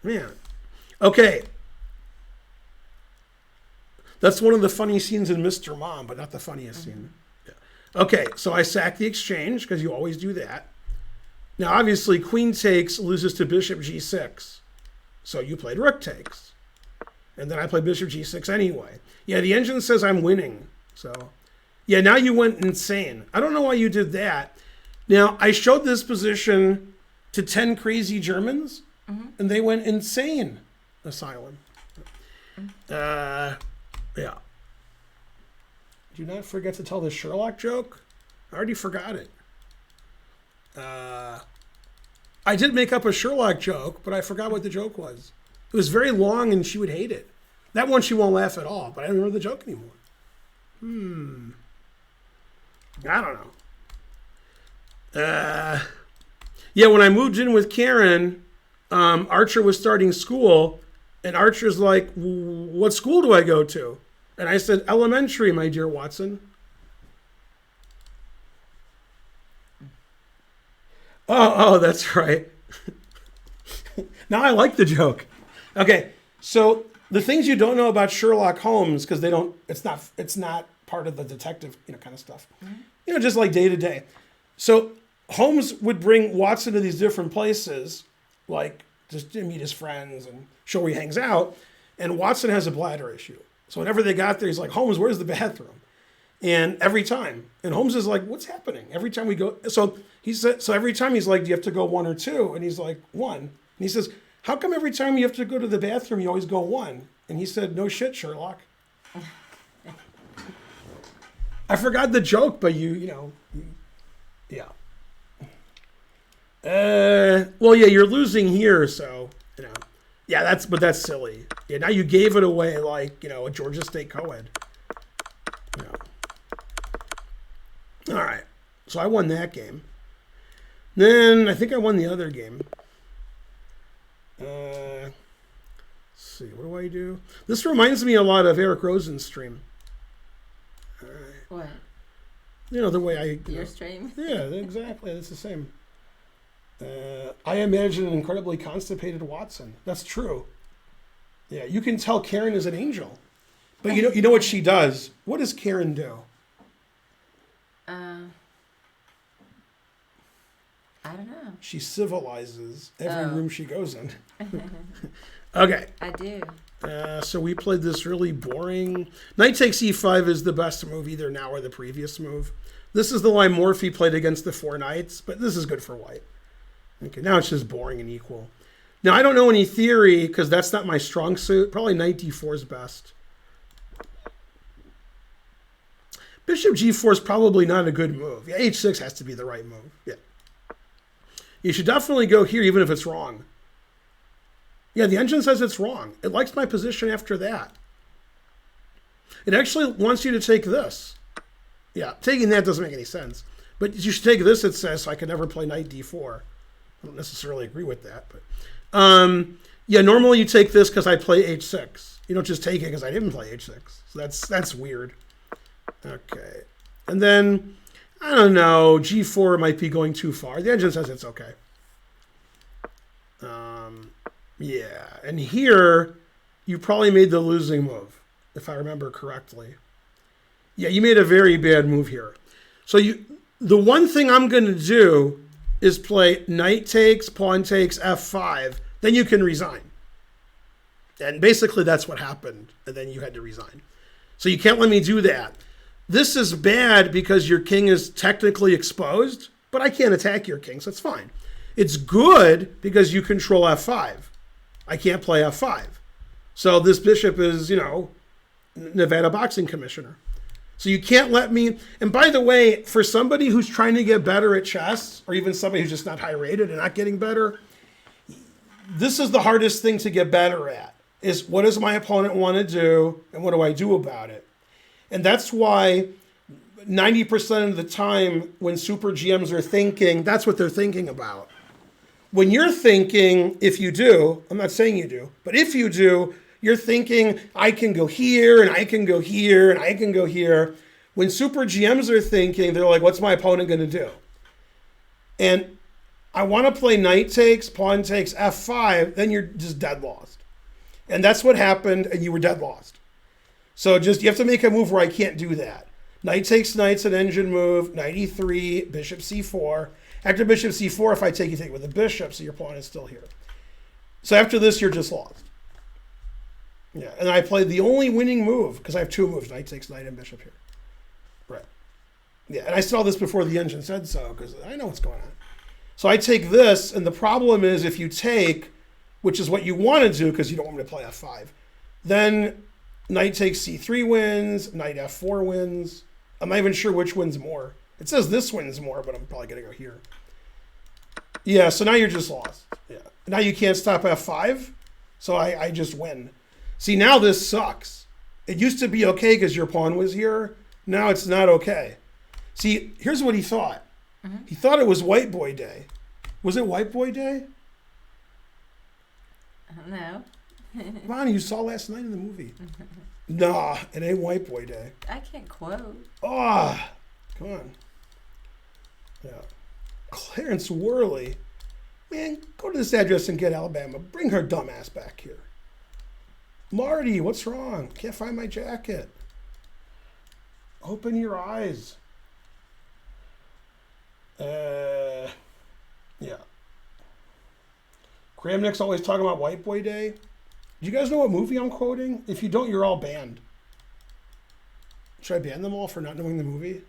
A: Man. Okay. That's one of the funny scenes in Mr. Mom, but not the funniest scene. Yeah. Okay, so I sack the exchange because you always do that. Now, obviously, queen takes loses to bishop g6. So you played rook takes. And then I played bishop g6 anyway. Yeah, the engine says I'm winning. So, yeah, now you went insane. I don't know why you did that. Now, I showed this position to 10 crazy Germans, and they went insane. Asylum. Yeah. Do not forget to tell the Sherlock joke. I already forgot it. I did make up a Sherlock joke, but I forgot what the joke was. It was very long, and she would hate it. That one she won't laugh at all, but I don't remember the joke anymore. I don't know. Yeah, when I moved in with Karen, Archer was starting school, and Archer's like, "What school do I go to?" And I said, "Elementary, my dear Watson." Oh, that's right. Now I like the joke. Okay, so the things you don't know about Sherlock Holmes, because it's not part of the detective, kind of stuff. Just like day to day. So Holmes would bring Watson to these different places, like just to meet his friends and show where he hangs out. And Watson has a bladder issue. So whenever they got there, he's like, "Holmes, where's the bathroom?" And every time. And Holmes is like, "What's happening?" Every time we go. So he said, so every time he's like, "Do you have to go 1 or 2?" And he's like, "1." And he says, "How come every time you have to go to the bathroom, you always go 1?" And he said, "No shit, Sherlock." I forgot the joke, but yeah. Well, yeah, you're losing here, so, yeah, that's silly. Yeah, now you gave it away like, a Georgia State co-ed. All right, so I won that game. Then I think I won the other game. Let's see, what do I do? This reminds me a lot of Eric Rosen's stream.
B: What?
A: You know, the way I...
B: Your stream?
A: Yeah, exactly. It's the same. I imagine an incredibly constipated Watson. That's true. Yeah, you can tell Karen is an angel. But you know what she does? What does Karen do?
B: I don't know.
A: She civilizes every room she goes in. Okay.
B: I do.
A: So we played this really boring... Knight takes e5 is the best move either now or the previous move. This is the line Morphy played against the 4 knights, but this is good for white. Okay, now it's just boring and equal. Now, I don't know any theory, because that's not my strong suit. Probably knight d4 is best. Bishop g4 is probably not a good move. Yeah, h6 has to be the right move. Yeah. You should definitely go here, even if it's wrong. Yeah, the engine says it's wrong. It likes my position after that. It actually wants you to take this. Yeah, taking that doesn't make any sense. But you should take this, it says, so I can never play knight d4. I don't necessarily agree with that. But yeah, normally you take this because I play h6. You don't just take it because I didn't play h6. So that's weird. Okay. And then, I don't know, g4 might be going too far. The engine says it's okay. Yeah, and here, you probably made the losing move, if I remember correctly. Yeah, you made a very bad move here. So the one thing I'm going to do is play knight takes, pawn takes, f5. Then you can resign. And basically that's what happened. And then you had to resign. So you can't let me do that. This is bad because your king is technically exposed, but I can't attack your king, so it's fine. It's good because you control f5. I can't play f5. So this bishop is, you know, Nevada boxing commissioner. So you can't let me, and by the way, for somebody who's trying to get better at chess, or even somebody who's just not high rated and not getting better, this is the hardest thing to get better at, is what does my opponent want to do, and what do I do about it? And that's why 90% of the time when super GMs are thinking, that's what they're thinking about. When you're thinking, if you do, I'm not saying you do, but if you do, you're thinking, I can go here, and I can go here, and I can go here. When super GMs are thinking, they're like, what's my opponent going to do? And I want to play knight takes, pawn takes, f5, then you're just dead lost. And that's what happened, and you were dead lost. So just, you have to make a move where I can't do that. Knight takes knight's an engine move, knight e3, bishop c4. After bishop c4, if I take, you take with the bishop, so your pawn is still here. So after this, you're just lost. Yeah, and I played the only winning move, because I have two moves, knight takes knight and bishop here. Right. Yeah, and I saw this before the engine said so, because I know what's going on. So I take this, and the problem is if you take, which is what you want to do, because you don't want me to play f5, then knight takes c3 wins, knight f4 wins. I'm not even sure which wins more. It says this wins more, but I'm probably going to go here. Yeah, so now you're just lost. Yeah. Now you can't stop f5, so I just win. See, now this sucks. It used to be okay because your pawn was here. Now it's not okay. See, here's what he thought. Mm-hmm. He thought it was White Boy Day. Was it White Boy Day?
B: No.
A: Come on, you saw last night in the movie. Nah, it ain't White Boy Day.
B: I can't quote.
A: Oh, come on. Yeah. Clarence Worley. Man, go to this address and get Alabama. Bring her dumb ass back here. Marty, what's wrong? Can't find my jacket. Open your eyes. Yeah. Kramnik's always talking about White Boy Day. Do you guys know what movie I'm quoting? If you don't, you're all banned. Should I ban them all for not knowing the movie?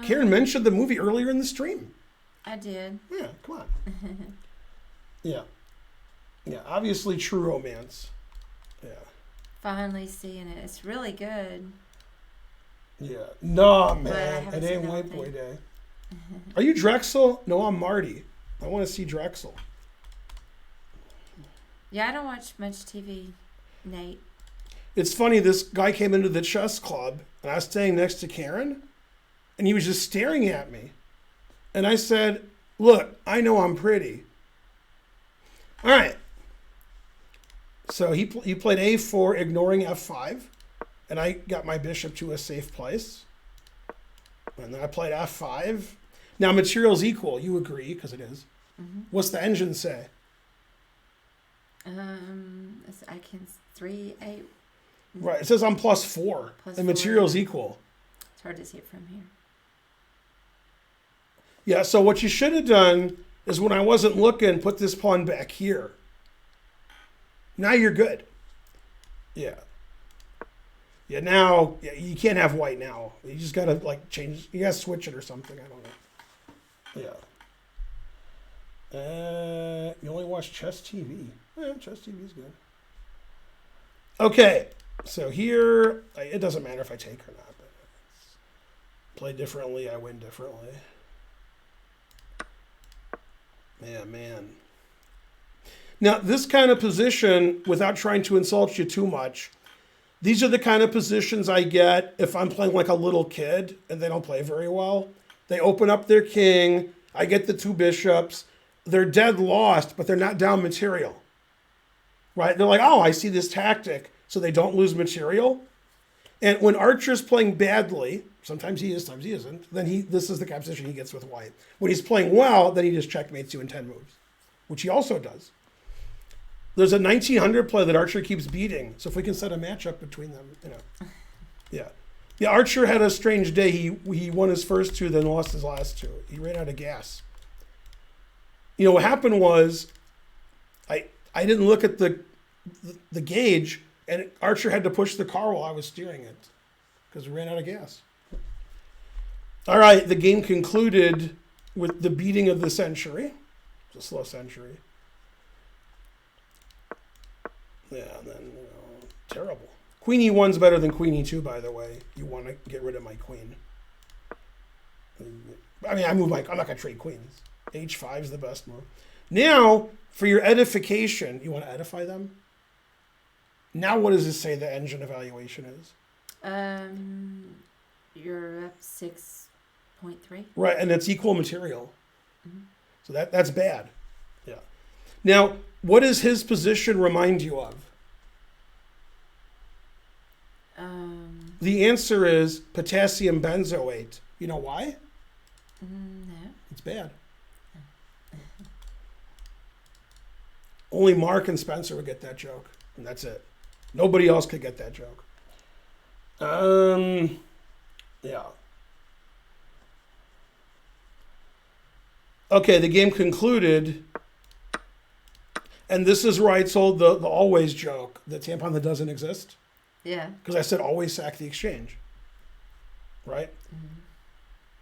A: Karen mentioned the movie earlier in the stream.
B: I did.
A: Yeah, come on. Yeah. Yeah, obviously True Romance. Yeah.
B: Finally seeing it. It's really good.
A: Yeah. No, man. It ain't White Boy Day. Are you Drexel? No, I'm Marty. I want to see Drexel.
B: Yeah, I don't watch much TV, Nate.
A: It's funny, this guy came into the chess club, and I was standing next to Karen, and he was just staring at me. And I said, look, I know I'm pretty. All right. So he played a4, ignoring f5, and I got my bishop to a safe place. And then I played f5. Now material's equal. You agree, because it is. What's the engine say?
B: I can 3, 8.
A: Right. It says I'm +4.
B: Plus
A: and
B: 4.
A: material's equal.
B: It's hard to see it from here.
A: Yeah, so what you should have done is when I wasn't looking, put this pawn back here. Now you're good. Yeah. Yeah, now, yeah, you can't have white now. You just gotta, like, change, you gotta switch it or something, I don't know. Yeah. You only watch Chess TV. Yeah, Chess TV is good. Okay, so here, it doesn't matter if I take or not, but play differently, I win differently. Man. Now, this kind of position, without trying to insult you too much, these are the kind of positions I get if I'm playing like a little kid and they don't play very well. They open up their king, I get the 2 bishops, they're dead lost, but they're not down material. Right? They're like, oh, I see this tactic, so they don't lose material. And when Archer's playing badly, sometimes he is, sometimes he isn't, then this is the kind of position he gets with white. When he's playing well, then he just checkmates you in 10 moves, which he also does. There's a 1900 play that Archer keeps beating, so if we can set a matchup between them, Yeah. Yeah, Archer had a strange day. He won his first 2, then lost his last 2. He ran out of gas. What happened was, I didn't look at the gauge, and Archer had to push the car while I was steering it because we ran out of gas. All right, the game concluded with the beating of the century. It's a slow century. Yeah, and then, terrible. Queen E1's better than Queen E2, by the way. You want to get rid of my queen. I mean, I'm not going to trade queens. H5 is the best move. Now, for your edification, you want to edify them? Now, what does this say the engine evaluation is?
B: You're up 6.3.
A: Right, and it's equal material. So that's bad. Yeah. Now, what does his position remind you of? The answer is potassium benzoate. You know why?
B: No.
A: It's bad. Only Mark and Spencer would get that joke, and that's it. Nobody else could get that joke. Yeah. Okay, the game concluded, and this is where I told the always joke, the tampon that doesn't exist.
B: Yeah.
A: Because I said always sack the exchange. Right?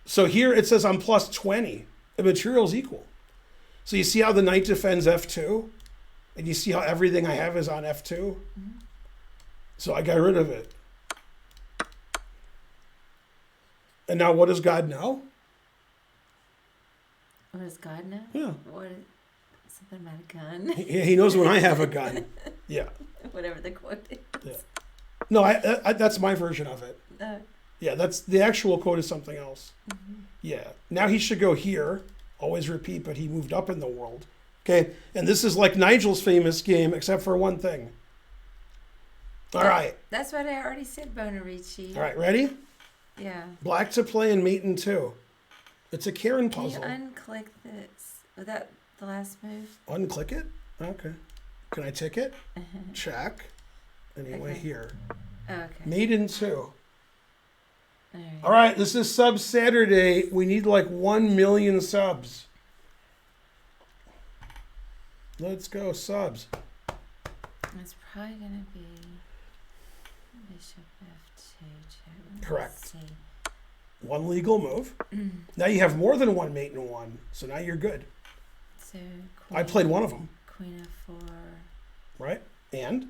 A: So here it says I'm +20. The material's equal. So you see how the knight defends f2? And you see how everything I have is on f2? So I got rid of it. And now what does God know?
B: What does God know?
A: Yeah.
B: Something about a gun.
A: He knows when I have a gun. Yeah.
B: Whatever the quote is.
A: Yeah. No, I that's my version of it. Yeah, that's the actual quote is something else. Yeah. Now he should go here. Always repeat, but he moved up in the world. Okay. And this is like Nigel's famous game, except for one thing. All right.
B: That's what I already said, Bonarici.
A: All right, ready?
B: Yeah.
A: Black to play and mate in 2. It's a Karen puzzle.
B: Can you unclick this? Was that the last move?
A: Unclick it? Okay. Can I tick it? Check. Anyway,
B: Okay.
A: here.
B: Okay.
A: Mate in 2.
B: All right.
A: All right, this is Sub Saturday. We need like 1 million subs. Let's go, subs.
B: It's probably going to be Bishop F2. Check.
A: Correct.
B: Let's see.
A: 1 legal move. Now you have more than 1 mate in 1, so now you're good.
B: So
A: I played one of them,
B: Queen F4.
A: right? And?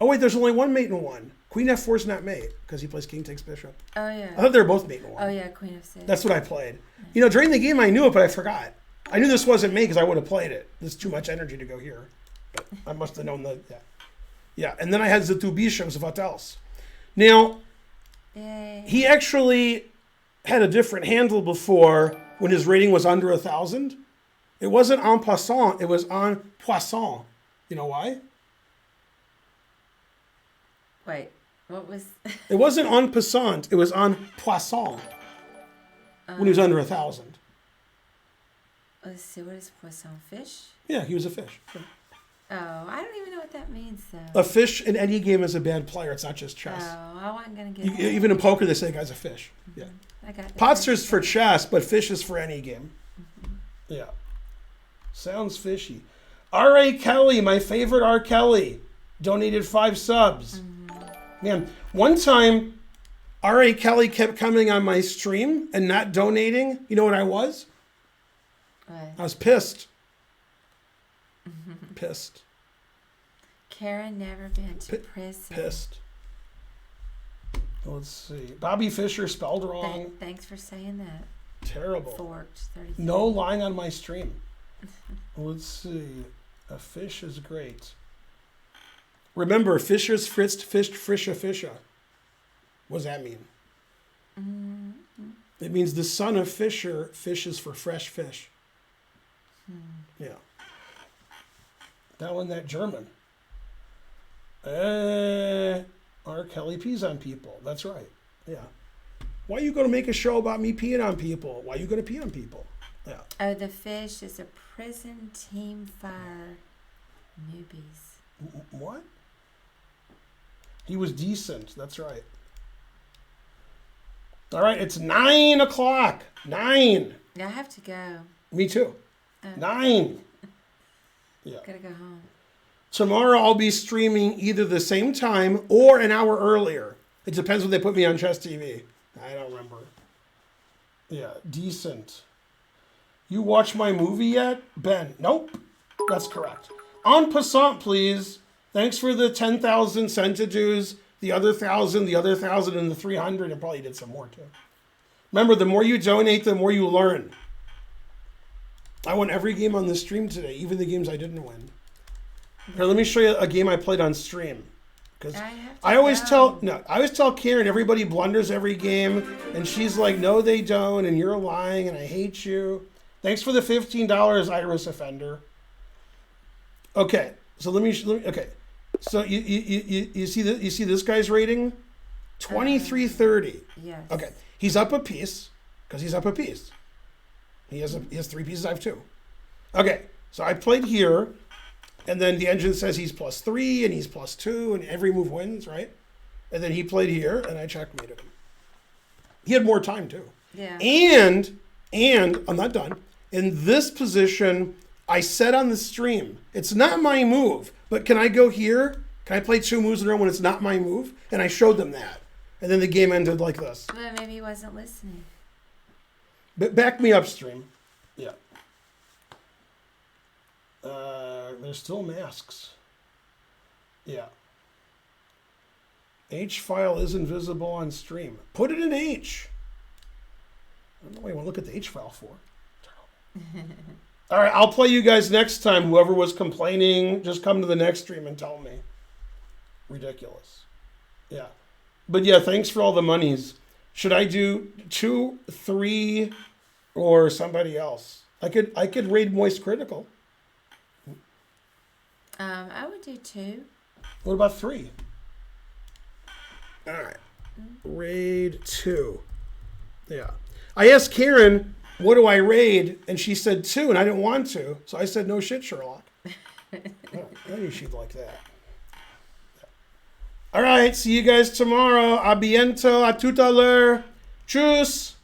A: Oh, wait, there's only 1 mate in 1. Queen F4 is not mate, because he plays king takes bishop.
B: Oh, yeah.
A: I thought they were both mate in 1.
B: Oh, yeah, Queen F6.
A: That's what I played. During the game I knew it, but I forgot. I knew this wasn't me because I would have played it. There's too much energy to go here. But I must have known that. Yeah. Yeah, and then I had the 2 bishops, what else? Now,
B: Yay.
A: he actually had a different handle before when his rating was under 1,000. It wasn't en passant, it was en poisson. You know why?
B: Wait, what was...
A: It wasn't en passant, it was en poisson. when he was under 1,000.
B: Let's see, what is poisson? Fish?
A: Yeah, he was a fish. Yeah.
B: Oh, I don't even know what that means, though.
A: A fish in any game is a bad player. It's not just chess.
B: Oh, I wasn't going to get that.
A: Even in poker, they say a guy's a fish. Yeah.
B: I got that.
A: Potter's for chess, but fish is for any game. Yeah. Sounds fishy. R.A. Kelly, my favorite R. Kelly, donated 5 subs. Man, one time, R.A. Kelly kept coming on my stream and not donating. You know what I was?
B: What?
A: I was pissed. Pissed.
B: Karen never been to prison.
A: Pissed. Let's see. Bobby Fischer spelled wrong.
B: Thanks for saying that.
A: Terrible.
B: Forked 33.
A: No lying on my stream. Let's see. A fish is great. Remember, Fischer's fritzed, fished, frisha, fisha. What does that mean? It means the son of Fisher fishes for fresh fish. Yeah. That one, that German. R. Kelly pees on people. That's right. Yeah. Why are you going to make a show about me peeing on people? Why are you going to pee on people? Yeah.
B: Oh, the fish is a prison team fire newbies.
A: What? He was decent. That's right. All right, it's 9 o'clock. 9.
B: Yeah, I have to go.
A: Me too. 9. Yeah.
B: Gotta go home.
A: Tomorrow I'll be streaming either the same time or an hour earlier. It depends when they put me on Chess TV. I don't remember. Yeah, decent. You watch my movie yet? Ben, nope. That's correct. En passant, please. Thanks for the 10,000 centidues, the other 1,000, the other 1,000, and the 300. And probably did some more too. Remember, the more you donate, the more you learn. I won every game on the stream today, even the games I didn't win. Here, let me show you a game I played on stream. Because I always tell Karen everybody blunders every game, and she's like, no, they don't, and you're lying, and I hate you. Thanks for the $15, Iris Offender. Okay, so let me okay. So you see this guy's rating? 2330.
B: Yes.
A: Okay, he's up a piece because he's up a piece. He has 3 pieces. I have 2. Okay, so I played here, and then the engine says he's +3 and he's +2, and every move wins, right? And then he played here, and I checkmated him. He had more time too.
B: Yeah.
A: And I'm not done. In this position, I said on the stream, it's not my move, but can I go here? Can I play 2 moves in a row when it's not my move? And I showed them that. And then the game ended like this.
B: Well, maybe he wasn't listening.
A: But back me up, stream. Yeah. There's still masks. Yeah. H file isn't visible on stream. Put it in H. I don't know what you want to look at the H file for. All right, I'll play you guys next time. Whoever was complaining, just come to the next stream and tell me. Ridiculous. Yeah. But yeah, thanks for all the monies. Should I do 2, 3, or somebody else? I could raid Moist Critical.
B: I would do 2.
A: What about 3? All right. Raid 2. Yeah. I asked Karen, what do I raid? And she said 2, and I didn't want to. So I said, no shit, Sherlock. I knew she'd like that. All right. See you guys tomorrow. A biento. A tout à l'heure. Tschüss.